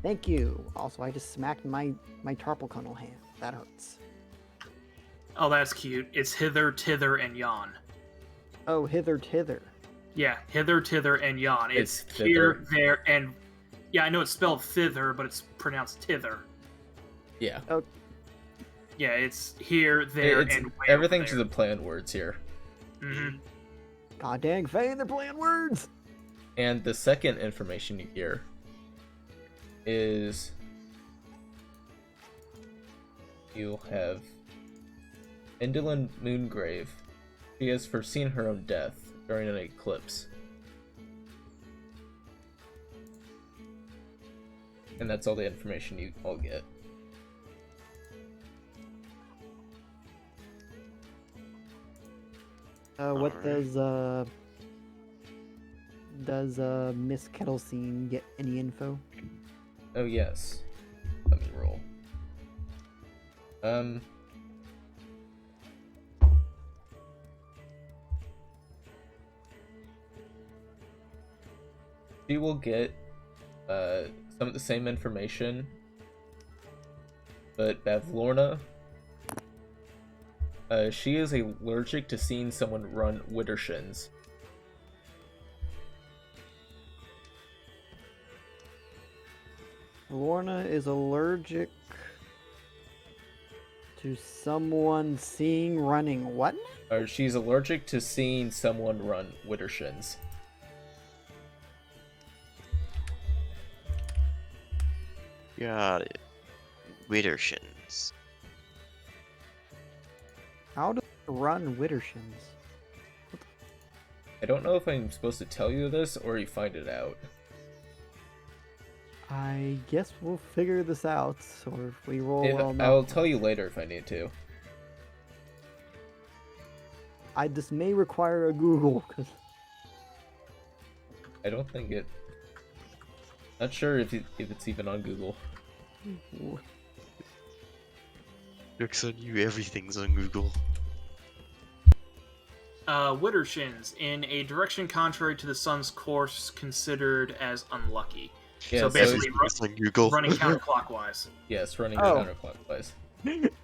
Thank you. Also, I just smacked my Tarple Cunnel hand. That hurts. Oh, that's cute. It's hither, tither, and yon. Oh, hither, tither. Yeah, hither, tither, and yon. It's It's here, thither. there, and... Yeah, I know it's spelled thither, but it's pronounced tither. Yeah. Yeah, it's here, there, It's, and way everything's over the planned words here. Mm-hmm. God dang, Faye, they're playing words! And the second information you hear is you have Endelyn Moongrave. She has foreseen her own death during an eclipse. And that's all the information you all get. What Alright. does Miss Kettlescene get any info? Oh yes. Let me roll. She will get some of the same information, but Bavlorna, she is allergic to seeing someone run Widdershins. Lorna is allergic to someone seeing running what? She's allergic to seeing someone run Widdershins. Got it. Widdershins. How does it run Widdershins? I don't know if I'm supposed to tell you this or you find it out. I guess we'll figure this out, or if we roll well enough. I'll tell you later if I need to. This may require a Google, because I don't think it... Not sure if it's even on Google. Looks on you, everything's on Google. Widdershins, in a direction contrary to the sun's course, considered as unlucky. Yeah, so basically, It's on Google. running counterclockwise. Yes, running Oh. counterclockwise.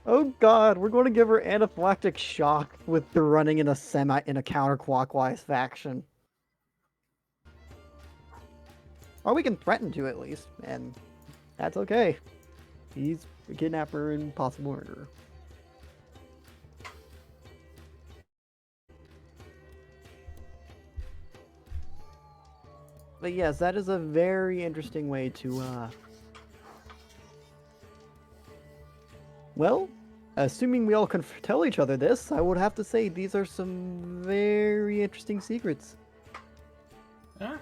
Oh god, we're going to give her anaphylactic shock with the running in a counterclockwise faction. Or we can threaten to at least, and that's okay. He's a kidnapper and possible murderer. But yes, that is a very interesting way to, Well, assuming we all can tell each other this, I would have to say these are some very interesting secrets. Huh?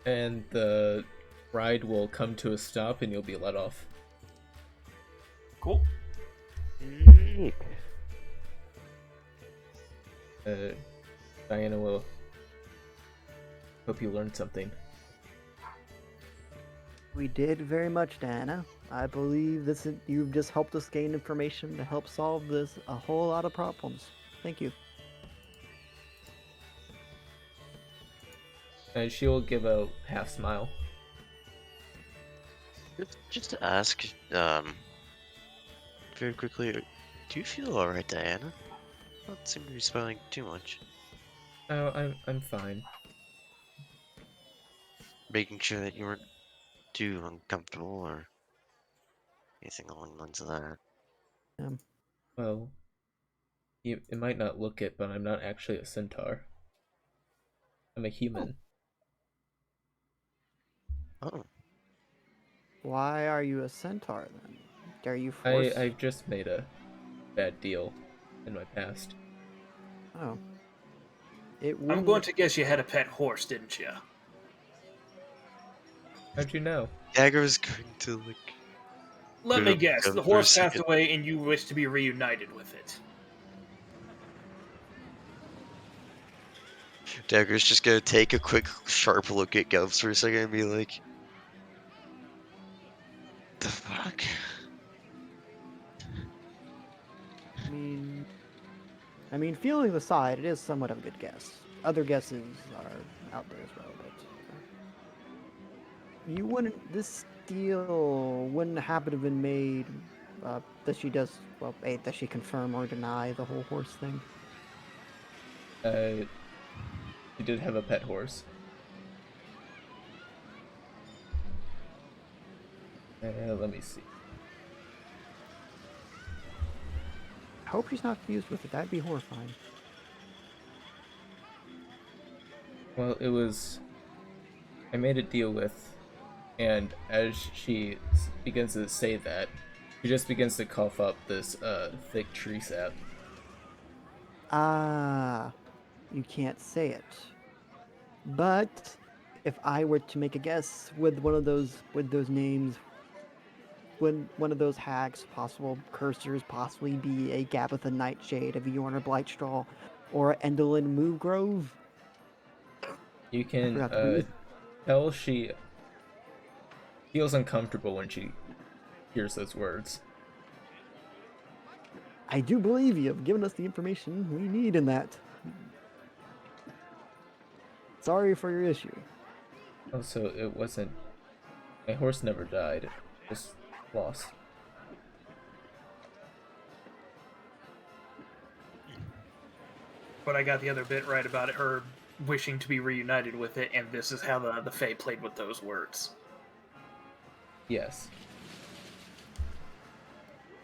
And the ride will come to a stop and you'll be let off. Cool. Diana will... Hope you learned something. We did very much, Diana. I believe you've just helped us gain information to help solve a whole lot of problems. Thank you. And she will give a half smile. Just to ask, very quickly, do you feel alright, Diana? Don't seem to be smiling too much. Oh, I'm fine. Making sure that you weren't too uncomfortable or anything along the lines of that. Well, it might not look it, but I'm not actually a centaur. I'm a human. Oh. Why are you a centaur then? Are you forced? I've just made a bad deal in my past. Oh. I'm going to guess you had a pet horse, didn't you? How'd you know? Dagger is going to, like... Let me guess. Go The for a horse passed second. away and you wish to be reunited with it. Dagger's just gonna take a quick, sharp look at Govs for a second and be like... The fuck? I mean, feeling aside, it is somewhat of a good guess. Other guesses are out there as well, but you wouldn't. This deal wouldn't happen to have been made. Does she confirm or deny the whole horse thing? He did have a pet horse. Let me see. I hope she's not confused with it. That'd be horrifying. Well, it was... I made a deal with... And as she begins to say that, she just begins to cough up this thick tree sap. Ah, you can't say it. But if I were to make a guess, with those names, would one of those hags, possible cursors, possibly be a Gabbatha Nightshade, a Viorna Blightstraw, or Endelyn Movegrove? You can forgot to breathe. tell she feels uncomfortable when she hears those words. I do believe you have given us the information we need in that. Sorry for your issue. Also, it wasn't. My horse never died. It was lost. But I got the other bit right about it, her wishing to be reunited with it, and this is how the Fae played with those words. Yes.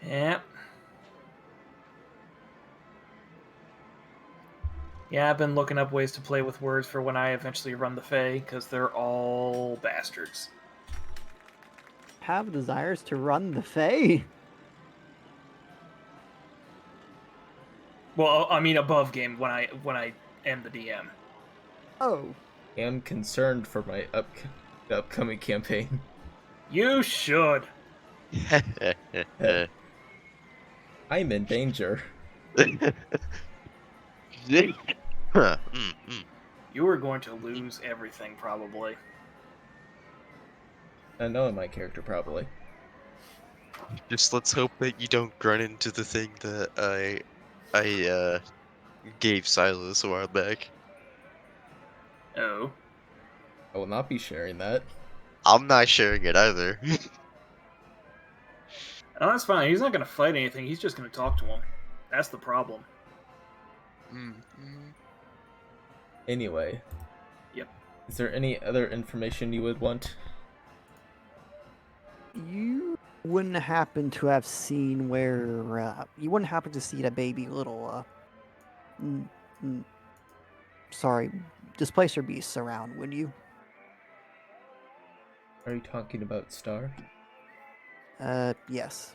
Yep. Yeah, I've been looking up ways to play with words for when I eventually run the Fae, because they're all bastards. Have desires to run the Fae? Well, I mean above game when I am the DM. Oh, I am concerned for my the upcoming campaign. You should. I'm in danger. You are going to lose everything, probably. I know my character probably. Just let's hope that you don't run into the thing that I gave Silas a while back. Oh. I will not be sharing that. I'm not sharing it either. Oh, that's fine. He's not going to fight anything. He's just going to talk to him. That's the problem. Anyway. Yep. Is there any other information you would want? you wouldn't happen to have seen where you wouldn't happen to see the baby little sorry, displacer beasts around, would you? Are you talking about Star? Yes.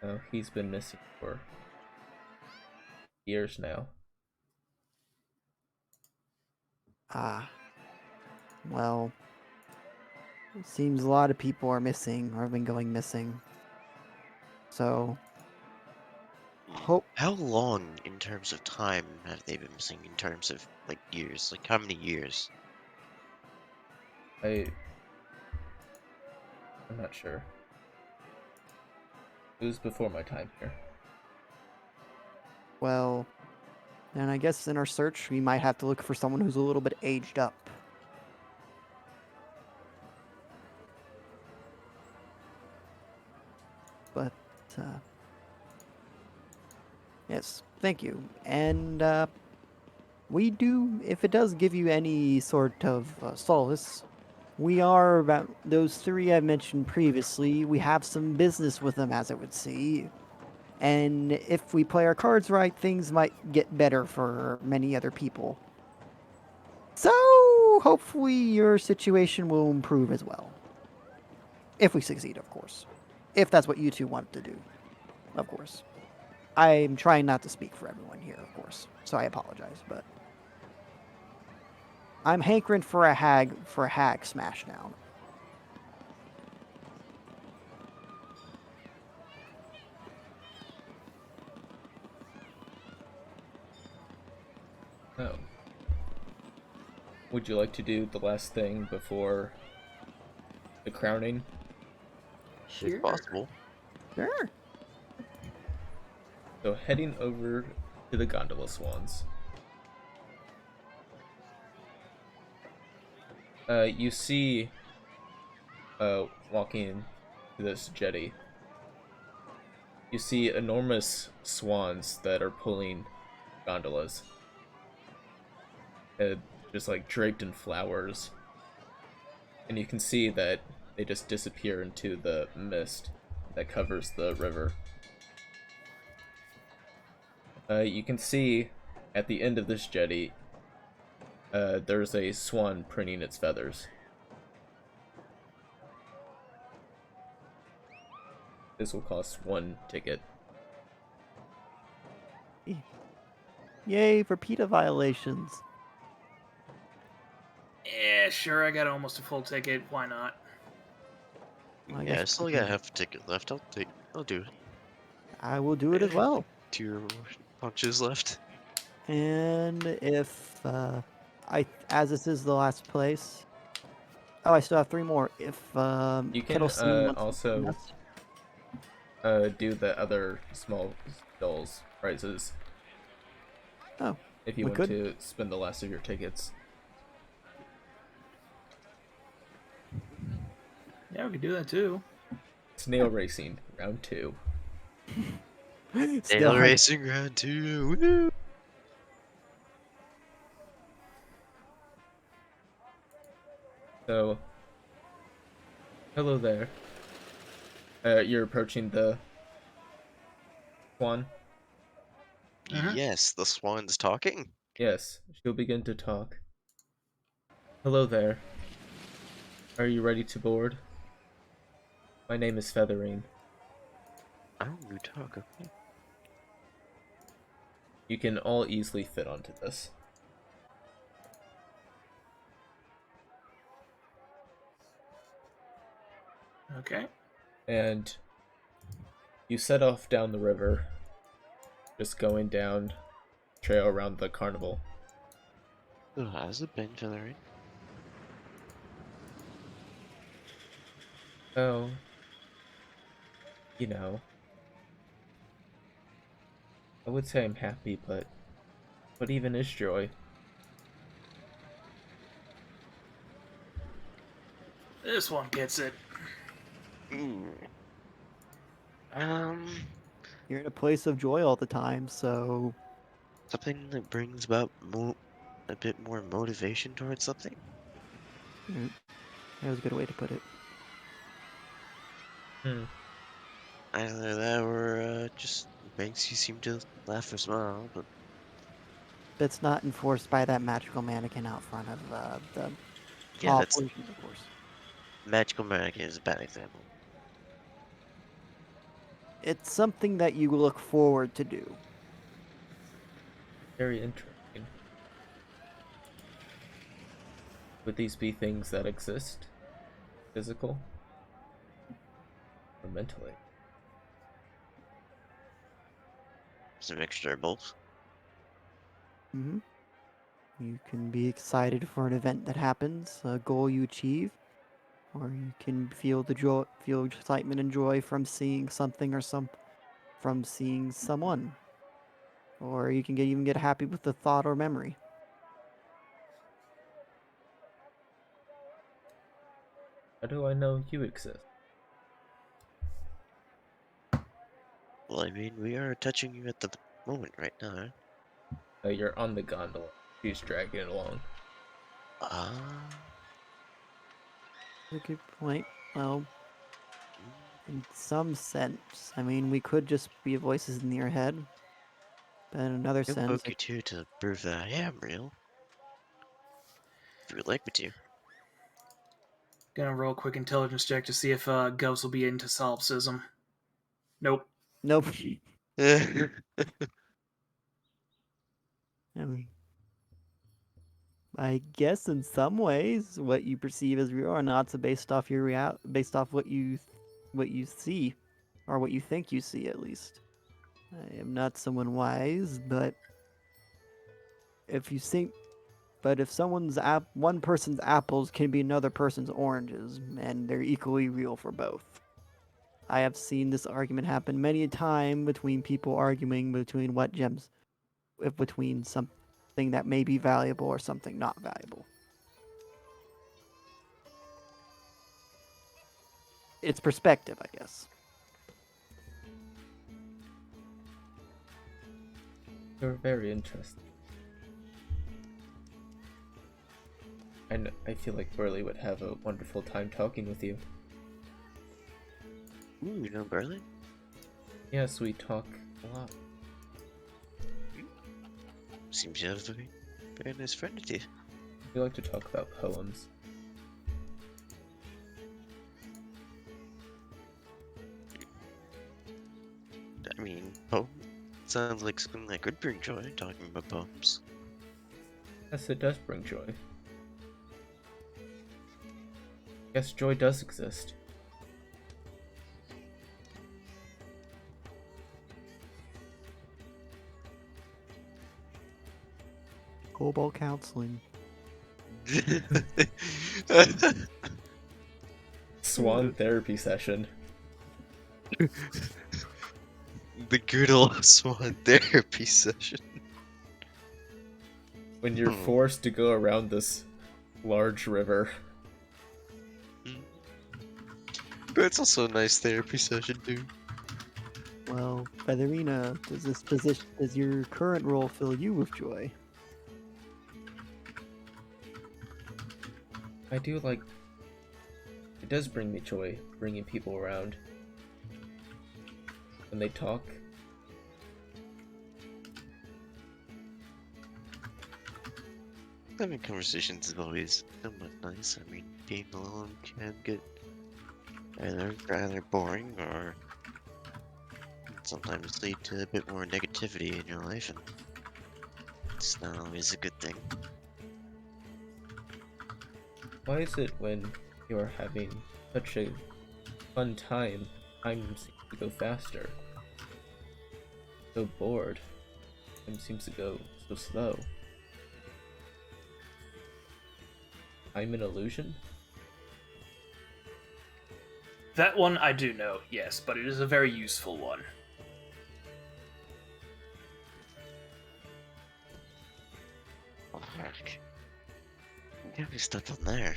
No, he's been missing for years now. Ah. Well, it seems a lot of people are missing or have been going missing. So, hope How long in terms of time have they been missing in terms of like years? Like how many years? I'm not sure. It was before my time here. well, then I guess in our search we might have to look for someone who's a little bit aged up. But yes, thank you. And we do, if it does give you any sort of solace, we are about those three I mentioned previously. We have some business with them, as it would see. And if we play our cards right, things might get better for many other people. So, hopefully your situation will improve as well. If we succeed, of course. If that's what you two want to do, of course. I'm trying not to speak for everyone here, of course, so I apologize, but I'm hankering for a hag smashdown. Oh. Would you like to do the last thing before the crowning? If possible. Sure. So heading over to the gondola swans. You see, walking to this jetty, you see enormous swans that are pulling gondolas. Just like draped in flowers. And you can see that they just disappear into the mist that covers the river. You can see at the end of this jetty, there's a swan preening its feathers. This will cost 1 ticket. Yay for PETA violations. Yeah, sure. I got almost a full ticket. Why not? I Yeah, I guess still we got can- half a ticket left. I'll do it. I will do it as well. 2 punches left. And if as this is the last place, oh, I still have 3 more. If You can Kettlestein wants to join also us. do the other small dolls prizes Oh, if you we want could. to spend the last of your tickets. Yeah, we could do that too. Snail racing round 2. Still Nail has- racing round 2. Woo! So, hello there. You're approaching the swan. Mhm. Yes, the swan's talking. Yes, she'll begin to talk. Hello there. Are you ready to board? My name is Feathering. Oh, you talk. Okay. You can all easily fit onto this. Okay. And you set off down the river, just going down trail around the carnival. So how's it been, Feathering? Oh, you know, I would say I'm happy, but what even is joy? This one gets it. Mm. Um, You're in a place of joy all the time, so something that brings about a bit more motivation towards something. mm, that was a good way to put it. Hmm. Either that or just makes you seem to laugh or smile, but That's not enforced by that magical mannequin out front of the yeah, hall that's portion, of course. Magical Mannequin is a bad example. It's something that you look forward to do. Very interesting. Would these be things that exist? Physical? Or mentally? It's a mixture of both. hmm You can be excited for an event that happens, a goal you achieve, or you can feel the joy, feel excitement and joy from seeing something or from seeing someone, or you can even get happy with the thought or memory. How do I know you exist? Well, I mean, we are touching you at the moment right now. You're on the gondola. She's dragging it along. Ah, That's a good point. Well, in some sense, I mean, we could just be voices in your head, but in another I'll sense, poke you too to prove that I am real. If you would like me to. Gonna roll a quick intelligence check to see if Ghost will be into solipsism. Nope. nope. Yeah. I mean, I guess in some ways, what you perceive as real or not is based off based off what you see, or what you think you see at least. I am not someone wise, but if you think, but if one person's apples can be another person's oranges, and they're equally real for both. I have seen this argument happen many a time between people arguing between what gems, between something that may be valuable or something not valuable. It's perspective, I guess. You're very interesting. And I feel like Burley would have a wonderful time talking with you. Ooh, you know Burley? Yes, we talk a lot. Seems you have a very nice friend with you. We like to talk about poems. I mean, poem sounds like something that could bring joy, talking about poems. Yes, it does bring joy. Guess joy does exist. Kobold counseling. Swan therapy session. The good old swan therapy session. When you're forced to go around this large river. But it's also a nice therapy session, dude. Well, Featherina, does your current role fill you with joy? I do like... It does bring me joy, bringing people around. When they talk. Having conversations is always somewhat nice. I mean, being alone can get either rather boring or sometimes lead to a bit more negativity in your life, and it's not always a good thing. Why is it when you're having such a fun time, time seems to go faster? So bored. Time seems to go so slow. I'm an illusion? That one I do know, yes, but it is a very useful one. Oh, heck. Can't be stuck on there.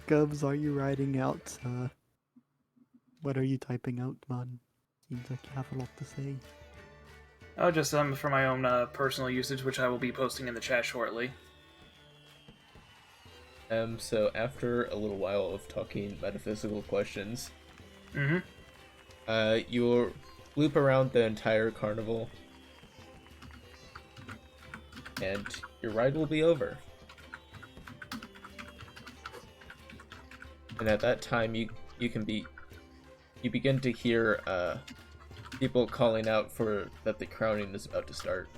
Govs, are you writing out, what are you typing out, man? Seems like you have a lot to say. Oh, just for my own personal usage, which I will be posting in the chat shortly. So after a little while of talking metaphysical questions, you'll loop around the entire carnival, and your ride will be over. And at that time, you begin to hear people calling out for that the crowning is about to start.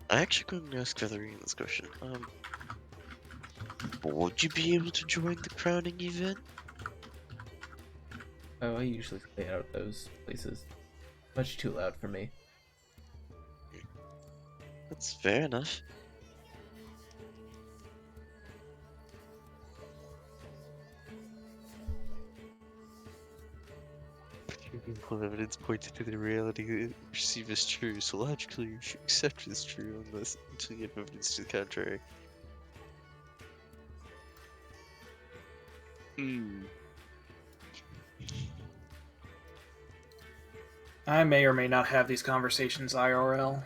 I actually couldn't ask Featherine this question. Would you be able to join the crowning event? Oh, I usually stay out of those places. Much too loud for me. That's fair enough. Meaningful evidence pointed to the reality you perceive as true, so logically you should accept it as true unless until you have evidence to the contrary. I may or may not have these conversations IRL.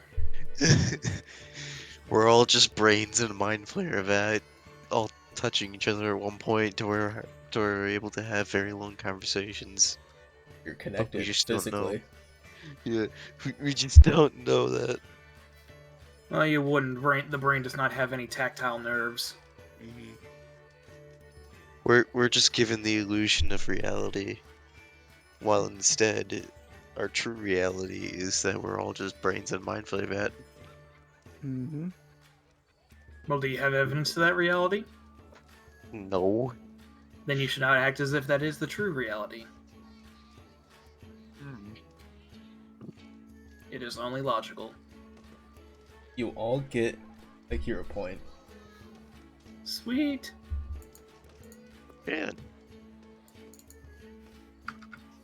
We're all just brains in a mind flare vat, all touching each other at one point to where we're able to have very long conversations. You're connected just don't know. physically. Yeah, we just don't know that. Well, you wouldn't. The brain does not have any tactile nerves. We're just given the illusion of reality, while instead, our true reality is that we're all just brains in mind flare vat. Well, do you have evidence to that reality? No. Then you should not act as if that is the true reality. It is only logical. You all get a hero point. Sweet. Man.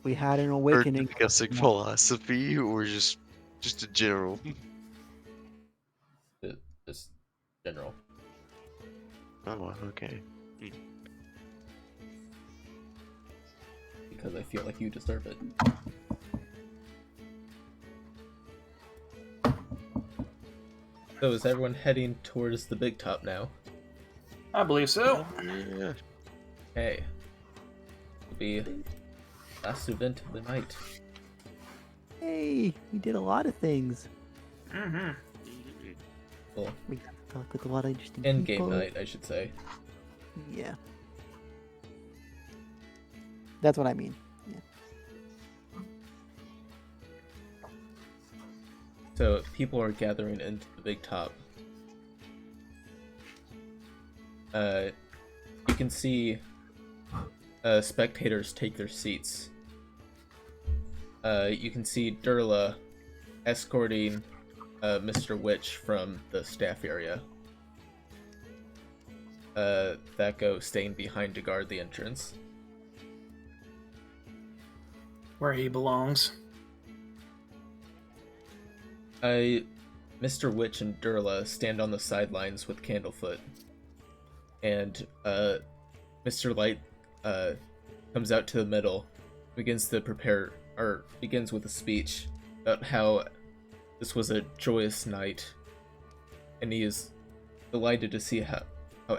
We had an Or awakening. discussing philosophy, or just a general. Just general. Oh, okay. Because I feel like you deserve it. So is everyone heading towards the big top now? I believe so. Yeah. Hey. It'll be last event of the night. Hey, we did a lot of things. Well, We got to talk with a lot of interesting end game people. night, I should say. Yeah. That's what I mean. So people are gathering into the big top. You can see spectators take their seats. You can see Durla escorting Mr. Witch from the staff area. Thaco staying behind to guard the entrance. Where he belongs. Mr. Witch and Durla stand on the sidelines with Candlefoot. And Mr. Light comes out to the middle, begins with a speech about how this was a joyous night, and he is delighted to see how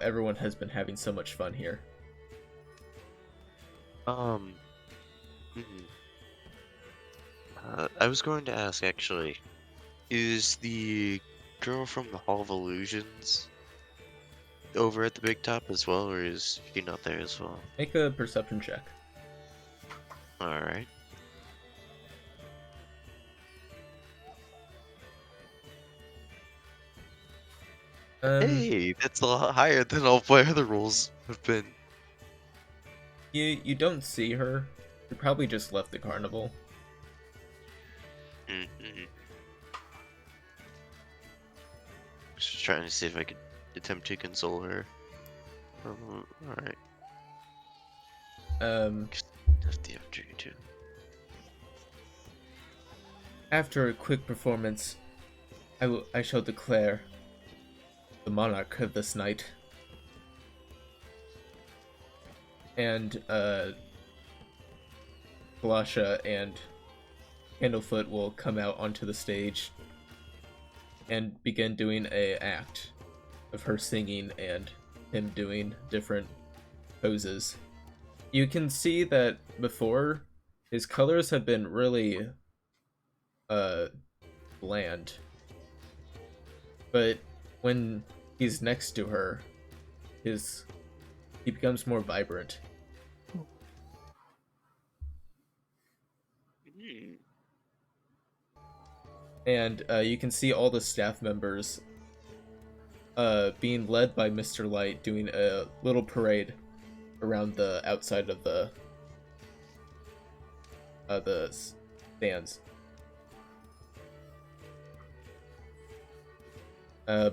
everyone has been having so much fun here. I was going to ask, actually, is the girl from the Hall of Illusions over at the big top as well, or is she not there as well? Make a perception check. Alright. Hey, that's a lot higher than all my other rolls have been. You don't see her. She probably just left the carnival. Mm-hmm. Just trying to see if I could attempt to console her. Alright. After a quick performance, I shall declare the monarch of this night. And Galasha and Candlefoot will come out onto the stage and begin doing an act of her singing and him doing different poses. You can see that before, his colors have been really bland, but when he's next to her, he becomes more vibrant. And you can see all the staff members being led by Mr. Light doing a little parade around the outside of the stands.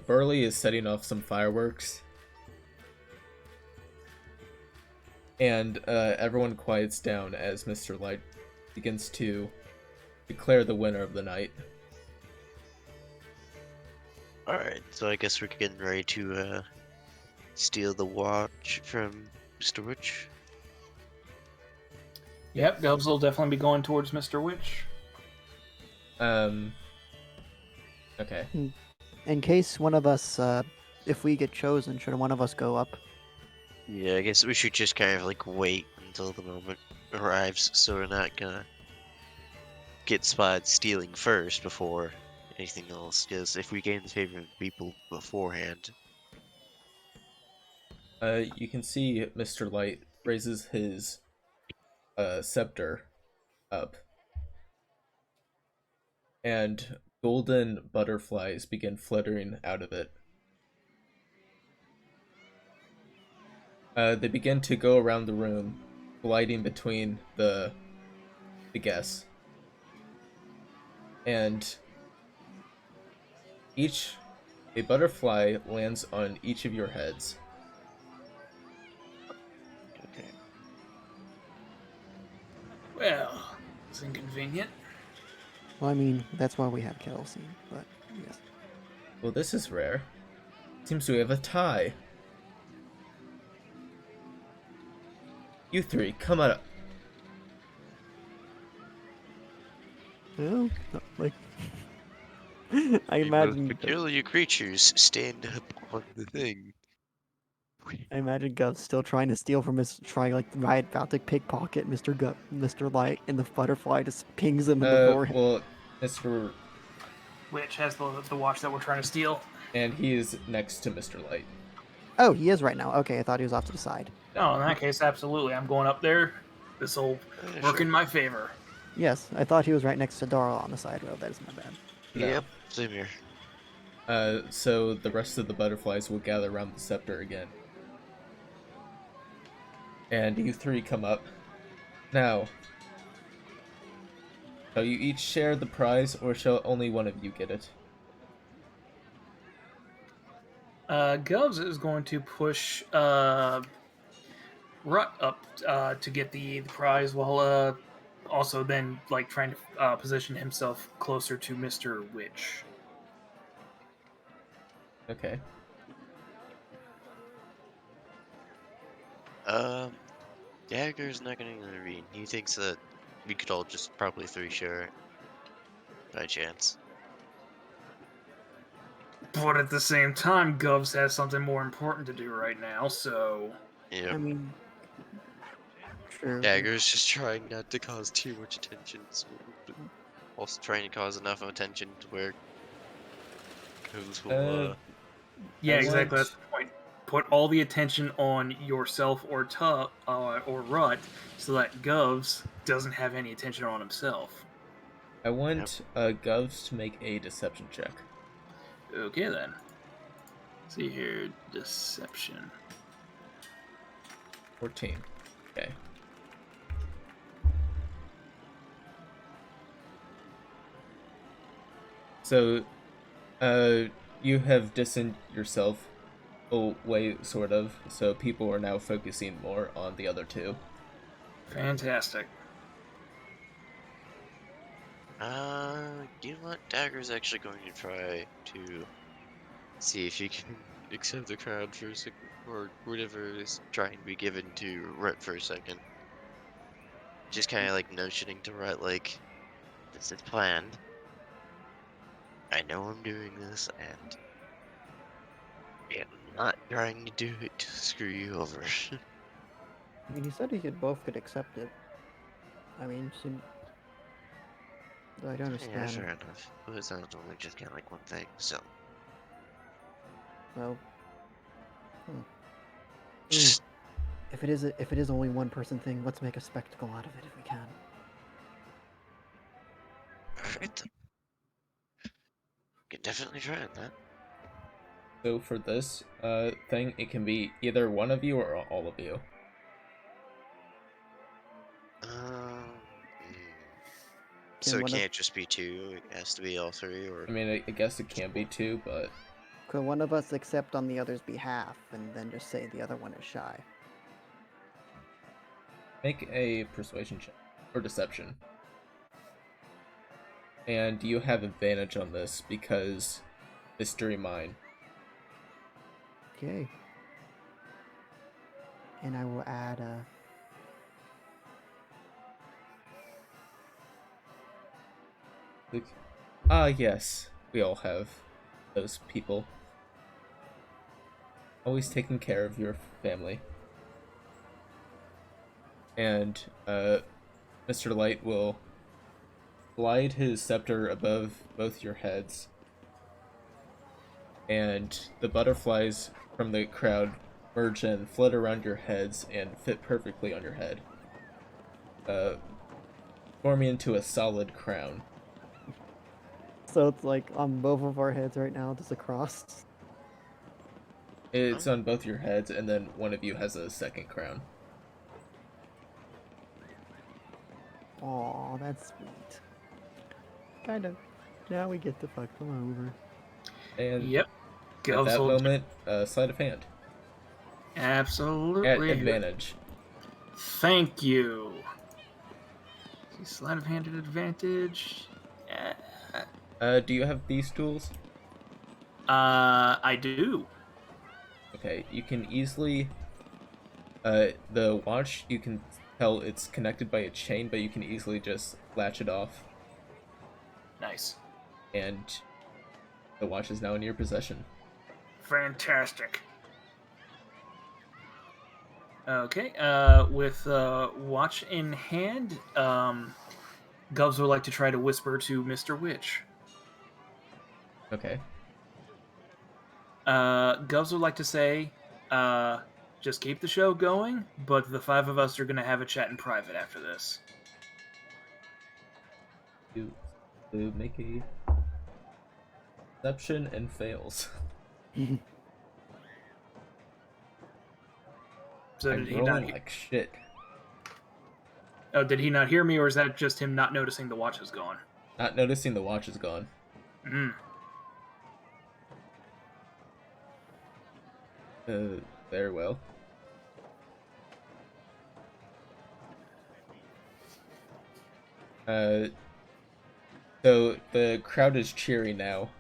Burley is setting off some fireworks. And everyone quiets down as Mr. Light begins to declare the winner of the night. Alright, so I guess we're getting ready to steal the watch from Mr. Witch. Yep, Govs will definitely be going towards Mr. Witch. Okay. In case one of us, if we get chosen, should one of us go up? Yeah, I guess we should just kind of like wait until the moment arrives, so we're not gonna get spotted stealing first before anything else, because if we gain the favor of people beforehand. You can see Mr. Light raises his scepter up, and golden butterflies begin fluttering out of it. They begin to go around the room, gliding between the guests. And a butterfly lands on each of your heads. Okay. Well, it's inconvenient. Well, I mean, that's why we have kerosene, but yes. Well, this is rare. Seems we have a tie. You three, come on up. Well, like, I The imagine, most peculiar creatures stand up on the thing. Gov's still trying to steal from right about to pickpocket Mr. Light, and the butterfly just pings him in the forehead. Well, Mr. Which has the watch that we're trying to steal. And he is next to Mr. Light. Oh, he is right now. Okay, I thought he was off to the side. No, in that case, absolutely. I'm going up there. This will Yeah, work sure. in my favor. Yes, I thought he was right next to Dara on the side road. That is my bad. No. Yep, same here. So the rest of the butterflies will gather around the scepter again. And you three come up. Now, shall you each share the prize, or shall only one of you get it? Govs is going to push Rut up to get the prize, while also then like trying to position himself closer to Mr. Witch. Okay. Dagger's not gonna intervene. He thinks that we could all just probably 3-share it. By chance. But at the same time, Govs has something more important to do right now, so Yep. I mean, true. Dagger's just trying not to cause too much attention, but also trying to cause enough attention to where Goose will, yeah, I exactly. want- That's the point. Put all the attention on yourself or Rut, so that Govs doesn't have any attention on himself. I want Govs to make a deception check. Okay then. See here, deception. 14. Okay. So, you have distanced yourself away, sort of, so people are now focusing more on the other two. Fantastic. you know what? Dagger's actually going to try to see if he can accept the crown for a second, or whatever is trying to be given to Rhett for a second. Just kind of like notioning to Rhett, like, this is planned. I know I'm doing this, and I'm not trying to do it to screw you over. I mean, he said both could accept it. I mean, I don't Yeah, understand. fair enough. But it's not only just kind of like one thing, so. Well, Just, if it is only one person thing, let's make a spectacle out of it if we can. alright. Can definitely try on that. So for this thing, it can be either one of you or all of you. So it one of- can't just be 2, it has to be all 3, or... I mean, I guess it can be two, but Could one of us accept on the other's behalf and then just say the other one is shy? make a persuasion check or deception. And you have advantage on this because mystery mine. Okay. And I will add a. Yes, we all have those people. Always taking care of your family. And Mr. Light will glide his scepter above both your heads, and the butterflies from the crowd merge and flutter around your heads and fit perfectly on your head, forming into a solid crown. So it's like on both of our heads right now, just across. It's on both your heads, and then one of you has a second crown. Aw, that's sweet. Kind of. Now we get to fuck them over. And Yep. at Govs that will moment, sleight of hand. absolutely. At advantage. Thank you. See, sleight of hand at advantage. Do you have these tools? I do. Okay, you can easily... the watch, you can tell it's connected by a chain, but you can easily just latch it off, Nice. and the watch is now in your possession. Fantastic. Okay, with watch in hand, Govs would like to try to whisper to Mr. Witch. Okay. Govs would like to say, just keep the show going, but the 5 of us are going to have a chat in private after this. You make a deception and fails. So I'm did he not? rolling like shit. Oh, did he not hear me, or is that just him not noticing the watch is gone? Not noticing the watch is gone. Mm. Very well. So the crowd is cheering now.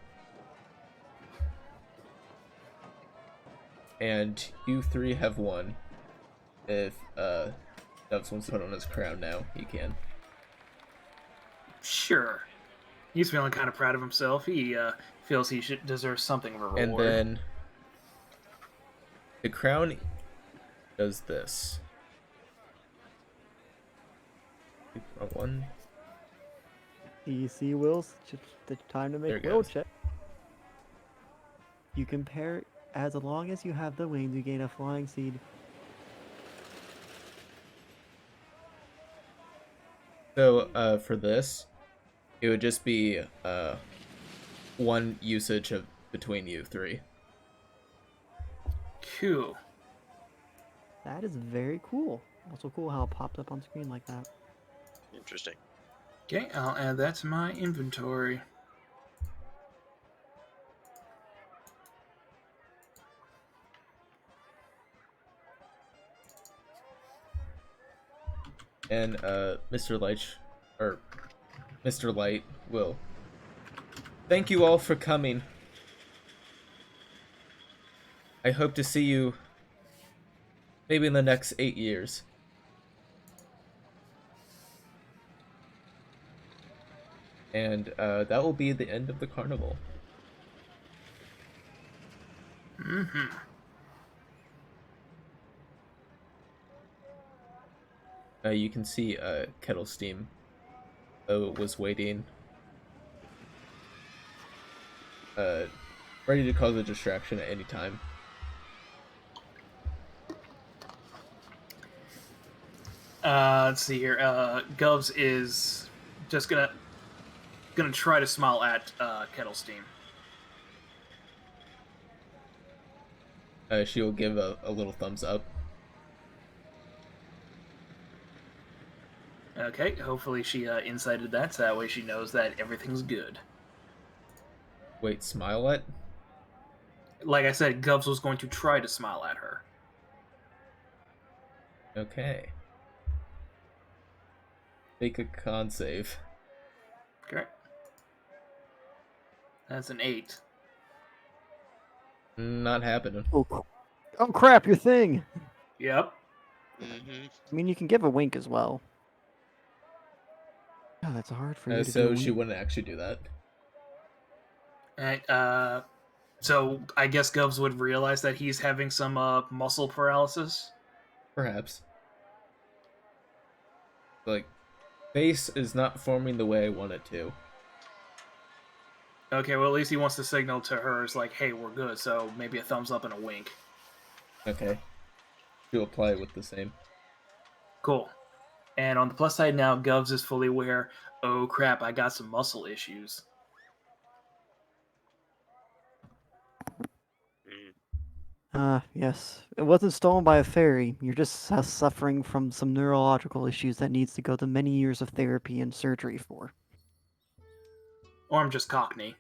And you 3 have won. If Dubs wants to put on his crown now, he can. Sure. He's feeling kind of proud of himself. He feels he deserves something of a reward. And then the crown does this. One. EC Wills, just the time to There make it will goes. check. You compare as long as you have the wings, you gain a flying seed. So for this, it would just be one usage of between you 3. Cool. That is very cool. Also cool how it popped up on screen like that. Interesting. Okay, I'll add that to my inventory. And Mr. Light will. Thank you all for coming. I hope to see you maybe in the next 8 years. And that will be the end of the carnival. Mm-hmm. You can see Kettle Steam was waiting, ready to cause a distraction at any time. Let's see here. Govs is just gonna try to smile at Kettle Steam. She will give a little thumbs up. Okay, hopefully she incited that, so that way she knows that everything's good. Wait, smile at? Like I said, Govs was going to try to smile at her. Okay. Make a con save. Okay. That's an 8. Not happening. Oh crap, your thing! Yep. Mm-hmm. I mean, you can give a wink as well. Oh, that's hard for you to do. So a she wink. wouldn't actually do that. And, so I guess Govs would realize that he's having some muscle paralysis. Perhaps. Like, face is not forming the way I want it to. Okay, well at least he wants to signal to her, it's like, hey, we're good, so maybe a thumbs up and a wink. Okay. To apply with the same. Cool. And on the plus side now, Govs is fully aware, oh crap, I got some muscle issues. Yes. It wasn't stolen by a fairy. You're just suffering from some neurological issues that needs to go to many years of therapy and surgery for. Or I'm just Cockney.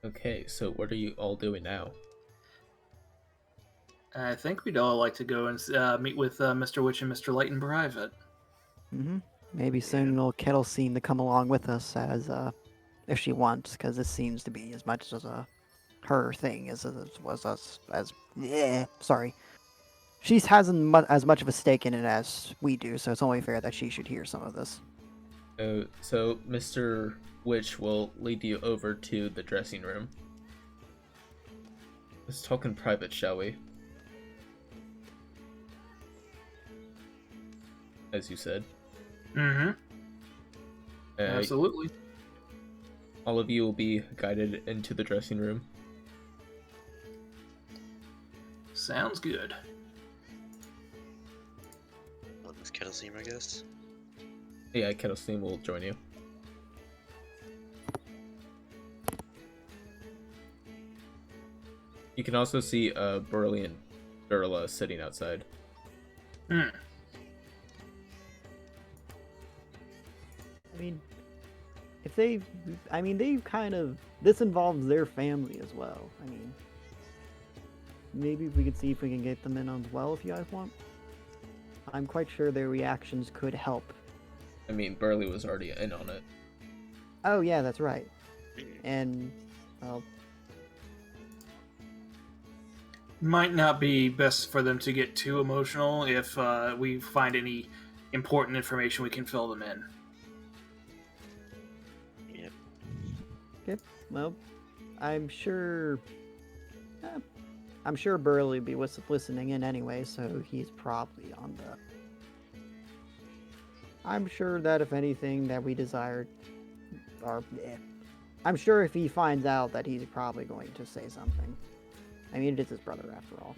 Okay, so what are you all doing now? I think we'd all like to go and meet with Mr. Witch and Mr. Light in private. Mm-hmm. Maybe send little Kettle Scene to come along with us as if she wants, because this seems to be as much as her thing as was us as. Yeah, sorry. She hasn't as much of a stake in it as we do, so it's only fair that she should hear some of this. So Mr. Witch will lead you over to the dressing room. Let's talk in private, shall we? As you said. Mm-hmm. Absolutely. All of you will be guided into the dressing room. Sounds good. Well, this kettle seam, I guess. Yeah, Kettlestein will join you. You can also see Burley and Durla sitting outside. Hmm. I mean, if they've kind of, this involves their family as well. I mean, maybe we could see if we can get them in as well if you guys want. I'm quite sure their reactions could help. I mean, Burley was already in on it. Oh yeah, that's right. And, well, Might not be best for them to get too emotional if we find any important information we can fill them in. Yep. okay, well, I'm sure Burley will be listening in anyway, so he's probably on the... I'm sure that if anything that we desire, or I'm sure if he finds out that he's probably going to say something. I mean, it is his brother after all.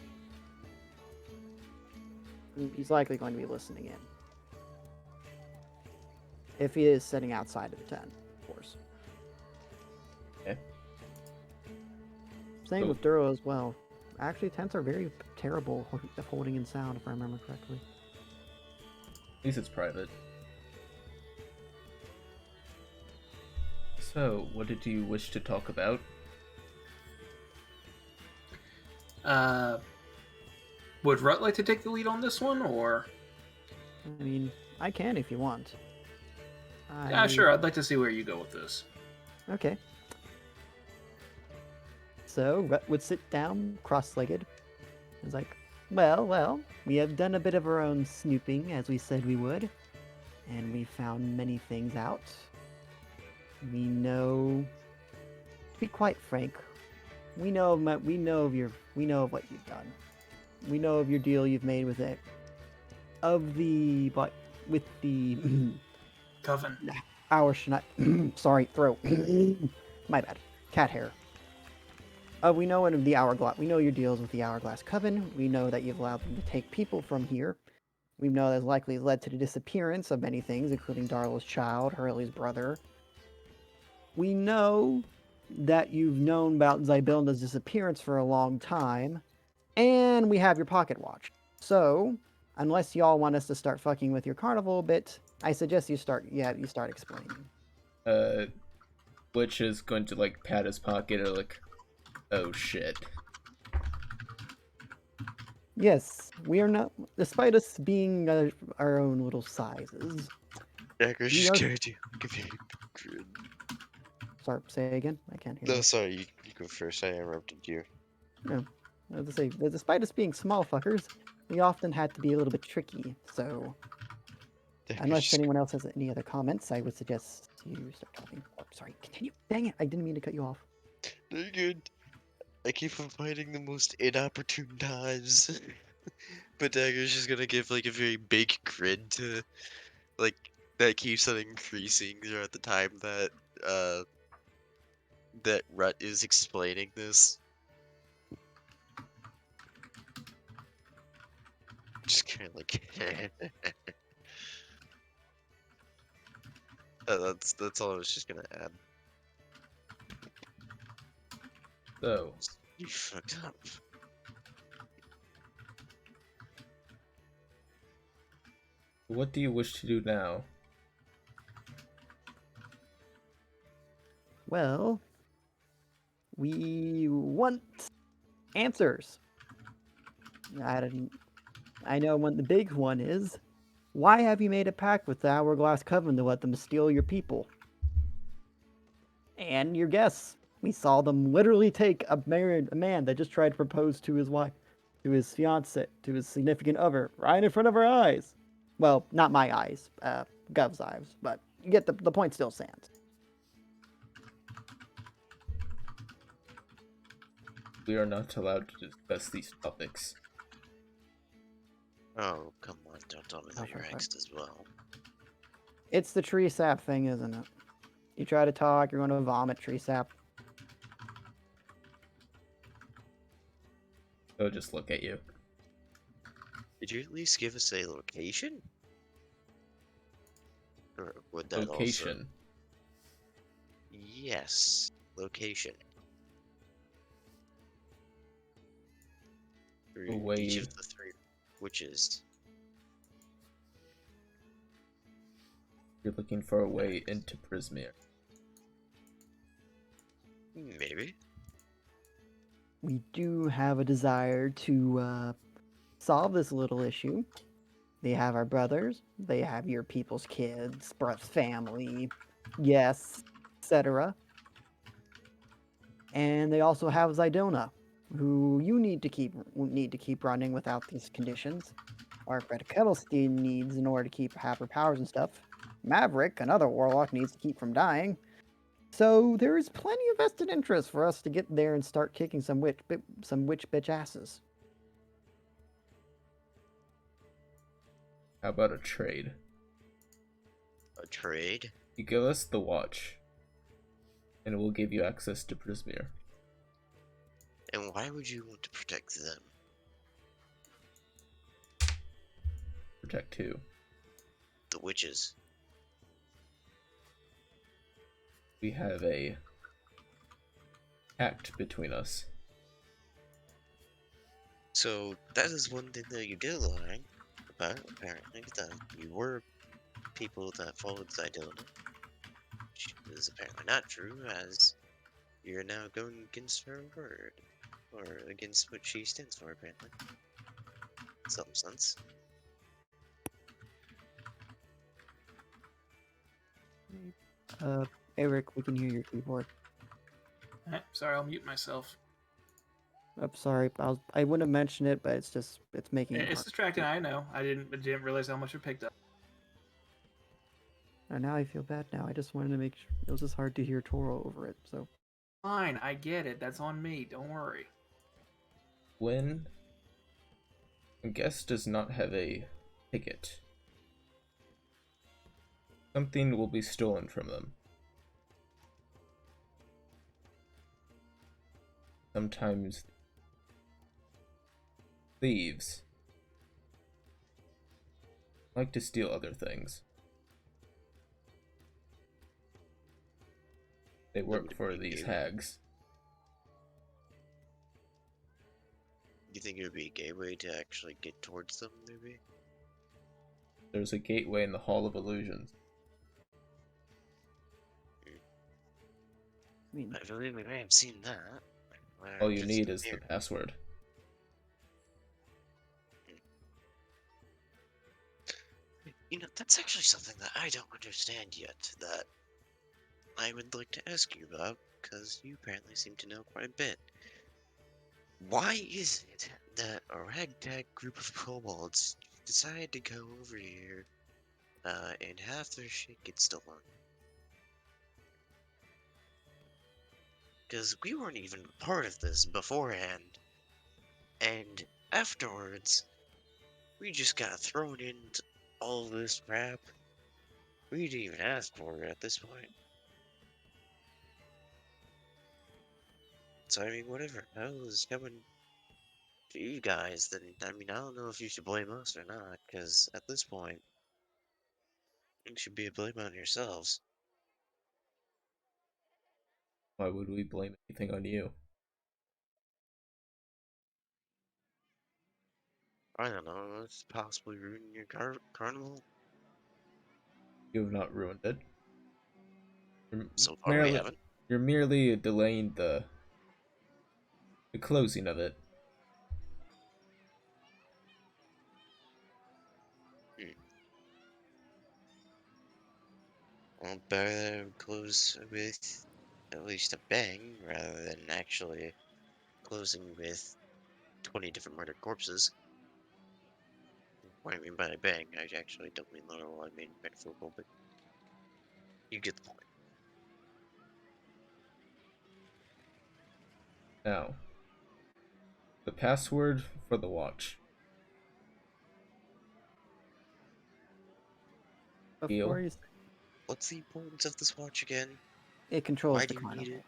He's likely going to be listening in. If he is sitting outside of the tent, of course. Okay. Same Cool. with Duro as well. Actually, tents are very terrible at holding in sound, if I remember correctly. At least it's private. So, what did you wish to talk about? Would Rut like to take the lead on this one, or? I mean, I can if you want. Yeah, sure. I'd like to see where you go with this. Okay. So, Rhett would sit down, cross-legged. He's like, well, we have done a bit of our own snooping, as we said we would. And we found many things out. We know... To be quite frank, we know of what you've done. We know of your deal you've made with it. With the... Coven. Sorry, throat. My bad. Cat hair. We know of the Hourglass. We know your deals with the Hourglass Coven. We know that you've allowed them to take people from here. We know that has likely led to the disappearance of many things, including Darla's child, Hurley's brother. We know that you've known about Zybilda's disappearance for a long time, and we have your pocket watch. So, unless y'all want us to start fucking with your carnival a bit, I suggest you start explaining. Witch is going to, like, pat his pocket or, like, oh shit. Yes, we are not, despite us being our own little sizes. Dagger's We just are- scared you. Give me a grin. Sorry, say again? I can't hear No, you. sorry, you go first. I interrupted you. As I say, despite us being small fuckers, we often had to be a little bit tricky, so... Dagger's Unless just- anyone else has any other comments, I would suggest you start talking. Oh, sorry, continue. Dang it, I didn't mean to cut you off. No, you're good. I keep on finding the most inopportune times. But Dagger's just gonna give like a very big grin to like that keeps on increasing throughout the time that that Rut is explaining this. Just kinda like that's all I was just gonna add. So, You fucked up. what do you wish to do now? Well, we want answers. I know the big one is, why have you made a pact with the Hourglass Coven to let them steal your people? And your guess, we saw them literally take a man that just tried to propose to his wife, to his fiance, to his significant other, right in front of our eyes. Well, not my eyes, Gov's eyes, but you get the point still stands. We are not allowed to discuss these topics. Oh, come on, don't tell me that Oh, you're sorry. hexed as well. It's the tree sap thing, isn't it? You try to talk, you're going to vomit tree sap. He'll just look at you. Did you at least give us a location? Or would that Location. also... Yes, location. For each of the three witches. You're looking for a way into Prismere. Maybe. We do have a desire to solve this little issue. They have our brothers, they have your people's kids, Breath's family, yes, etc. And they also have Zidona, who you need to keep running without these conditions. Our Greta Kettlestein needs in order to keep have her powers and stuff. Maverick, another warlock, needs to keep from dying. So there is plenty of vested interest for us to get there and start kicking some witch bitch asses. How about a trade? A trade? You give us the watch, and we'll give you access to Prismere. And why would you want to protect them? Protect who? The witches. We have a pact between us. So that is one thing that you did lie about, apparently, that you were people that followed Zidona. Which is apparently not true, as you're now going against her word. Or against what she stands for, apparently. In some sense. Eric, we can hear your keyboard. Sorry, I'll mute myself. I'm sorry, I wouldn't have mentioned it, but it's making it It's hard. distracting. I know. I didn't realize how much it picked up. And now I feel bad now. I just wanted to make sure it was just hard to hear Toro over it. So Fine, I get it. That's on me. Don't worry. When a guest does not have a ticket, something will be stolen from them. Sometimes thieves like to steal other things. They work for these hags. Do you think it would be a gateway to actually get towards them, maybe? There's a gateway in the Hall of Illusions. I mean, I believe we may have seen that. All you need is the password. You know, that's actually something that I don't understand yet, that I would like to ask you about, because you apparently seem to know quite a bit. Why is it that a ragtag group of kobolds decide to go over here, and half their shit gets stolen? Because we weren't even part of this beforehand, and afterwards, we just got thrown into all this crap. We didn't even ask for it at this point. So I mean, whatever hell is coming to you guys, then I mean, I don't know if you should blame us or not, because at this point, you should be a blame on yourselves. Why would we blame anything on you? I don't know, it's possibly ruining your carnival. You have not ruined it. So far, we haven't. You're merely delaying the closing of it. Well, better close with at least a bang, rather than actually closing with 20 different murdered corpses. What I mean by a bang, I actually don't mean literal, I mean metaphorical, but you get the point. Now, the password for the watch. before Deal. you What's the importance of this watch again? It controls Why the do you need carnival.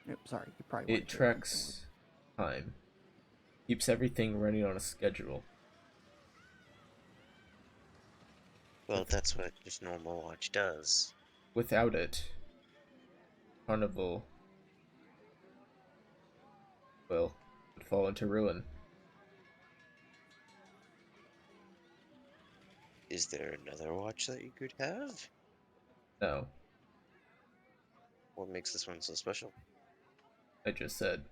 it? Oops, sorry, you probably It wanted to hear something. tracks time, keeps everything running on a schedule. Well, that's what just normal watch does. Without it, Carnival, well, would fall into ruin. Is there another watch that you could have? No, What makes this one so special? I just said.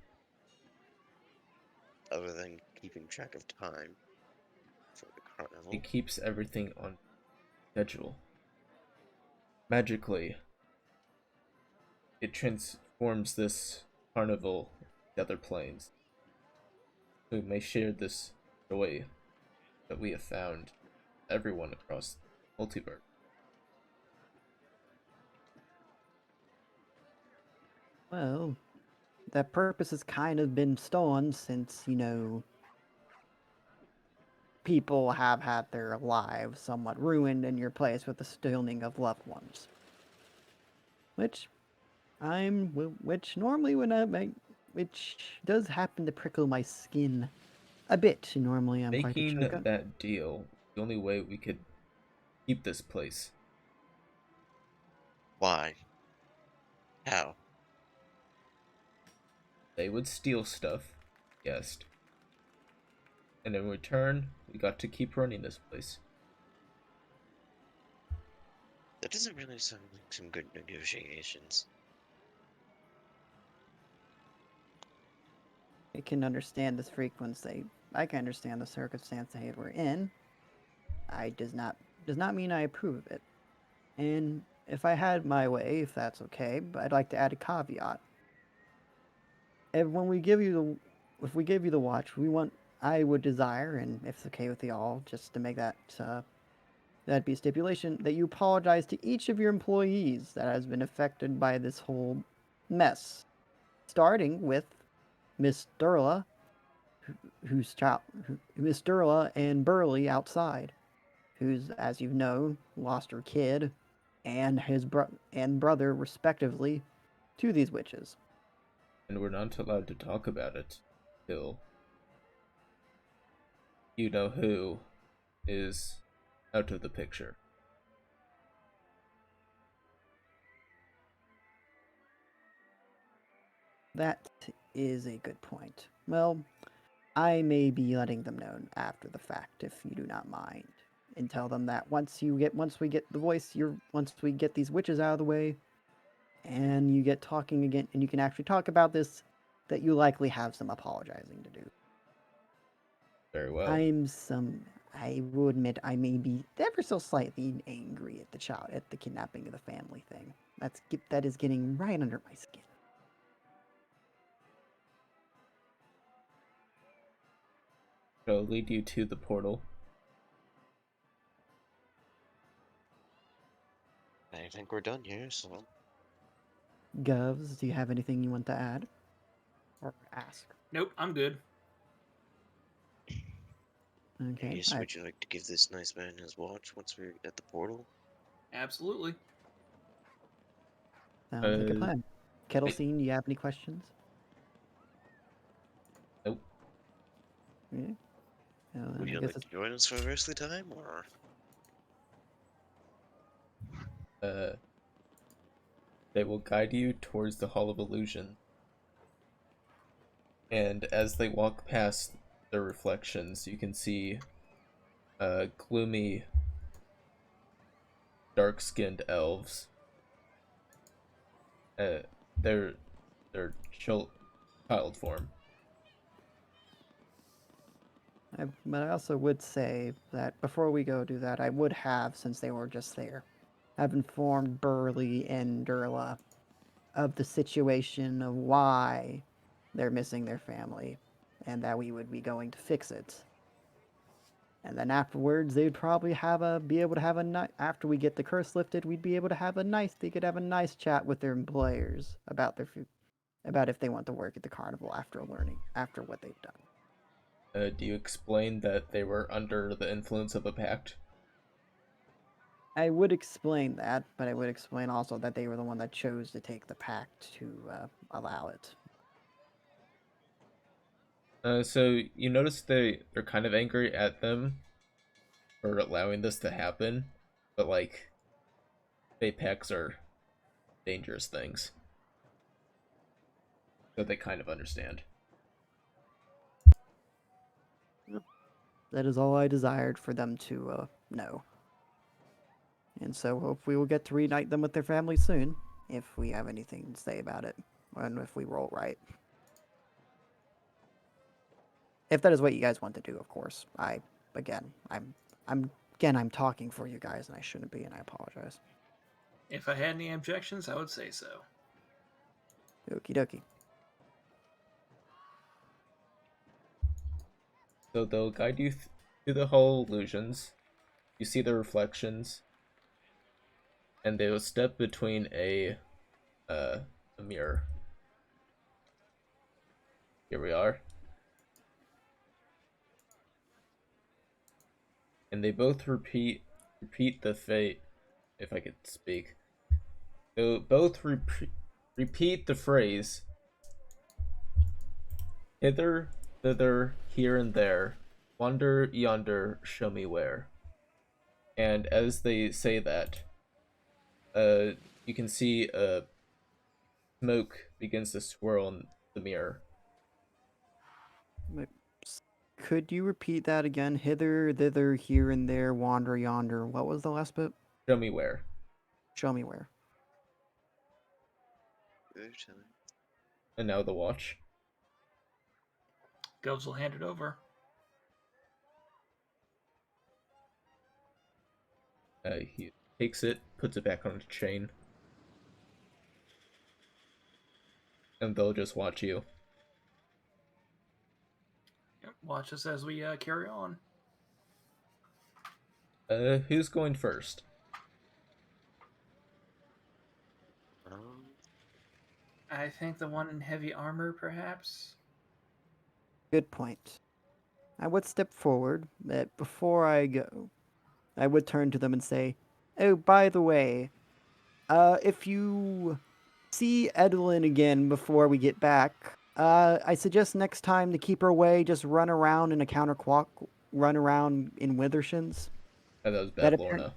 Other than keeping track of time for the carnival? It keeps everything on schedule. Magically, it transforms this carnival to other planes, who may share this joy that we have found everyone across multiverse. Well, that purpose has kind of been stolen since, people have had their lives somewhat ruined in your place with the stealing of loved ones. Which which normally when I make, which does happen to prickle my skin a bit. Normally I'm quite a Making choker. that deal, the only way we could keep this place. Why? How? They would steal stuff, yes, and in return, we got to keep running this place. That doesn't really sound like some good negotiations. I can understand this frequency. I can understand the circumstance they were in. I does not mean I approve of it. And if I had my way, if that's okay, but I'd like to add a caveat. When we give you if we give you the watch, I would desire, and if it's okay with y'all, just to make that'd be a stipulation that you apologize to each of your employees that has been affected by this whole mess, starting with Miss Durla, Miss Durla and Burley outside, who's, as you know, lost her kid and and brother respectively to these witches. And we're not allowed to talk about it till you know who is out of the picture. That is a good point. Well, I may be letting them know after the fact if you do not mind. And tell them that once we get the voice, once we get these witches out of the way and you get talking again and you can actually talk about this, that you likely have some apologizing to do. Very well. I will admit I may be ever so slightly angry at the kidnapping of the family thing. That is getting right under my skin. I'll lead you to the portal. I think we're done here, so... Govs, do you have anything you want to add? Or ask? Nope, I'm good. Okay. Yes, would you like to give this nice man his watch once we're at the portal? Absolutely. Sounds like a Uh, plan. Kettleseen, do you have any questions? Nope. Yeah. Would I you guess like to join us for the rest of the time, or...? They will guide you towards the Hall of Illusion. And as they walk past their reflections, you can see gloomy, dark-skinned elves. Uh, they're child form. But I also would say that before we go do that, I would have, since they were just there, have informed Burley and Durla of the situation of why they're missing their family, and that we would be going to fix it. And then afterwards, they'd probably be able to have after we get the curse lifted, we'd be able to have they could have a nice chat with their employers about about if they want to work at the carnival after what they've done. Do you explain that they were under the influence of a pact? I would explain that, but I would explain also that they were the one that chose to take the pact to allow it. So you notice they're kind of angry at them for allowing this to happen, but like, fate pacts are dangerous things, so they kind of understand. That is all I desired for them to know. And so hope we will get to reunite them with their family soon, if we have anything to say about it, and if we roll right. If that is what you guys want to do, of course. I'm talking for you guys, and I shouldn't be, and I apologize. If I had any objections, I would say so. Okie dokie. So they'll guide you through the whole illusions. You see the reflections, and they will step between a mirror. Here we are. And they both repeat the fate. If I could speak, they'll both repeat the phrase: hither, thither, here and there, wander yonder, show me where. And as they say that, you can see smoke begins to swirl in the mirror. Could you repeat that again? Hither, thither, here and there, wander yonder. What was the last bit? Show me where. Show me where. And now the watch. Govs will hand it over. He takes it, puts it back on its chain, and they'll just watch you. Yep, watch us as we carry on. Who's going first? I think the one in heavy armor, perhaps? Good point. I would step forward, but before I go, I would turn to them and say, "Oh, by the way, if you see Edelyn again before we get back, I suggest next time to keep her away, just run around in a counterclock, run around in Withershins." Oh, that was That Bavlorna.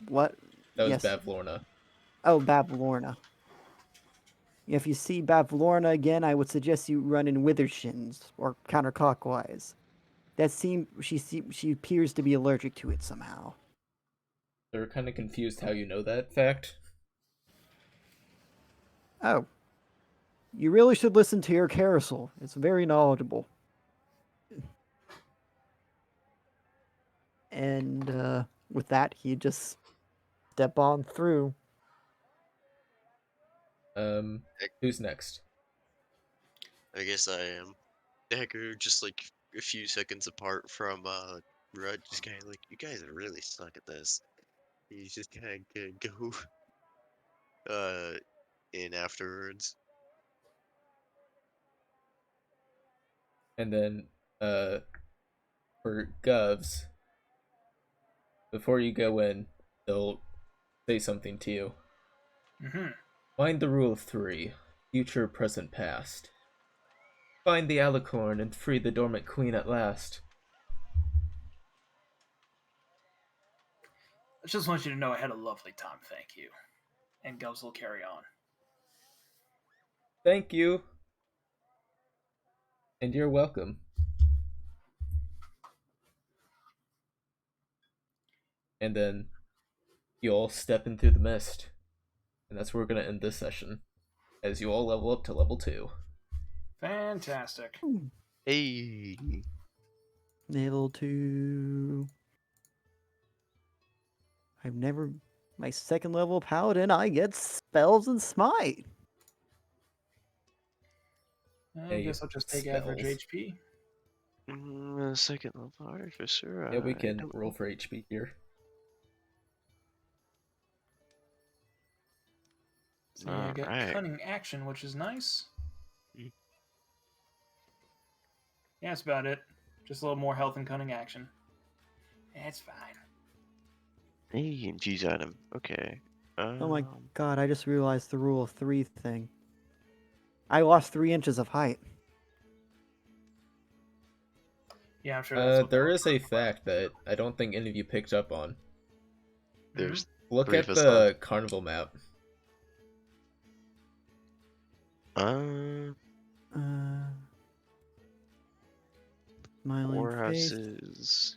What? That was Yes. Bavlorna. Oh, Bavlorna. If you see Bavlorna again, I would suggest you run in Withershins, or counterclockwise. She appears to be allergic to it somehow. They're kind of confused how you know that fact. Oh. You really should listen to your carousel. It's very knowledgeable. And with that, he just step on through. Who's next? I guess I am. Dagger just like a few seconds apart from Rudd, just kind of like, you guys really suck at this. He's just kind of go in afterwards. And then, for Govs, before you go in, they'll say something to you. Mm-hmm. Find the rule of 3, future, present, past. Find the alicorn and free the dormant queen at last. I just want you to know I had a lovely time, thank you. And Govs will carry on. Thank you. And you're welcome. And then you all step in through the mist. And that's where we're going to end this session, as you all level up to level 2. Fantastic. Hey! Level 2. My second level paladin, I get spells and smite. I guess I'll just take average HP. Second level artificer. Yeah, we can roll for HP here. So yeah, I got Alright. cunning action, which is nice. Yeah, that's about it. Just a little more health and cunning action. That's fine. Hey, infuse item. Okay. Oh my Um, god, I just realized the rule of 3 thing. I lost 3 inches of height. Yeah, I'm sure that's what There is a fact that I don't think any of you picked up on. there's Look 3 of at us left. the carnival map. Uh, Uh, smiling 4 face. houses.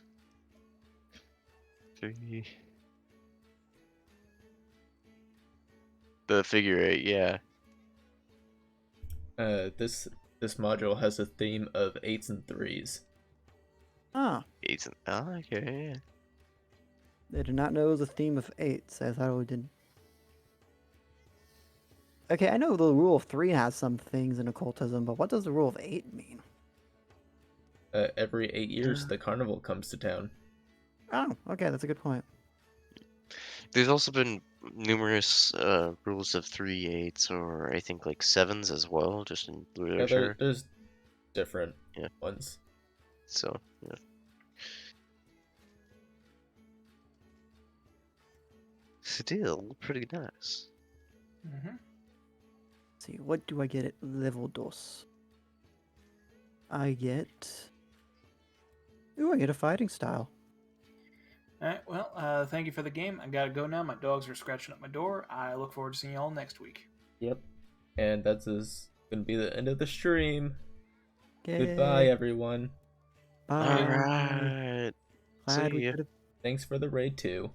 3. The figure 8, yeah. This module has a theme of 8s and 3s. Ah, 8's okay, yeah. I did not know it was a theme of 8s. I thought it did. Okay, I know the rule of 3 has some things in occultism, but what does the rule of 8 mean? Every 8 years, the carnival comes to town. Oh, okay, that's a good point. There's also been numerous rules of 3/8s, or I think like 7s as well, just in Yeah, literature. there's different Yeah. ones. So, yeah. Still pretty nice. Mm-hmm. Let's see, what do I get at level dos? I get... Ooh, I get a fighting style. All right. Well, thank you for the game. I gotta go now. My dogs are scratching up my door. I look forward to seeing y'all next week. Yep. And that's gonna be the end of the stream. Okay. Goodbye, everyone. Bye. Alright. Glad See we ya. could have Thanks for the raid too.